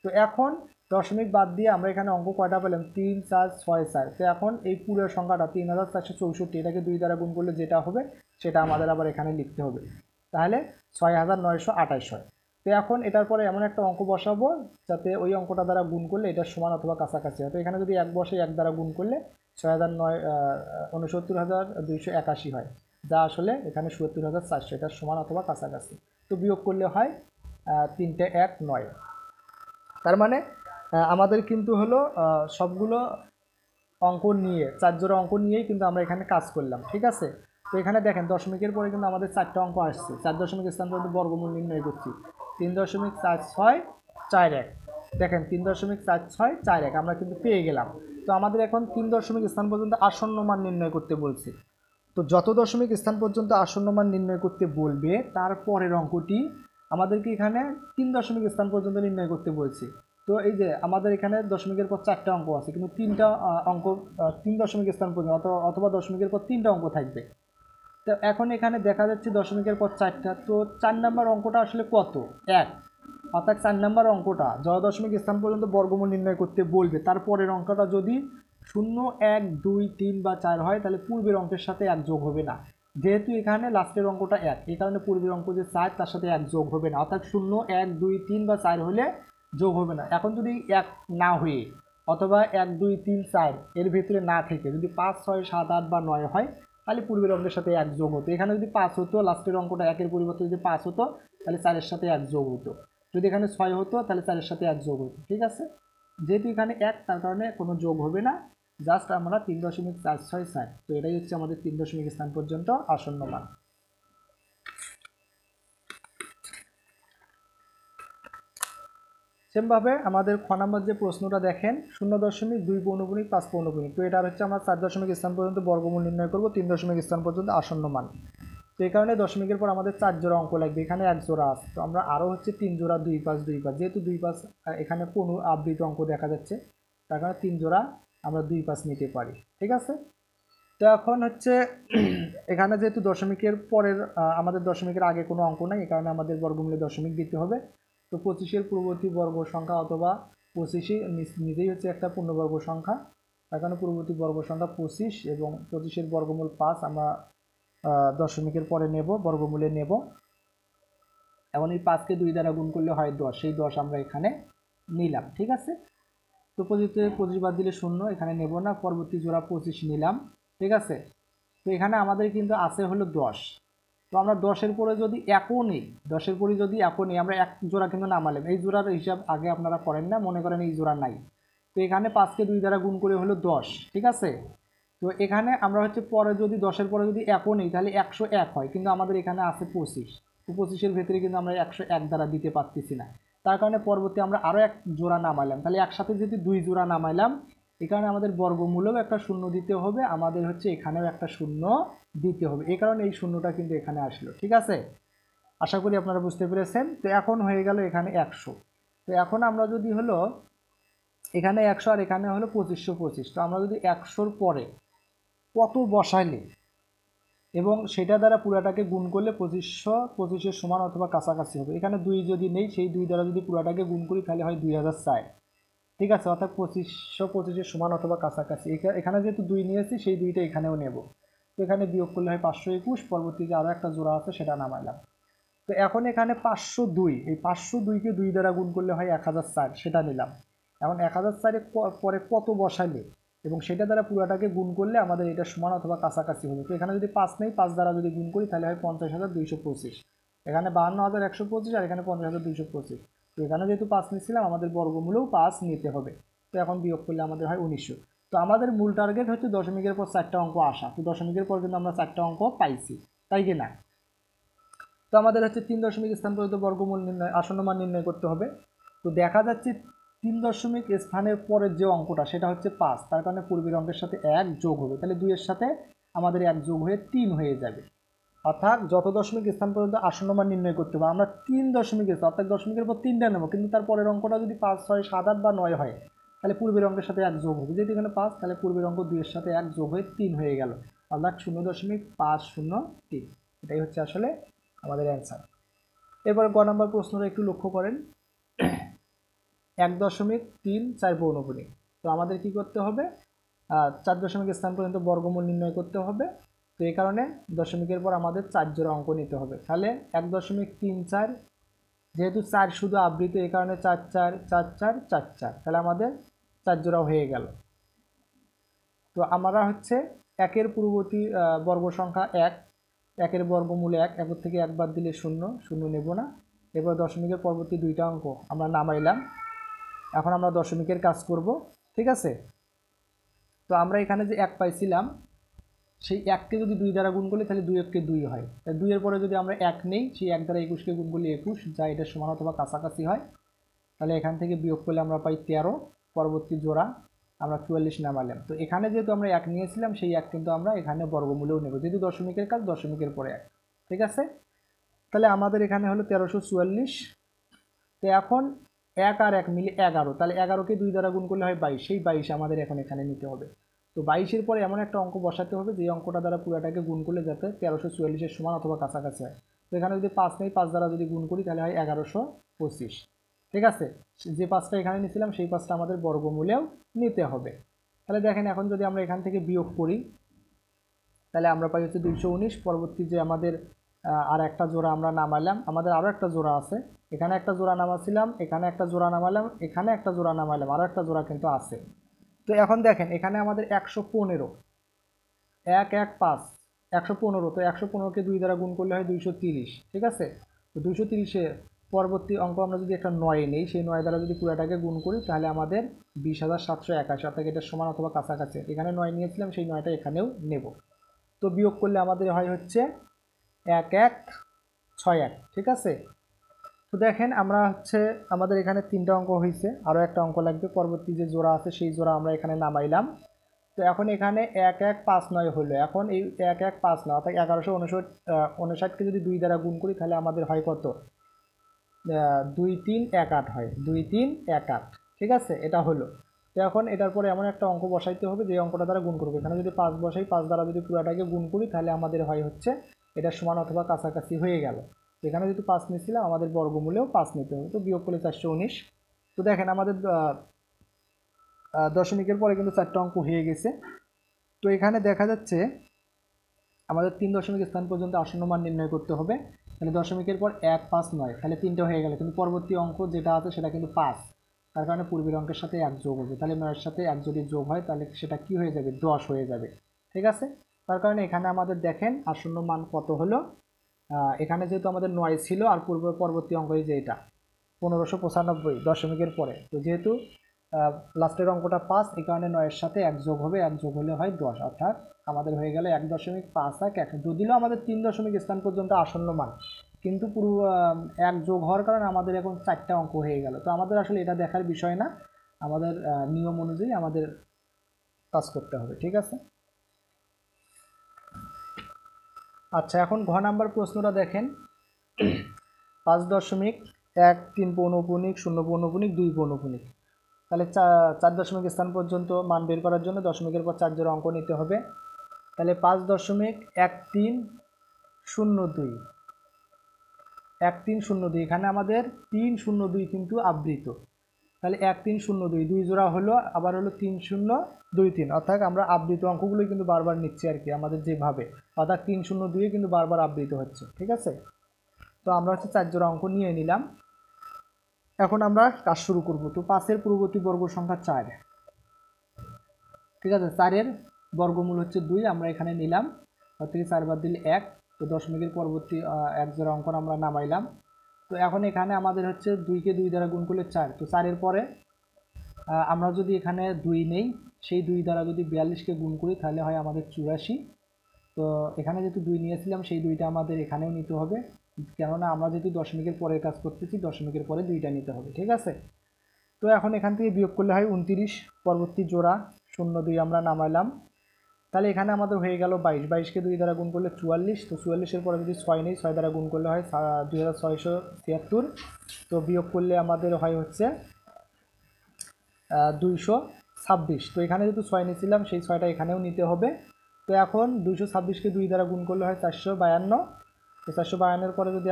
তো এখন দশমিক বাদ দিয়ে আমরা এখানে অঙ্ক কয়টা পেলাম, 3 4 6 4। তো এখন এই পুরো সংখ্যাটা 3464, এটাকে 2 দ্বারা গুণ করলে যেটা হবে সেটা আমাদের আবার এখানে লিখতে হবে। তাহলে 6928 হয়। তো এখন এটার পরে এমন একটা অঙ্ক বসাবো যাতে ওই অঙ্কটা দ্বারা গুণ করলে এটা সমান অথবা কাছাকাছি হয়। তো এখানে যদি 1 বসে 1 দ্বারা গুণ করলে 69281 হয়, যা আসলে এখানে 77400, এটা সমান অথবা কাছাকাছি। তো বিয়োগ করলে হয় 3টে 1 9। তার মানে আমাদের কিন্তু হলো সবগুলো অঙ্ক নিয়ে 4 জোড়া অঙ্ক নিয়েই কিন্তু আমরা এখানে কাজ করলাম, ঠিক আছে। তো এখানে দেখেন দশমিকের পরে কিন্তু আমাদের 4টা অঙ্ক আসছে। 4 দশমিক স্থান পর্যন্ত বর্গমূল নির্ণয় করছি। 3.4641, দেখেন 3.4641 আমরা কিন্তু পেয়ে গেলাম। তো আমাদের এখন 3 দশমিক স্থান পর্যন্ত আসন্ন মান নির্ণয় করতে বলছে। তো যত দশমিক স্থান পর্যন্ত আসন্ন মান নির্ণয় করতে বলবে তারপরের অঙ্কটি আমাদেরকে এখানে 3 দশমিক স্থান পর্যন্ত নির্ণয় করতে বলছে। তো এই যে আমাদের এখানে দশমিকের পর 4টা অঙ্ক আছে, কিন্তু 3টা অঙ্ক 3 দশমিক স্থান পর্যন্ত অথবা দশমিকের পর 3টা অঙ্ক থাকবে। তো এখন এখানে দেখা যাচ্ছে দশমিকের পর 4টা। তো 4 নাম্বার অঙ্কটা আসলে কত, 1, অর্থাৎ 4 নাম্বার অঙ্কটা যত দশমিক স্থান পর্যন্ত বর্গমূল নির্ণয় করতে বলবে তারপরের অঙ্কটা যদি 0 1 2 3 বা 4 হয় তাহলে পূর্বের অঙ্কের সাথে 1 যোগ হবে না। যেহেতু এখানে লাস্টের অঙ্কটা 1, এই কারণে পূর্বের অঙ্ক যে 4 তার সাথে 1 যোগ হবে না, অর্থাৎ 0 1 2 3 বা 4 হলে যোগ হবে না। এখন যদি 1 না হয়ে অথবা 1 2 3 4 এর ভিতরে না থেকে যদি 5 6 7 8 বা 9 হয় তাহলে পূর্বের অঙ্কের সাথে 1 যোগ হতো। এখানে যদি 5 হতো, লাস্টের অঙ্কটা 1 এর পরিবর্তে যদি 5 হতো তাহলে 4 এর সাথে 1 যোগ হতো। যদি এখানে 6 হতো তাহলে 4 এর সাথে 1 যোগ হতো, ঠিক আছে। যেহেতু এখানে 1 তার কারণে কোনো যোগ হবে না, জাস্ট আমরা 3.464। তো এটাই হচ্ছে আমাদের 3 দশমিক স্থান পর্যন্ত আসন্ন মান। সেমভাবে আমাদের খ নাম্বার যে প্রশ্নটা দেখেন 0.2 পৌনপুণিক 5 পৌনপুণিক। তো এটা হচ্ছে আমরা 4 দশমিক স্থান পর্যন্ত বর্গমূল নির্ণয় করব 3 দশমিক স্থান পর্যন্ত আসন্ন মান। তো এই কারণে দশমিকের পর আমাদের 4 জোড়া অঙ্ক লাগবে, এখানে 1 জোড়া আছে। তো আমরা আরও হচ্ছে 3 জোড়া 2 5 2 5, যেহেতু 2 5 এখানে কোনো আবৃত অঙ্ক দেখা যাচ্ছে তার কারণে 3 জোড়া আমরা 2 5 নিতে পারি, ঠিক আছে। তো এখন হচ্ছে এখানে যেহেতু দশমিকের পরের আমাদের দশমিকের আগে কোনো অঙ্ক নাই, এই কারণে আমাদের বর্গমূলে দশমিক দিতে হবে। তো 25-এর পূর্ববর্তী বর্গ সংখ্যা অথবা 25 নিজেই হচ্ছে একটা পূর্ণবর্গ সংখ্যা, তার কারণে পূর্ববর্তী বর্গ সংখ্যা 25 এবং 25-এর বর্গমূল 5 আমরা দশমিকের পরে নেব, বর্গমূলে নেব। এখন এই 5কে 2 দ্বারা গুণ করলে হয় 10, সেই 10 আমরা এখানে নিলাম, ঠিক আছে। তো 25 বাদ দিলে 0, এখানে নেব না। পরবর্তী জোড়া 25 নিলাম, ঠিক আছে। তো এখানে আমাদের কিন্তু আছে হলো 10। তো আমরা 10-এর পরে যদি একও নেই, 10-এর পরে যদি একও নেই, আমরা এক জোড়া কিন্তু নামালাম। এই জোড়ার হিসাব আগে আপনারা করেন না, মনে করেন এই জোড়া নাই। তো এখানে 5কে 2 দ্বারা গুণ করে হলো 10, ঠিক আছে। তো এখানে আমরা হচ্ছে পরে যদি 10-এর পরে যদি একও নেই তাহলে 101 হয়, কিন্তু আমাদের এখানে আছে 25। তো 25-এর ভেতরে কিন্তু আমরা 101 দ্বারা দিতে পারতেছি না, তার কারণে পরবর্তী আমরা আরও এক জোড়া নামাইলাম। তাহলে একসাথে যদি 2 জোড়া নামাইলাম, এই কারণে আমাদের বর্গমূলেও একটা শূন্য দিতে হবে, আমাদের হচ্ছে এখানেও একটা শূন্য দিতে হবে। এই কারণে এই শূন্যটা কিন্তু এখানে আসলো, ঠিক আছে। আশা করি আপনারা বুঝতে পেরেছেন। তো এখন হয়ে গেল এখানে 100। তো এখন আমরা যদি হলো এখানে 100 আর এখানে হলো 2525, তো আমরা যদি 100-র পরে কত বসাইলে এবং সেটা দ্বারা পুরাটাকে গুণ করলে 2525-এর সমান অথবা কাছাকাছি হবে। এখানে 2 যদি নেই, সেই 2 দ্বারা যদি পুরাটাকে গুণ করি তাহলে হয় 2004, ঠিক আছে। অর্থাৎ 2525-এর সমান অথবা কাছাকাছি। এখানে যেহেতু 2 নিয়েছি সেই 2টা এখানেও নেব। তো এখানে বিয়োগ করলে হয় 521, পরবর্তীতে আরও একটা জোড়া আছে সেটা নামাইলাম। তো এখন এখানে 502, এই 502-কে 2 দ্বারা গুণ করলে হয় 1004, সেটা নিলাম। এখন 1004-এর পরে কত বসাইলে এবং সেটা দ্বারা পুরাটাকে গুণ করলে আমাদের এটা সমান অথবা কাছাকাছি হবে। তো এখানে যদি 5 নেই, 5 দ্বারা যদি গুণ করি তাহলে হয় 50,225। এখানে 52,125 আর এখানে 50,225। তো এখানে যেহেতু 5 নিচ্ছিলাম, আমাদের বর্গমূলেও 5 নিতে হবে। তো এখন বিয়োগ করলে আমাদের হয় 1900। তো আমাদের মূল টার্গেট হচ্ছে দশমিকের পর 4টা অঙ্ক আসা। তো দশমিকের পর কিন্তু আমরা 4টা অঙ্ক পাইছি, তাই কি না? তো আমাদের হচ্ছে 3 দশমিক স্থান পর্যন্ত বর্গমূল নির্ণয়, আসন্ন মান নির্ণয় করতে হবে। তো দেখা যাচ্ছে 3 দশমিক স্থানের পরের যে অঙ্কটা সেটা হচ্ছে 5, তার কারণে পূর্বের অঙ্কের সাথে 1 যোগ হবে, তাহলে 2 এর সাথে আমাদের 1 যোগ হয়ে 3 হয়ে যাবে। অর্থাৎ যত দশমিক স্থান পর্যন্ত আসন্ন মান নির্ণয় করতে হবে, আমরা 3 দশমিক স্থান অর্থাৎ দশমিকের পর 3টা নেব, কিন্তু তার পরের অঙ্কটা যদি 5, 6, 7, 8 বা 9 হয় তাহলে পূর্বের অঙ্কের সাথে 1 যোগ হবে। যেহেতু এখানে 5, তাহলে পূর্বের অঙ্ক 2 এর সাথে 1 যোগ হয়ে 3 হয়ে গেল, অর্থাৎ 0.503। এটাই হচ্ছে আসলে আমাদের অ্যান্সার। এবার গ নম্বর প্রশ্নটা একটু লক্ষ্য করেন। 1.34 পৌনপুণিক। তো আমাদের কি করতে হবে? 4 দশমিক স্থান পর্যন্ত বর্গমূল নির্ণয় করতে হবে। তো এই কারণে দশমিকের পর আমাদের 4 জোড়া অঙ্ক নিতে হবে। তাহলে 1.34, যেহেতু 4 শুধু আবৃত, এই কারণে 4 4 4 4 4 4, তাহলে আমাদের 4 জোড়া হয়ে গেল। তো আমরা হচ্ছে 1-এর পূর্ববর্তী বর্গ সংখ্যা 1, 1-এর বর্গমূল 1, 1 থেকে 1 বাদ দিলে 0, 0 নেব না। এবার দশমিকের পরবর্তী 2টা অঙ্ক আমরা নামাইলাম। এখন আমরা দশমিকের কাজ করব, ঠিক আছে? তো আমরা এখানে যে 1 পাইছিলাম, সেই 1কে যদি 2 দ্বারা গুণ করি তাহলে 2 1 কে 2 হয়। তাই 2 এর পরে যদি আমরা 1 নেই, সেই 1 দ্বারা 21কে গুণ করলে 21, যা এটা সমান অথবা কাছাকাছি হয়। তাহলে এখান থেকে বিয়োগ করলে আমরা পাই 13, পরবর্তী জোড়া আমরা 44 নামালাম। তো এখানে যেহেতু আমরা 1 নিয়েছিলাম, সেই 1 কিন্তু আমরা এখানে বর্গমূলেও নেব, যেহেতু দশমিকের কাজ দশমিকের পরে 1, ঠিক আছে? তাহলে আমাদের এখানে হলো 1344। তো এখন 1 আর 1 মিলে 11, তাহলে 11কে 2 দ্বারা গুণ করলে হয় 22, সেই 22 আমাদের এখন এখানে নিতে হবে। তো 22-এর পরে এমন একটা অঙ্ক বসাতে হবে যে অঙ্কটা দ্বারা পুরাটাকে গুণ করলে যাতে 1344-এর সমান অথবা কাছাকাছি হয়। তো এখানে যদি 5 নেই, 5 দ্বারা যদি গুণ করি তাহলে হয় 1125, ঠিক আছে? যে 5টা এখানে নিয়েছিলাম সেই 5টা আমাদের বর্গমূলেও নিতে হবে। তাহলে দেখেন, এখন যদি আমরা এখান থেকে বিয়োগ করি তাহলে আমরা পাই হচ্ছে 219। পরবর্তী যে আমাদের আর একটা জোড়া আমরা নামালাম, আমাদের আরও একটা জোড়া আছে, এখানে একটা জোড়া নামাছিলাম, এখানে একটা জোড়া নামালাম, এখানে একটা জোড়া নামালাম, আরও একটা জোড়া কিন্তু আছে। তো এখন দেখেন এখানে আমাদের 115, 1 1 5, 115। তো 115কে 2 দ্বারা গুণ করলে হয় 230, ঠিক আছে? তো 230-এ পরবর্তী অঙ্ক আমরা যদি একটা 9 নেই, সেই 9 দ্বারা যদি পুরাটাকে গুণ করি তাহলে আমাদের 20,781, অর্থাৎ এটার সমান অথবা কাছাকাছি। এখানে 9 নিয়েছিলাম, সেই 9টা এখানেও নেব। তো বিয়োগ করলে আমাদের হয় হচ্ছে 1161, ঠিক আছে? তো দেখেন আমরা হচ্ছে আমাদের এখানে 3টা অঙ্ক হয়েছে, আরও একটা অঙ্ক লাগবে। পরবর্তী যে জোড়া আছে সেই জোড়া আমরা এখানে নামাইলাম। তো এখন এখানে 1159 হলো। এখন এই 1159 অর্থাৎ 1159কে যদি 2 দ্বারা গুণ করি তাহলে আমাদের হয় কত? 2318 হয়, 2318, ঠিক আছে? এটা হলো। তো এখন এটার পরে এমন একটা অঙ্ক বসাইতে হবে যে অঙ্কটা দ্বারা গুণ করবে। এখানে যদি 5 বসাই, 5 দ্বারা যদি পুরাটাকে গুণ করি তাহলে আমাদের হয় হচ্ছে এটা সমান অথবা কাছাকাছি হয়ে গেল। এখানে যেহেতু 5 নিয়েছিলাম, আমাদের বর্গমূলেও 5 নিতে হবে। তো বিয়োগ করলে 419। তো দেখেন আমাদের দশমিকের পরে কিন্তু 4টা অঙ্ক হয়ে গেছে। তো এখানে দেখা যাচ্ছে আমাদের 3 দশমিক স্থান পর্যন্ত আসন্ন মান নির্ণয় করতে হবে। তাহলে দশমিকের পর 1 5 9, তাহলে 3টা হয়ে গেল, কিন্তু পরবর্তী অঙ্ক যেটা আছে সেটা কিন্তু 5, তার কারণে পূর্বের অঙ্কের সাথে 1 যোগ হবে। তাহলে 9-এর সাথে 1 যদি যোগ হয় তাহলে সেটা কি হয়ে যাবে? 10 হয়ে যাবে, ঠিক আছে? তার কারণে এখানে আমাদের দেখেন আসন্ন মান কত হলো। এখানে যেহেতু আমাদের 9 ছিল আর পরবর্তী অঙ্ক যে এটা 1595 দশমিকের পরে, তো যেহেতু লাস্টের অঙ্কটা 5, এই কারণে 9-এর সাথে 1 যোগ হবে, 1 যোগ হলে হয় 10, অর্থাৎ আমাদের হয়ে গেল 1.51। যদিও আমাদের 3 দশমিক স্থান পর্যন্ত আসন্ন মান, কিন্তু পুরো 1 যোগ হওয়ার কারণে আমাদের এখন 4টা অঙ্ক হয়ে গেল। তো আমাদের আসলে এটা দেখার বিষয় না, আমাদের নিয়ম অনুযায়ী আমাদের কাজ করতে হবে, ঠিক আছে? আচ্ছা, এখন ঘ নাম্বার প্রশ্নটা দেখেন। 5.13 পৌনপুণিক, 0 পৌনপুণিক, 2 পৌনপুণিক। তাহলে 4 দশমিক স্থান পর্যন্ত মান বের করার জন্য দশমিকের পর 4 জোড়া অঙ্ক নিতে হবে। তাহলে 5.1302, 1302, এখানে আমাদের 302 কিন্তু আবৃত। তাহলে 1302, 2 জোড়া হলো, আবার হলো 3023, অর্থাৎ আমরা আবৃত অঙ্কগুলোই কিন্তু বারবার নিচ্ছি আর কি, আমাদের যেভাবে, অর্থাৎ 302 কিন্তু বারবার আবৃত হচ্ছে, ঠিক আছে? তো আমরা হচ্ছে 4 জোড়া অঙ্ক নিয়ে নিলাম। এখন আমরা কাজ শুরু করব। তো 5-এর পূর্ববর্তী বর্গ সংখ্যা 4, ঠিক আছে, 4-এর বর্গমূল হচ্ছে 2, আমরা এখানে নিলাম, তার থেকে 4 বাদ দিলে 1, তো দশমিকের পরবর্তী এক জোড়া অঙ্ক আমরা নামাইলাম। তো এখন এখানে আমাদের হচ্ছে 2কে 2 দ্বারা গুণ করলে 4, তো 4-এর পরে আমরা যদি এখানে 2 নেই, সেই 2 দ্বারা যদি 42কে গুণ করি তাহলে হয় আমাদের 84। তো এখানে যেহেতু 2 নিয়েছিলাম সেই 2টা আমাদের এখানেও নিতে হবে, কেননা আমরা যেহেতু দশমিকের পরের কাজ করতেছি, দশমিকের পরে 2টা নিতে হবে। ঠিক আছে, তো এখন এখান থেকে বিয়োগ করলে হয় 29, পরবর্তী জোড়া 0 2 আমরা নামাইলাম, তাহলে এখানে আমাদের হয়ে গেল 22, 22কে 2 দ্বারা গুণ করলে 44, তো 44-এর পরে যদি 6 নেই, 6 দ্বারা গুণ করলে হয় 2676, তো বিয়োগ করলে আমাদের হয় হচ্ছে 226। তো এখানে যেহেতু 6 নিয়েছিলাম সেই 6টা এখানেও নিতে হবে। তো এখন 226কে 2 দ্বারা গুণ করলে হয় 452, তো 452-এর পরে যদি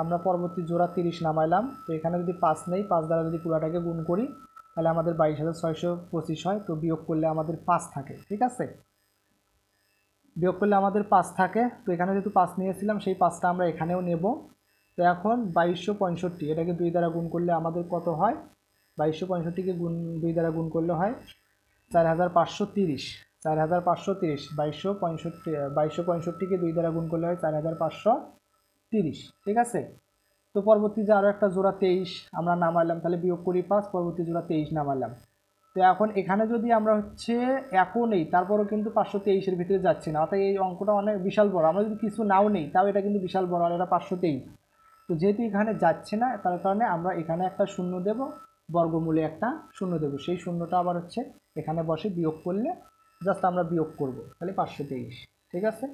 আমরা পরবর্তী জোড়া 30 নামাইলাম, তো এখানে যদি 5 নেই, 5 দ্বারা যদি পুরাটাকে গুণ করি তাহলে আমাদের 22625 হয়, তো বিয়োগ করলে আমাদের 5 থাকে। ঠিক আছে, বিয়োগ করলে আমাদের 5 থাকে, তো এখানে যেহেতু 5 নিয়েছিলাম সেই 5টা আমরা এখানেও নেব। তো এখন 2265, এটাকে 2 দ্বারা গুণ করলে আমাদের কত হয়, 2265কে 2 দ্বারা গুণ করলে হয় 4530, 4530, 2265কে 2 দ্বারা গুণ করলে হয় 4530। ঠিক আছে, তো পরবর্তী যে আরও একটা জোড়া 23 আমরা নামাইলাম, তাহলে বিয়োগ করি 5, পরবর্তী জোড়া 23 নামাইলাম। তো এখন এখানে যদি আমরা হচ্ছে একও নেই, তারপরও কিন্তু 523-এর ভিতরে যাচ্ছে না, অর্থাৎ এই অঙ্কটা অনেক বিশাল বড়, আমরা যদি কিছু নাও নেই তাও এটা কিন্তু বিশাল বড়, আর এটা 523। তো যেহেতু এখানে যাচ্ছে না, তার কারণে আমরা এখানে একটা শূন্য দেব, বর্গমূলে একটা শূন্য দেব, সেই শূন্যটা আবার হচ্ছে এখানে বসে বিয়োগ করলে জাস্ট আমরা বিয়োগ করব, তাহলে 523। ঠিক আছে।